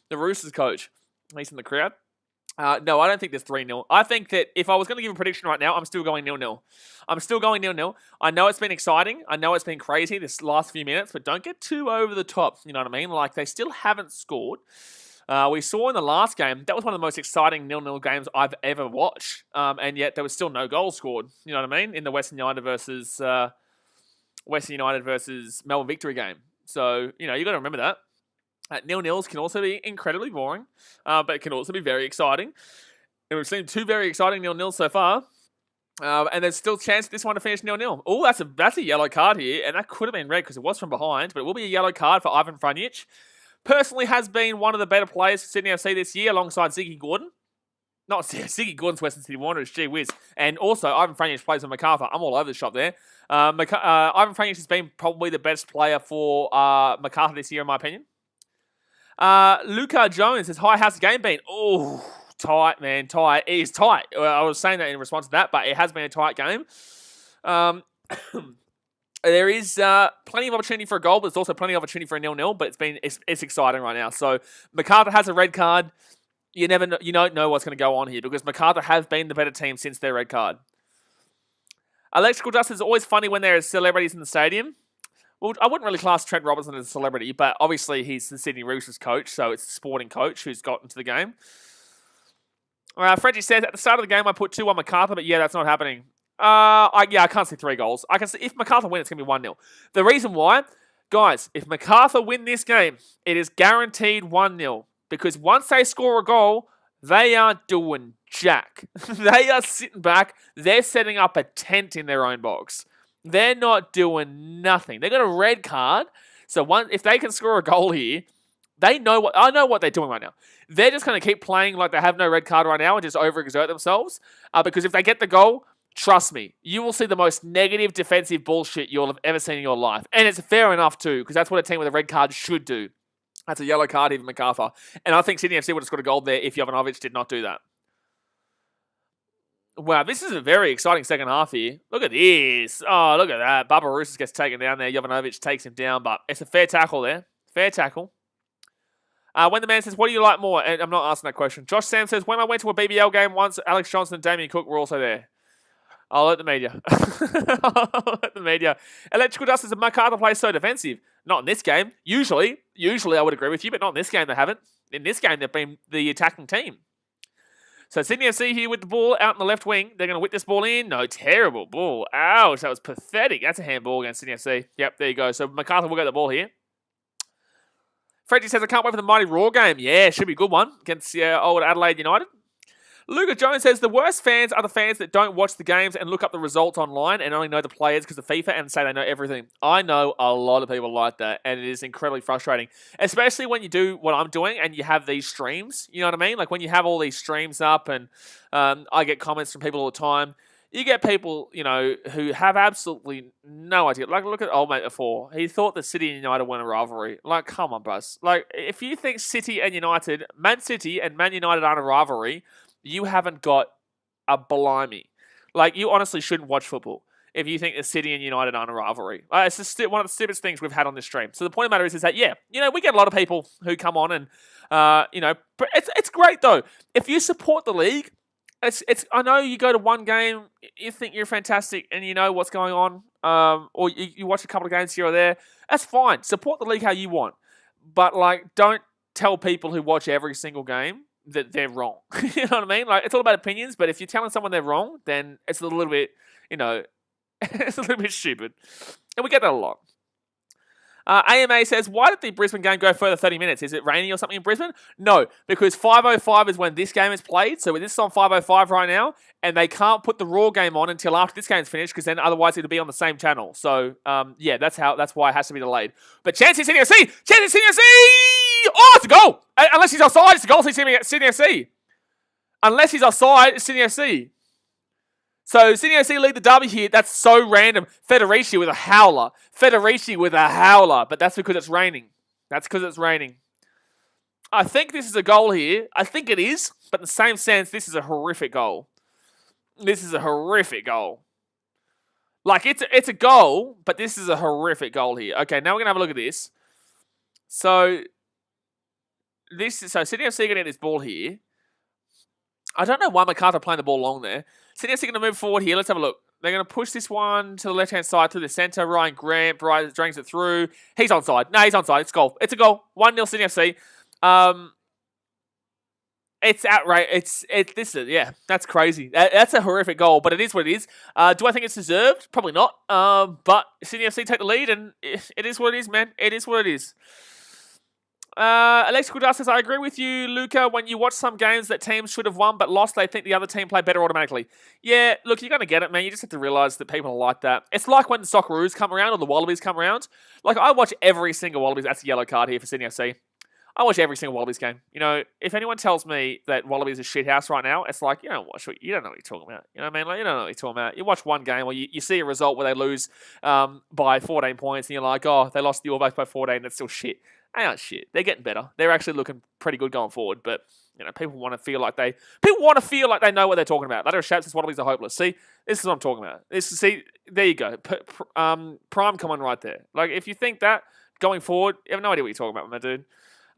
The Roosters coach. He's in the crowd. No, I don't think there's 3-0. I think that if I was going to give a prediction right now, I'm still going 0-0. I'm still going 0-0. I know it's been exciting. I know it's been crazy this last few minutes, but don't get too over the top. You know what I mean? Like, they still haven't scored. We saw in the last game, that was one of the most exciting 0-0 games I've ever watched. And yet there was still no goal scored. You know what I mean? In the Western United versus Melbourne Victory game. So, you got to remember that. 0-0s can also be incredibly boring, but it can also be very exciting. And we've seen 2 very exciting 0-0s so far. And there's still a chance for this one to finish 0-0. Oh, that's a yellow card here, and that could have been red because it was from behind, but it will be a yellow card for Ivan Franjic. Personally has been one of the better players for Sydney FC this year alongside Ziggy Gordon. Not Ziggy Gordon's Western City Wanderers, gee whiz. And also, Ivan Franjic plays with Macarthur. I'm all over the shop there. Ivan Franjic has been probably the best player for Macarthur this year, in my opinion. Luca Jones says, hi, how's the game been? Oh, tight, man, tight. It is tight. I was saying that in response to that, but it has been a tight game. There is plenty of opportunity for a goal, but there's also plenty of opportunity for a 0-0, but it's exciting right now. So Macarthur has a red card. You don't know what's going to go on here because Macarthur has been the better team since their red card. Electrical Justice is always funny when there are celebrities in the stadium. Well, I wouldn't really class Trent Robinson as a celebrity, but obviously he's the Sydney Roosters coach, so it's a sporting coach who's got into the game. Freddy says, at the start of the game, I put 2 on Macarthur, but yeah, that's not happening. I can't see 3 goals. I can see if Macarthur win, it's going to be 1-0. The reason why, guys, if Macarthur win this game, it is guaranteed 1-0. Because once they score a goal, they aren't doing jack. They are sitting back. They're setting up a tent in their own box. They're not doing nothing. They got a red card. So if they can score a goal here, I know what they're doing right now. They're just going to keep playing like they have no red card right now and just overexert themselves. Because if they get the goal, trust me, you will see the most negative defensive bullshit you'll have ever seen in your life. And it's fair enough too, because that's what a team with a red card should do. That's a yellow card even Macarthur. And I think Sydney FC would have scored a goal there if Jovanovic did not do that. Wow, this is a very exciting second half here. Look at this. Oh, look at that. Bubba Roosters gets taken down there. Jovanovic takes him down, but it's a fair tackle there. Fair tackle. When the man says, what do you like more? And I'm not asking that question. Josh Sam says, when I went to a BBL game once, Alex Johnson and Damien Cook were also there. I'll let the media. Electrical Dust says, Macarthur plays so defensive. Not in this game. Usually I would agree with you, but not in this game they haven't. In this game, they've been the attacking team. So Sydney FC here with the ball out in the left wing. They're going to whip this ball in. No, terrible ball. Ouch, that was pathetic. That's a handball against Sydney FC. Yep, there you go. So Macarthur will get the ball here. Freddy says, I can't wait for the Mighty Raw game. Yeah, should be a good one against old Adelaide United. Luca Jones says, the worst fans are the fans that don't watch the games and look up the results online and only know the players because of FIFA and say they know everything. I know a lot of people like that, and it is incredibly frustrating, especially when you do what I'm doing and you have these streams. You know what I mean? Like when you have all these streams up and I get comments from people all the time. You get people, who have absolutely no idea. Like, look at old mate before. He thought that City and United won a rivalry. Like, come on, bros. Like, if you think City and United, Man City and Man United aren't a rivalry, you haven't got a blimey. Like, you honestly shouldn't watch football if you think the City and United aren't a rivalry. It's just one of the stupidest things we've had on this stream. So the point of the matter is that, yeah, we get a lot of people who come on and, it's great, though. If you support the league, I know you go to one game, you think you're fantastic and you know what's going on, or you watch a couple of games here or there. That's fine. Support the league how you want. But, don't tell people who watch every single game that they're wrong. You know what I mean? Like, it's all about opinions, but if you're telling someone they're wrong, then it's a little bit, it's a little bit stupid. And we get that a lot. AMA says, why did the Brisbane game go further 30 minutes? Is it raining or something in Brisbane? No, because 5:05 is when this game is played. So this is on 5:05 right now, and they can't put the Raw game on until after this game's finished, because then otherwise it'll be on the same channel. So, yeah, that's why it has to be delayed. But Chancey Sydney FC! Chancey Sydney FC! Oh, it's a goal! Unless he's offside, it's a goal, Sydney FC. Unless he's offside, it's Sydney FC. So, Sydney FC lead the derby here. That's so random. Federici with a howler. But that's because it's raining. I think this is a goal here. I think it is. But in the same sense, this is a horrific goal. Like, it's a goal, but this is a horrific goal here. Okay, now we're going to have a look at this. So, Sydney FC going to get this ball here. I don't know why Macarthur playing the ball long there. Sydney FC going to move forward here. Let's have a look. They're going to push this one to the left-hand side to the centre. Ryan Grant drains it through. He's onside. No, he's onside. It's goal. It's a goal. 1-0 Sydney FC. It's outrageous. That's crazy. That's a horrific goal, but it is what it is. Do I think it's deserved? Probably not. But Sydney FC take the lead, and it is what it is, man. It is what it is. Alex Kudar says, I agree with you, Luca. When you watch some games that teams should have won but lost, they think the other team played better automatically. Yeah, look, you're going to get it, man. You just have to realise that people are like that. It's like when the Socceroos come around or the Wallabies come around. Like, I watch every single Wallabies. That's a yellow card here for Sydney FC. I watch every single Wallabies game. If anyone tells me that Wallabies is a shithouse right now, it's like, you don't know what you're talking about. You know what I mean? Like, you don't know what you're talking about. You watch one game or you see a result where they lose by 14 points and you're like, oh, they lost the All Blacks by 14. That's still shit. They aren't shit. They're getting better. They're actually looking pretty good going forward. But people want to feel like they know what they're talking about. Lateral Shaps says Wallabies are hopeless. See, this is what I'm talking about. There you go. Prime coming right there. Like, if you think that going forward, you have no idea what you're talking about, my dude.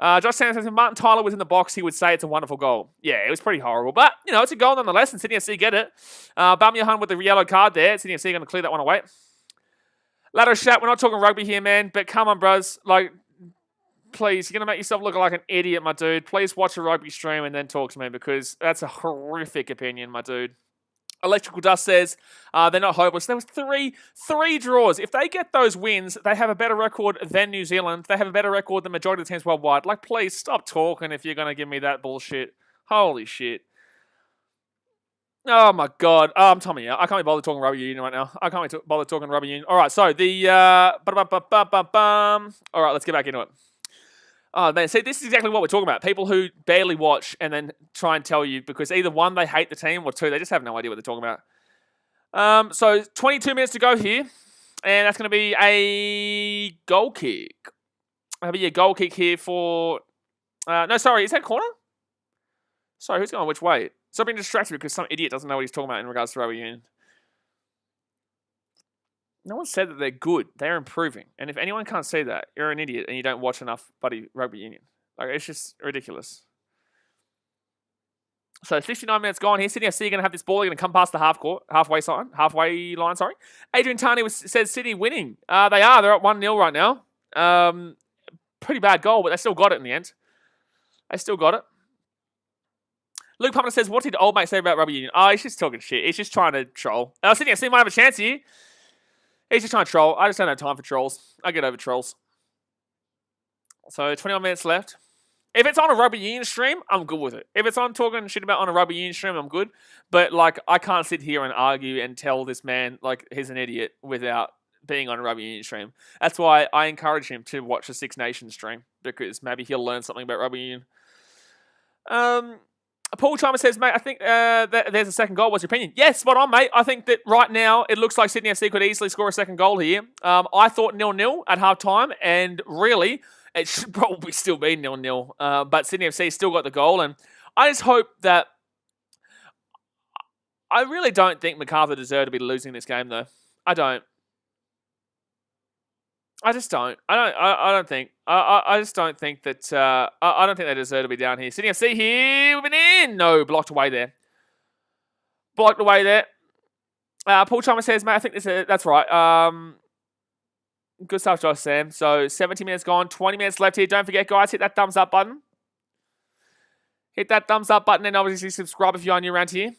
Josh Sanders says if Martin Tyler was in the box, he would say it's a wonderful goal. Yeah, it was pretty horrible. But, it's a goal nonetheless, and Sydney FC get it. Bamyahan with the yellow card there. Sydney FC going to clear that one away. Lateral Shat, we're not talking rugby here, man. But come on, bros. Like, please, you're going to make yourself look like an idiot, my dude. Please watch a rugby stream and then talk to me, because that's a horrific opinion, my dude. Electrical Dust says they're not hopeless. There was three draws. If they get those wins, they have a better record than New Zealand. They have a better record than majority of the teams worldwide. Like, please stop talking if you're going to give me that bullshit. Holy shit. Oh, my God. I'm telling you, I can't be bothered talking rugby union right now. I can't be bothered talking rugby union. All right, so all right, let's get back into it. Oh, man, see, this is exactly what we're talking about. People who barely watch and then try and tell you, because either one, they hate the team, or two, they just have no idea what they're talking about. So 22 minutes to go here, and that's going to be a goal kick. That'll be a goal kick here for... no, sorry, is that corner? Sorry, who's going which way? So I've been distracted because some idiot doesn't know what he's talking about in regards to rugby union. No one said that they're good. They're improving. And if anyone can't see that, you're an idiot and you don't watch enough bloody rugby union. Like, it's just ridiculous. So 69 minutes gone here. Sydney FC are going to have this ball. They're going to come past the halfway line. Adrian Tarney says Sydney winning. They are. They're at 1-0 right now. Pretty bad goal, but they still got it in the end. They still got it. Luke Pumper says, what did old mate say about rugby union? Oh, he's just talking shit. He's just trying to troll. Sydney FC might have a chance here. He's just trying to troll. I just don't have time for trolls. I get over trolls. So 21 minutes left. If it's on a rugby union stream, I'm good with it. If it's on talking shit about on a rugby union stream, I'm good. But, like, I can't sit here and argue and tell this man, like, he's an idiot without being on a rugby union stream. That's why I encourage him to watch a Six Nations stream, because maybe he'll learn something about rugby union. Paul Chalmers says, mate, I think that there's a second goal. What's your opinion? Yes, spot on, mate. I think that right now it looks like Sydney FC could easily score a second goal here. I thought 0-0 at half-time, and really, it should probably still be 0-0. But Sydney FC still got the goal, and I just hope that... I really don't think Macarthur deserved to be losing this game, though. I don't. I just don't. I don't think. I just don't think that. I don't think they deserve to be down here. Sydney FC here. We've been in. No, blocked away there. Blocked away there. Paul Chalmers says, mate, I think that's right. Good stuff, Josh Sam. So 70 minutes gone. 20 minutes left here. Don't forget, guys, hit that thumbs up button. Hit that thumbs up button and obviously subscribe if you're new around here.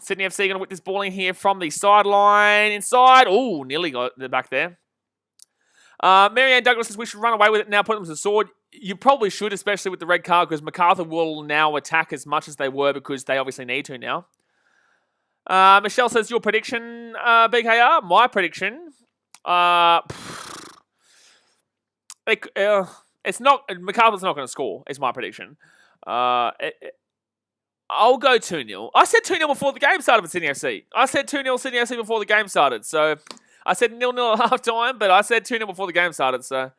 Sydney FC going to whip this ball in here from the sideline. Inside. Ooh, nearly got it back there. Marianne Douglas says we should run away with it now, put them to the sword. You probably should, especially with the red card, because Macarthur will now attack as much as they were because they obviously need to now. Michelle says your prediction, BKR. My prediction. It's not. Macarthur's not going to score. Is my prediction. I'll go 2-0. I said 2-0 before the game started for Sydney FC. I said 2-0 Sydney FC before the game started. So I said 0-0 at half time, but I said 2-0 before the game started. So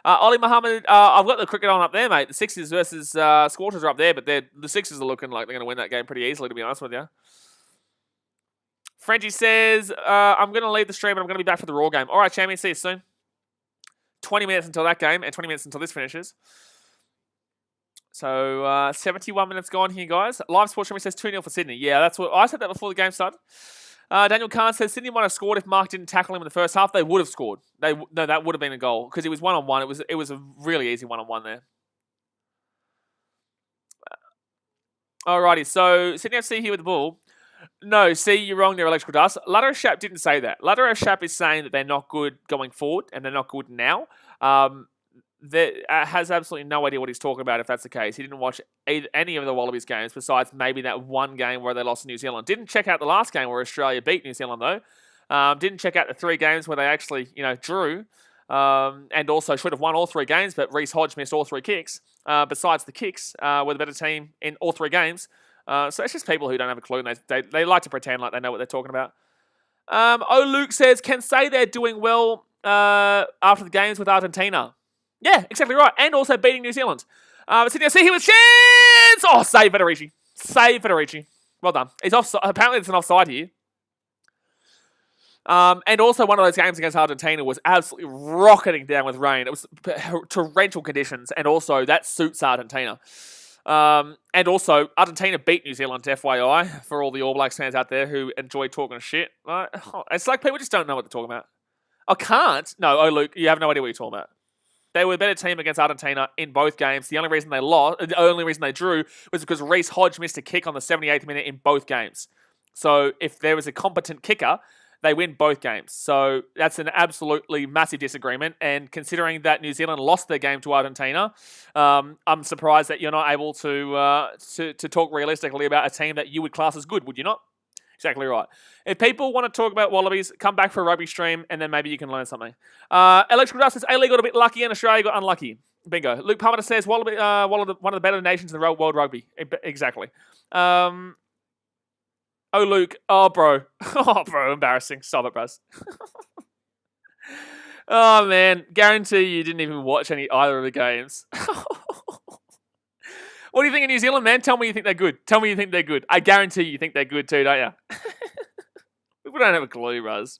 Ollie Muhammad, I've got the cricket on up there, mate. The Sixers versus Scorchers are up there, but the Sixers are looking like they're going to win that game pretty easily, to be honest with you. Frenchie says, I'm going to leave the stream and I'm going to be back for the Raw game. All right, champion, see you soon. 20 minutes until that game and 20 minutes until this finishes. So, 71 minutes gone here, guys. Live Sports Streaming says 2-0 for Sydney. Yeah, that's what I said that before the game started. Daniel Kahn says Sydney might have scored if Mark didn't tackle him in the first half. They would have scored. No, that would have been a goal because it was one-on-one. It was a really easy one-on-one there. Alrighty, so Sydney FC here with the ball. No, see, you're wrong there, Electrical Dust. Ladder Shap didn't say that. Ladder Shap is saying that they're not good going forward and they're not good now. Has absolutely no idea what he's talking about if that's the case. He didn't watch any of the Wallabies games besides maybe that one game where they lost to New Zealand. Didn't check out the last game where Australia beat New Zealand though. Didn't check out the 3 games where they actually, drew. And also should have won all 3 games, but Reece Hodge missed all 3 kicks. Besides the kicks, were the better team in all 3 games. So it's just people who don't have a clue and they like to pretend like they know what they're talking about. Luke says, can say they're doing well after the games with Argentina. Yeah, exactly right. And also beating New Zealand. Sydney FC here with chance! Oh, save Federici. Save Federici. Well done. He's offside. Apparently it's an offside here. And also one of those games against Argentina was absolutely rocketing down with rain. It was torrential conditions. And also that suits Argentina. And also Argentina beat New Zealand, FYI, for all the All Blacks fans out there who enjoy talking shit. Right? It's like people just don't know what they're talking about. I can't. No, Luke, you have no idea what you're talking about. They were a better team against Argentina in both games. The only reason they lost, the only reason they drew was because Reece Hodge missed a kick on the 78th minute in both games. So if there was a competent kicker, they win both games. So that's an absolutely massive disagreement. And considering that New Zealand lost their game to Argentina, I'm surprised that you're not able to talk realistically about a team that you would class as good, would you not? Exactly right. If people want to talk about Wallabies, come back for a rugby stream, and then maybe you can learn something. Electrical Dust says A-League got a bit lucky and Australia got unlucky. Bingo. Luke Palmer says Wallaby, one of the better nations in the world rugby. Exactly. Luke. Oh, bro. Oh, bro. Embarrassing. Stop it, bros. Oh, man. Guarantee you didn't even watch either of the games. What do you think of New Zealand, man? Tell me you think they're good. Tell me you think they're good. I guarantee you think they're good too, don't you? People don't have a clue, Ruz.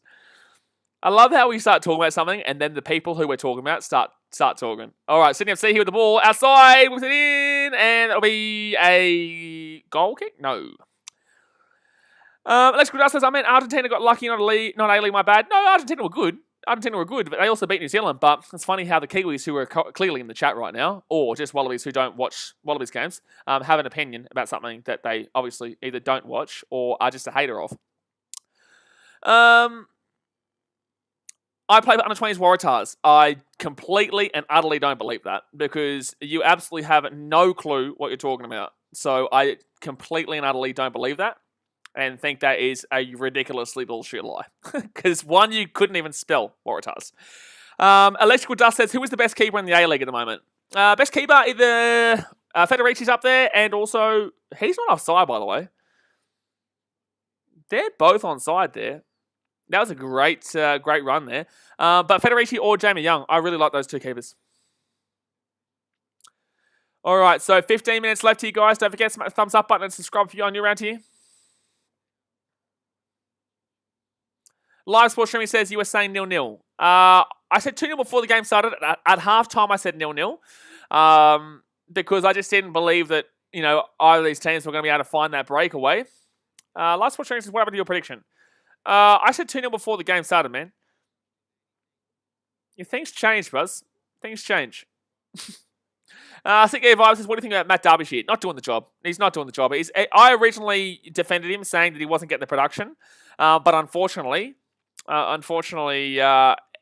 I love how we start talking about something and then the people who we're talking about start talking. All right, Sydney FC here with the ball. Outside, with it in, and it'll be a goal kick? No. Electrical Dust says, I meant Argentina got lucky, not A-League, my bad. No, Argentina were good. Argentina were good, but they also beat New Zealand. But it's funny how the Kiwis, who are clearly in the chat right now, or just Wallabies who don't watch Wallabies games, have an opinion about something that they obviously either don't watch or are just a hater of. I play for under-20s Waratahs. I completely and utterly don't believe that because you absolutely have no clue what you're talking about. So I completely and utterly don't believe that. And think that is a ridiculously bullshit lie. Because one, you couldn't even spell Waratahs. Electrical Dust says, who is the best keeper in the A-League at the moment? Best keeper, either Federici's up there, and also, he's not offside, by the way. They're both onside there. That was a great run there. But Federici or Jamie Young, I really like those 2 keepers. All right, so 15 minutes left here, guys. Don't forget to smash the thumbs up button and subscribe if you're new around here. Live Sports Streaming says you were saying 0-0. I said 2-0 before the game started. At halftime, I said 0-0. Because I just didn't believe that, either of these teams were going to be able to find that breakaway. Live Sports Streaming says, what happened to your prediction? I said 2-0 before the game started, man. Yeah, things change, bros. Things change. CK Vibe says, what do you think about Matt Derbyshire? Not doing the job. He's not doing the job. I originally defended him, saying that he wasn't getting the production. But unfortunately,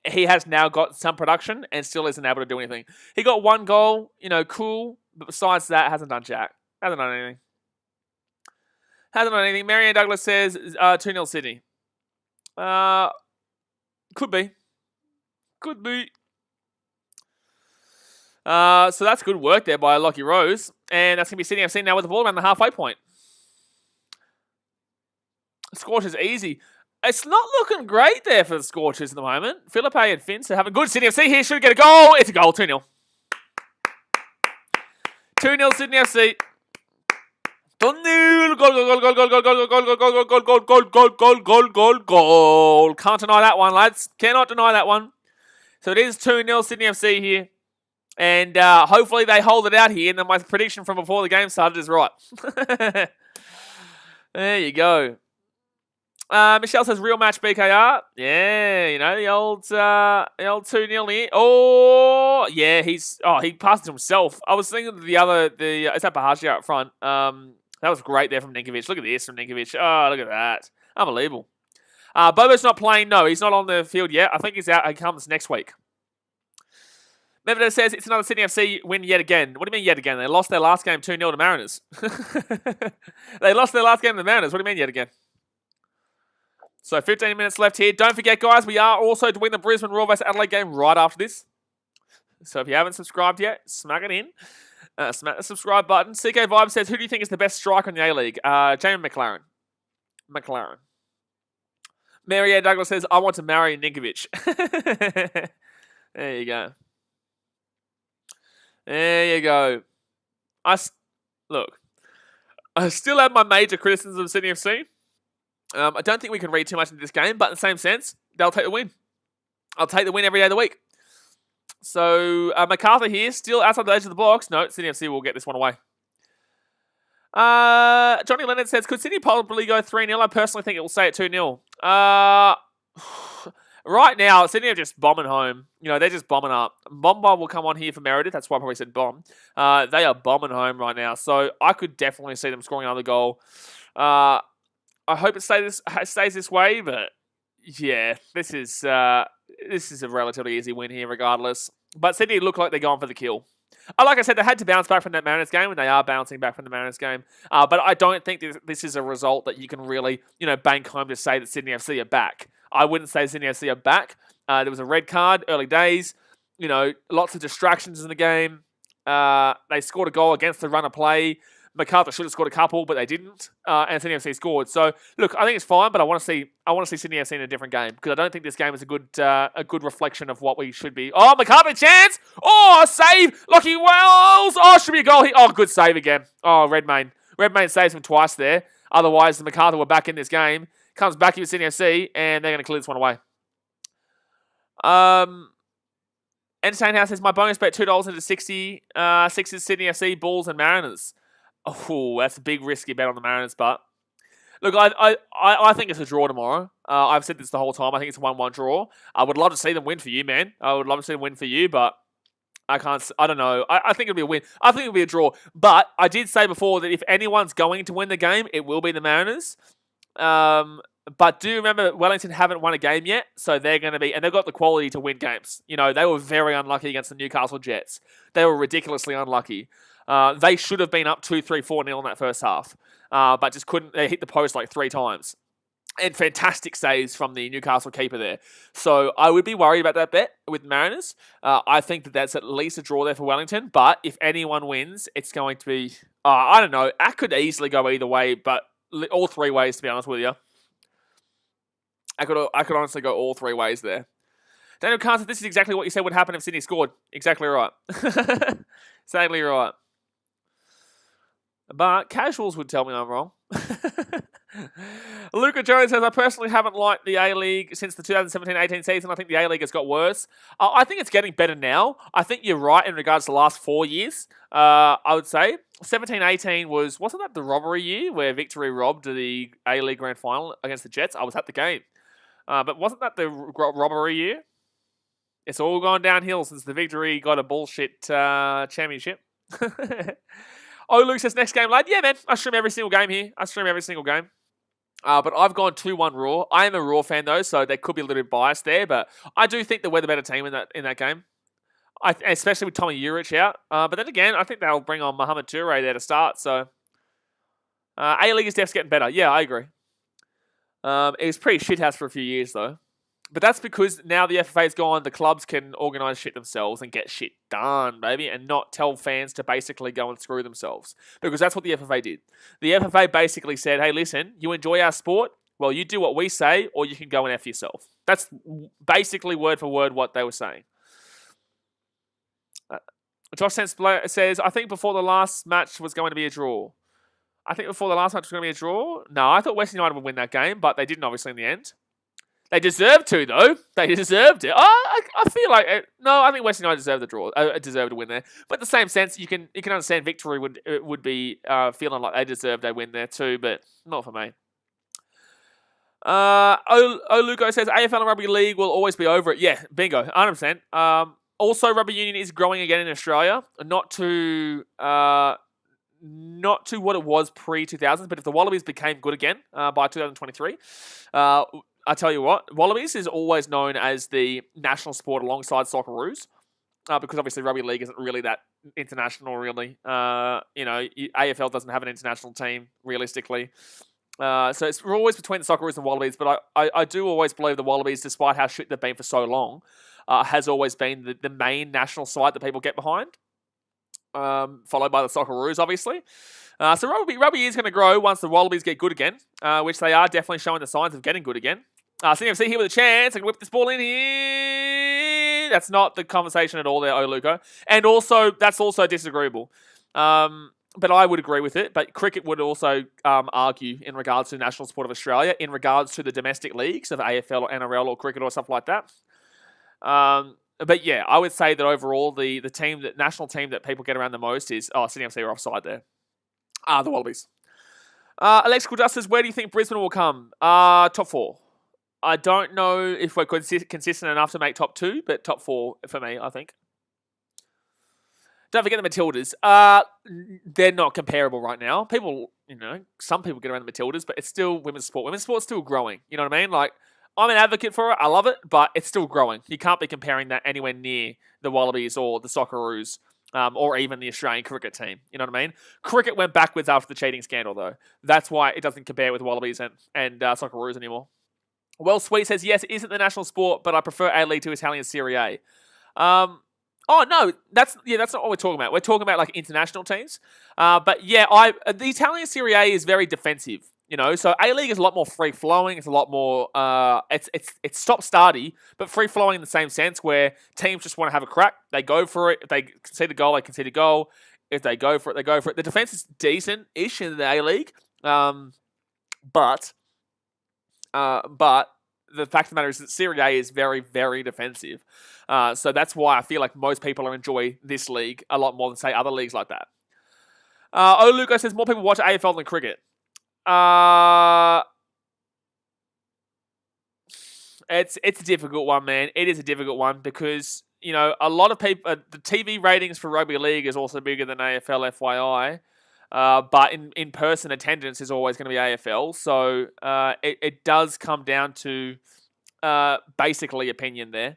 he has now got some production and still isn't able to do anything. He got 1 goal, cool. But besides that, hasn't done jack. Hasn't done anything. Marianne Douglas says 2-0 Sydney. Could be. So that's good work there by Lockie Rose. And that's going to be Sydney FC now with the ball around the halfway point. Scorchers easy. It's not looking great there for the Scorchers at the moment. Philippe and Finns are having good. Sydney FC here should get a goal. It's a goal. 2-0. 2-0 Sydney FC. Goal. Can't deny that one, lads. Cannot deny that one. So it is 2-0 Sydney FC here. And hopefully they hold it out here. And then my prediction from before the game started is right. There you go. Michelle says real match BKR. Yeah, the old 2-0 here. Oh, yeah, he passed it himself. I was thinking it's that Bahagia up front. That was great there from Ninkovic. Look at this from Ninkovic. Oh, look at that. Unbelievable. Bobo's not playing. No, he's not on the field yet. I think he's out. He comes next week. Medvedev says it's another Sydney FC win yet again. What do you mean yet again? They lost their last game 2-0 to Mariners. They lost their last game to the Mariners. What do you mean yet again? So 15 minutes left here. Don't forget, guys, we are also doing the Brisbane Roar vs Adelaide game right after this. So if you haven't subscribed yet, smack it in. Smack the subscribe button. CK Vibe says, who do you think is the best striker in the A-League? Jamie McLaren. Marianne Douglas says, I want to marry Ninkovic. There you go. Look, I still have my major criticisms of Sydney FC. I don't think we can read too much into this game, but in the same sense, they'll take the win. I'll take the win every day of the week. So, Macarthur here, still outside the edge of the box. No, Sydney FC will get this one away. Johnny Leonard says, could Sydney probably go 3-0? I personally think it will stay at 2-0. Right now, Sydney are just bombing home. They're just bombing up. Bomba will come on here for Meredith. That's why I probably said bomb. They are bombing home right now. So, I could definitely see them scoring another goal. I hope it stays this way, but yeah, this is a relatively easy win here regardless. But Sydney look like they're going for the kill. Like I said, they had to bounce back from that Mariners game, and they are bouncing back from the Mariners game. But I don't think this is a result that you can really, bank home to say that Sydney FC are back. I wouldn't say Sydney FC are back. There was a red card early days. Lots of distractions in the game. They scored a goal against the run of play. Macarthur should have scored a couple, but they didn't. And Sydney FC scored. So look, I think it's fine, but I want to see Sydney FC in a different game because I don't think this game is a good reflection of what we should be. Oh, Macarthur chance! Oh, save! Lockie Wells! Oh, should be a goal here. Oh, good save again. Oh, Redmayne saves him twice there. Otherwise, the Macarthur were back in this game. Comes back here with Sydney FC, and they're going to clear this one away. Entertain House says my bonus bet $2 into 60. Sixers, Sydney FC, Bulls, and Mariners. Oh, that's a big risky bet on the Mariners, but look, I think it's a draw tomorrow. I've said this the whole time. I think it's a 1-1 draw. I would love to see them win for you, man. I would love to see them win for you, but I can't. I don't know. I think it'll be a win. I think it'll be a draw. But I did say before that if anyone's going to win the game, it will be the Mariners. But do remember Wellington haven't won a game yet, so they're going to be, and they've got the quality to win games. They were very unlucky against the Newcastle Jets. They were ridiculously unlucky. They should have been up 2-3, 4-0 in that first half, but just couldn't. They hit the post like 3 times. And fantastic saves from the Newcastle keeper there. So I would be worried about that bet with Mariners. I think that that's at least a draw there for Wellington. But if anyone wins, it's going to be, I don't know. That could easily go either way, but all 3 ways, to be honest with you. I could honestly go all 3 ways there. Daniel Carter, this is exactly what you said would happen if Sydney scored. Exactly right. Exactly right. But casuals would tell me I'm wrong. Luca Jones says, I personally haven't liked the A-League since the 2017-18 season. I think the A-League has got worse. I think it's getting better now. I think you're right in regards to the last 4 years. I would say 17-18 wasn't that the robbery year where Victory robbed the A-League Grand Final against the Jets? I was at the game. But wasn't that the robbery year? It's all gone downhill since the Victory got a bullshit championship. Oh, Luke says, next game, lad. Yeah, man. I stream every single game here. I stream every single game. But I've gone 2-1 Raw. I am a Raw fan, though, so there could be a little bit biased there. But I do think that we're the better team in that game. Especially with Tommy Urich out. But then again, I think they'll bring on Mohamed Toure there to start. So A-League is definitely getting better. Yeah, I agree. It was pretty shithouse for a few years, though. But that's because now the FFA's gone, the clubs can organise shit themselves and get shit done, baby, and not tell fans to basically go and screw themselves. Because that's what the FFA did. The FFA basically said, hey, listen, you enjoy our sport? Well, you do what we say, or you can go and F yourself. That's basically word for word what they were saying. Josh says, I think before the last match was going to be a draw. I think before the last match was going to be a draw? No, I thought West United would win that game, but they didn't obviously in the end. They deserved to, though. They deserved it. I feel like no. I think West United deserved the draw. Deserved to win there. But in the same sense, you can understand victory would be feeling like they deserved a win there too. But not for me. Luco says AFL and rugby league will always be over it. Yeah, bingo, 100%. Also, rugby union is growing again in Australia. Not to what it was pre-2000s, but if the Wallabies became good again by 2023. I tell you what, Wallabies is always known as the national sport alongside Socceroos, because obviously rugby league isn't really that international, really. AFL doesn't have an international team, realistically. So we're always between the Socceroos and Wallabies, but I do always believe the Wallabies, despite how shit they've been for so long, has always been the main national side that people get behind, followed by the Socceroos, obviously. So rugby is going to grow once the Wallabies get good again, which they are definitely showing the signs of getting good again. CMC here with a chance. I can whip this ball in here. That's not the conversation at all there, Luco. And also, that's also disagreeable. But I would agree with it. But cricket would also argue in regards to the national sport of Australia, in regards to the domestic leagues of AFL or NRL or cricket or stuff like that. But yeah, I would say that overall, the national team that people get around the most is CMC are offside there. The Wallabies. Electrical Justice, where do you think Brisbane will come? Top 4. I don't know if we're consistent enough to make top 2, but top 4 for me, I think. Don't forget the Matildas. They're not comparable right now. People, some people get around the Matildas, but it's still women's sport. Women's sport's still growing. You know what I mean? Like, I'm an advocate for it. I love it, but it's still growing. You can't be comparing that anywhere near the Wallabies or the Socceroos. Or even the Australian cricket team. You know what I mean? Cricket went backwards after the cheating scandal, though. That's why it doesn't compare with Wallabies and Socceroos anymore. Well, Sweet says, yes, it isn't the national sport, but I prefer A-League to Italian Serie A. No, that's not what we're talking about. We're talking about like international teams. But yeah, the Italian Serie A is very defensive. So A-League is a lot more free-flowing. It's a lot more, it's stop-starty, but free-flowing in the same sense where teams just want to have a crack. They go for it. If they concede a goal, they concede a goal. If they go for it, they go for it. The defense is decent-ish in the A-League. But the fact of the matter is that Serie A is very, very defensive. So that's why I feel like most people enjoy this league a lot more than, say, other leagues like that. Luco says more people watch AFL than cricket. It's a difficult one, man. It is a difficult one because, a lot of people, the TV ratings for rugby league is also bigger than AFL, FYI. But in person attendance is always going to be AFL. So, it does come down to, basically opinion there.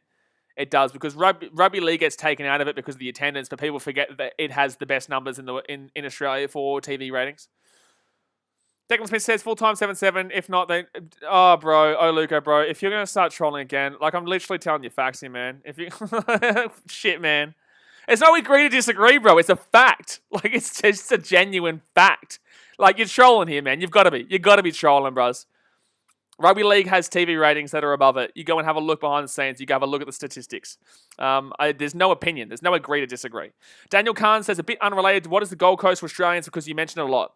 It does, because rugby league gets taken out of it because of the attendance, but people forget that it has the best numbers in Australia for TV ratings. Declan Smith says full-time 7-7. If not, then... Luco, bro. If you're going to start trolling again, like, I'm literally telling you facts here, man. If you... Shit, man. It's no agree to disagree, bro. It's a fact. Like, it's just a genuine fact. Like, you're trolling here, man. You've got to be. You've got to be trolling, bros. Rugby league has TV ratings that are above it. You go and have a look behind the scenes. You go have a look at the statistics. There's no opinion. There's no agree to disagree. Daniel Kahn says, a bit unrelated. What is the Gold Coast for Australians? Because you mentioned it a lot.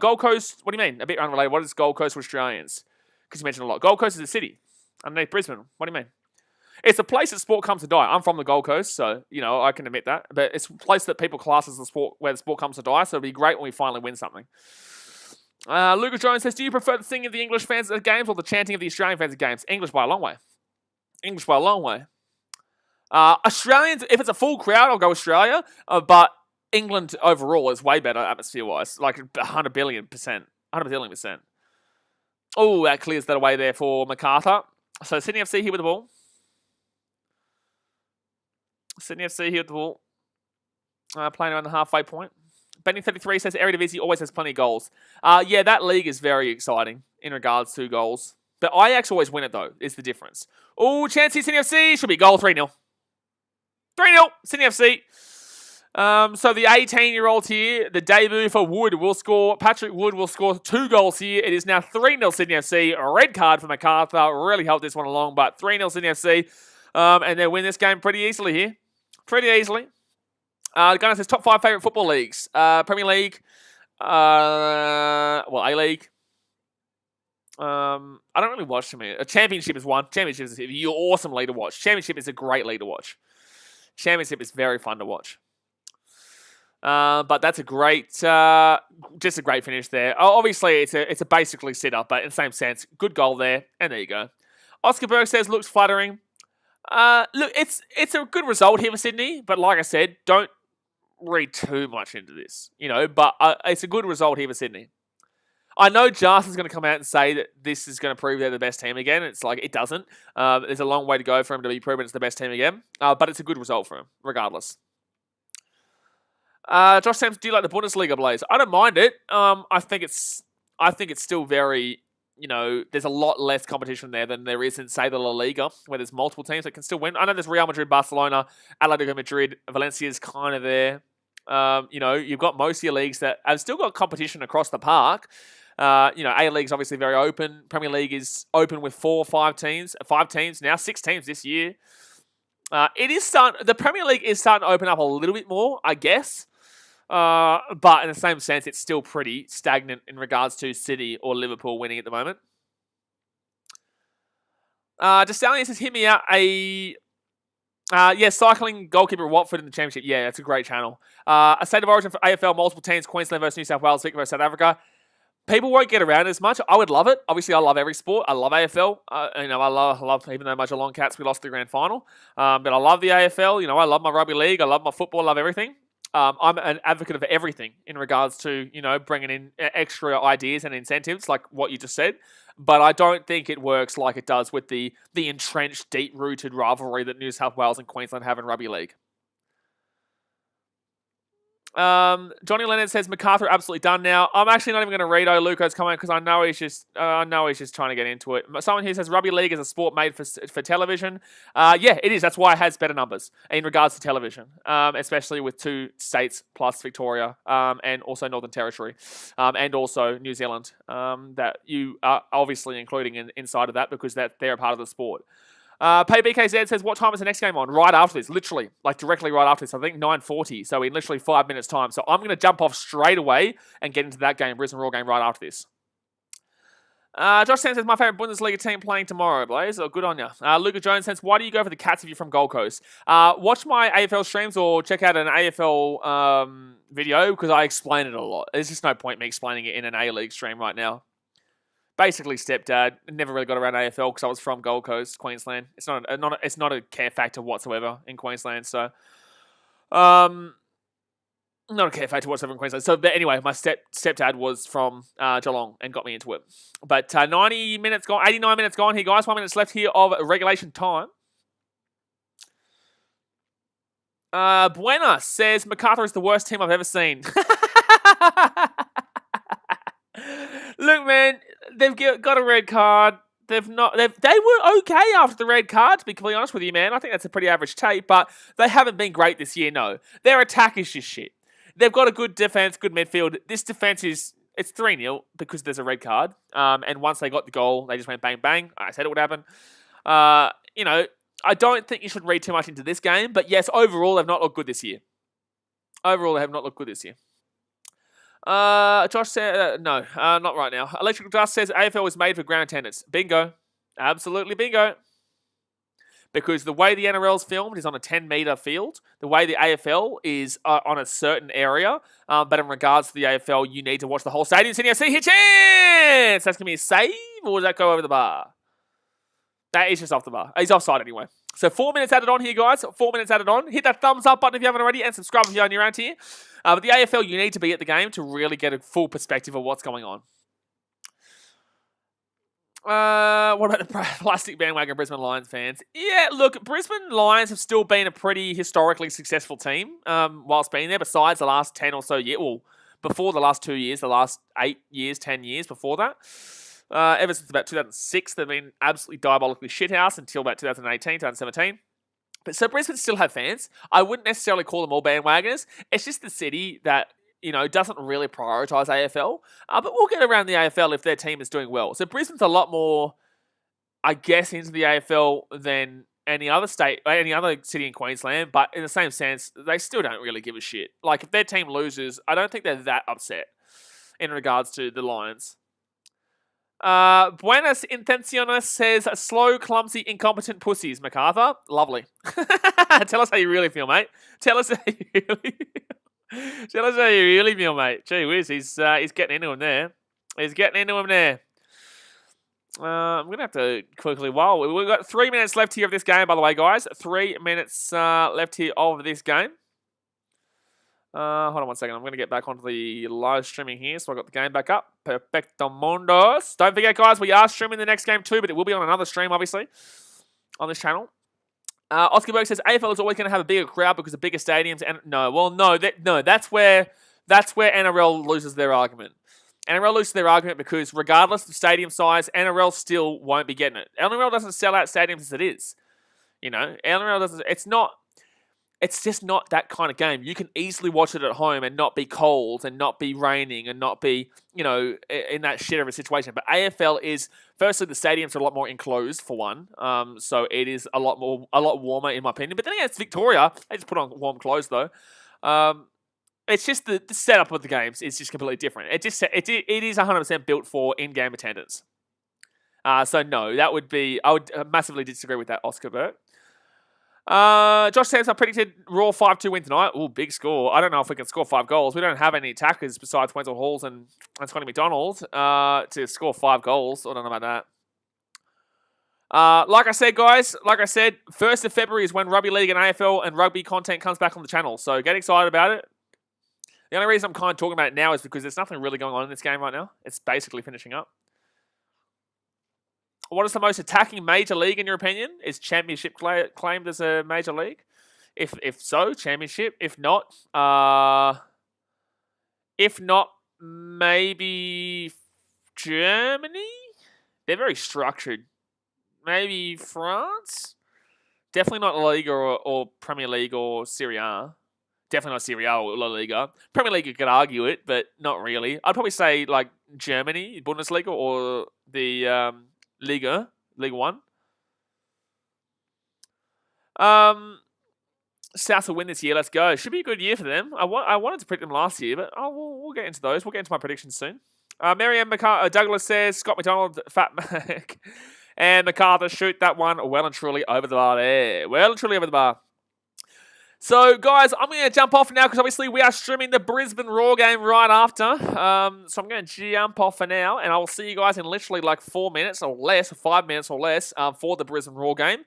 Gold Coast, what do you mean? A bit unrelated. What is Gold Coast for Australians? Because you mentioned a lot. Gold Coast is a city underneath Brisbane. What do you mean? It's a place that sport comes to die. I'm from the Gold Coast, so, I can admit that. But it's a place that people class as the sport, where the sport comes to die, so it'll be great when we finally win something. Lucas Jones says, do you prefer the singing of the English fans at games or the chanting of the Australian fans at games? English by a long way. English by a long way. Australians, if it's a full crowd, I'll go Australia. But England overall is way better atmosphere-wise, like 100 billion%. 100 billion%. Oh, that clears that away there for Macarthur. So Sydney FC here with the ball. Sydney FC here with the ball. Playing around the halfway point. Benny33 says Eredivisie always has plenty of goals. Yeah, that league is very exciting in regards to goals. But Ajax always win it, though, is the difference. Oh, chance here, Sydney FC. Should be a goal, 3-0. 3-0, Sydney FC. So the 18-year-olds here, the debut for Wood will score. Patrick Wood will score 2 goals here. It is now 3-0 Sydney FC. A red card for Macarthur. Really helped this one along, but 3-0 Sydney FC. And they win this game pretty easily here. Pretty easily. Gunnar says top 5 favourite football leagues. Premier League. A-League. I don't really watch them. A Championship is one. Championship is an awesome league to watch. Championship is a great league to watch. Championship is very fun to watch. But that's a great, just a great finish there. Obviously, it's a basically sit-up, but in the same sense, good goal there, and there you go. Oscar Berg says, looks flattering. Look, it's a good result here for Sydney, but like I said, don't read too much into this, but it's a good result here for Sydney. I know Justin's going to come out and say that this is going to prove they're the best team again. It's like, it doesn't. There's a long way to go for him to be proven it's the best team again, but it's a good result for him, regardless. Josh Sams, do you like the Bundesliga, Blaze? I don't mind it. I think it's still very, there's a lot less competition there than there is in, say, the La Liga, where there's multiple teams that can still win. I know there's Real Madrid, Barcelona, Atletico Madrid, Valencia's kind of there. You've got most of your leagues that have still got competition across the park. A-League's obviously very open. Premier League is open with 4 or 5 teams. 5 teams now, 6 teams this year. The Premier League is starting to open up a little bit more, I guess. But in the same sense, it's still pretty stagnant in regards to City or Liverpool winning at the moment. Destallion says, hit me out cycling goalkeeper at Watford in the Championship. Yeah, that's a great channel. A state of origin for AFL, multiple teams, Queensland versus New South Wales, Vic versus South Africa. People won't get around as much. I would love it. Obviously, I love every sport. I love AFL. I love, even though my Geelong Cats, we lost the grand final. But I love the AFL. I love my rugby league. I love my football. I love everything. I'm an advocate of everything in regards to, bringing in extra ideas and incentives like what you just said. But I don't think it works like it does with the entrenched, deep-rooted rivalry that New South Wales and Queensland have in rugby league. Johnny Leonard says Macarthur absolutely done now. I'm actually not even going to read Luco's comment because I know he's just trying to get into it. Someone here says rugby league is a sport made for television. Yeah, it is. That's why it has better numbers in regards to television, especially with 2 states plus Victoria, and also Northern Territory, and also New Zealand, that you are obviously including inside of that because they're a part of the sport. PayBKZ says, what time is the next game on? Right after this, literally, directly right after this. I think 9:40, so in literally 5 minutes' time. So I'm going to jump off straight away and get into that game, Brisbane Roar game, right after this. Josh Sands says, my favourite Bundesliga team playing tomorrow, Blaze. Oh, good on you. Luca Jones says, why do you go for the Cats if you're from Gold Coast? Watch my AFL streams or check out an AFL video because I explain it a lot. There's just no point me explaining it in an A-League stream right now. Basically, stepdad. Never really got around AFL because I was from Gold Coast, Queensland. It's not a care factor whatsoever in Queensland. So, not a care factor whatsoever in Queensland. So, but anyway, my stepdad was from Geelong and got me into it. But 90 minutes gone, 89 minutes gone here, guys. 1 minute left here of regulation time. Buena says Macarthur is the worst team I've ever seen. Look, man, they've got a red card. They were okay after the red card, to be completely honest with you, man. I think that's a pretty average tape, but they haven't been great this year, no. Their attack is just shit. They've got a good defense, good midfield. This defense it's 3-0 because there's a red card. And once they got the goal, they just went bang, bang. I said it would happen. I don't think you should read too much into this game, but yes, overall, they've not looked good this year. Josh said, no, not right now. Electrical Dust says AFL was made for ground attendance. Bingo. Absolutely bingo. Because the way the NRL is filmed is on a 10-metre field. The way the AFL is on a certain area. But in regards to the AFL, you need to watch the whole stadium. Sydney FC, hit chance! That's going to be a save, or does that go over the bar? That is just off the bar. He's offside anyway. So 4 minutes added on here, guys. 4 minutes added on. Hit that thumbs up button if you haven't already, and subscribe if you're new around here. But the AFL, you need to be at the game to really get a full perspective of what's going on. What about the plastic bandwagon Brisbane Lions fans? Yeah, look, Brisbane Lions have still been a pretty historically successful team whilst being there, besides the last 10 or so years. Well, before the last 2 years, the last 8 years, 10 years before that. Ever since about 2006, they've been absolutely diabolically shithouse until about 2018, 2017. But so Brisbane still have fans. I wouldn't necessarily call them all bandwagoners. It's just the city that, you know, doesn't really prioritise AFL. But we'll get around the AFL if their team is doing well. So Brisbane's a lot more, I guess, into the AFL than any other state, any other city in Queensland. But in the same sense, they still don't really give a shit. Like, if their team loses, I don't think they're that upset in regards to the Lions. Buenas Intenciones says, slow, clumsy, incompetent pussies, Macarthur. Lovely. Tell us how you really feel, mate. Tell us how you really feel, mate. Gee whiz, he's getting into him there. He's getting into him there. I'm going to have to quickly... Well, we've got 3 minutes left here of this game, by the way, guys. 3 minutes left here of this game. Hold on one second. I'm going to get back onto the live streaming here. So I got the game back up. Perfecto Mundos. Don't forget, guys, we are streaming the next game too, but it will be on another stream, obviously, on this channel. Oscar Berg says AFL is always going to have a bigger crowd because of bigger stadiums. And no, that's where NRL loses their argument. NRL loses their argument because regardless of stadium size, NRL still won't be getting it. NRL doesn't sell out stadiums as it is. You know, NRL doesn't. It's just not that kind of game. You can easily watch it at home and not be cold and not be raining and not be, you know, in that shit of a situation. But AFL is, firstly, the stadiums are a lot more enclosed, for one. So it is a lot warmer, in my opinion. But then again, it's Victoria. They just put on warm clothes, though. It's just the setup of the games is just completely different. It is 100% built for in-game attendance. So no, I would massively disagree with that, Oscar Burt. Josh Sampson predicted Raw 5-2 win tonight. Ooh, big score. I don't know if we can score 5 goals. We don't have any attackers besides Wenzel Halls and Scotty McDonald to score 5 goals. I don't know about that. Like I said, guys, 1st of February is when rugby league and AFL and rugby content comes back on the channel. So get excited about it. The only reason I'm kind of talking about it now is because there's nothing really going on in this game right now. It's basically finishing up. What is the most attacking major league in your opinion? Is championship claimed as a major league? If so, championship. If not, maybe Germany. They're very structured. Maybe France. Definitely not La Liga or Premier League or Serie A. Definitely not Serie A or La Liga. Premier League, you could argue it, but not really. I'd probably say like Germany, Bundesliga, or the Liga 1. South will win this year. Let's go. Should be a good year for them. I wanted to predict them last year, but we'll get into those. We'll get into my predictions soon. Marianne Douglas says Scott McDonald, Fat Mac, and Macarthur shoot that one well and truly over the bar there. Well and truly over the bar. So, guys, I'm going to jump off now because obviously we are streaming the Brisbane Raw game right after. So I'm going to jump off for now, and I will see you guys in literally like 4 minutes or less, or 5 minutes or less, for the Brisbane Raw game.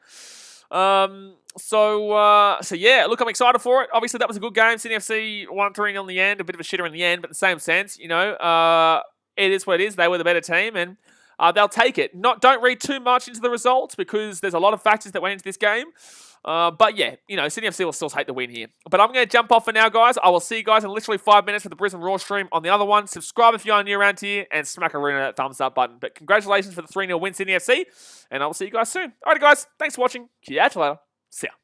So yeah, look, I'm excited for it. Obviously, that was a good game. Sydney FC 1-3 on the end, a bit of a shitter in the end, but in the same sense, you know, it is what it is. They were the better team, and they'll take it. Don't read too much into the results because there's a lot of factors that went into this game. But yeah, you know, Sydney FC will still take the win here. But I'm going to jump off for now, guys. I will see you guys in literally 5 minutes for the Brisbane Raw stream on the other one. Subscribe if you're new around here and smack that thumbs up button. But congratulations for the 3-0 win, Sydney FC. And I will see you guys soon. Alright, guys. Thanks for watching. Catch you later. See ya.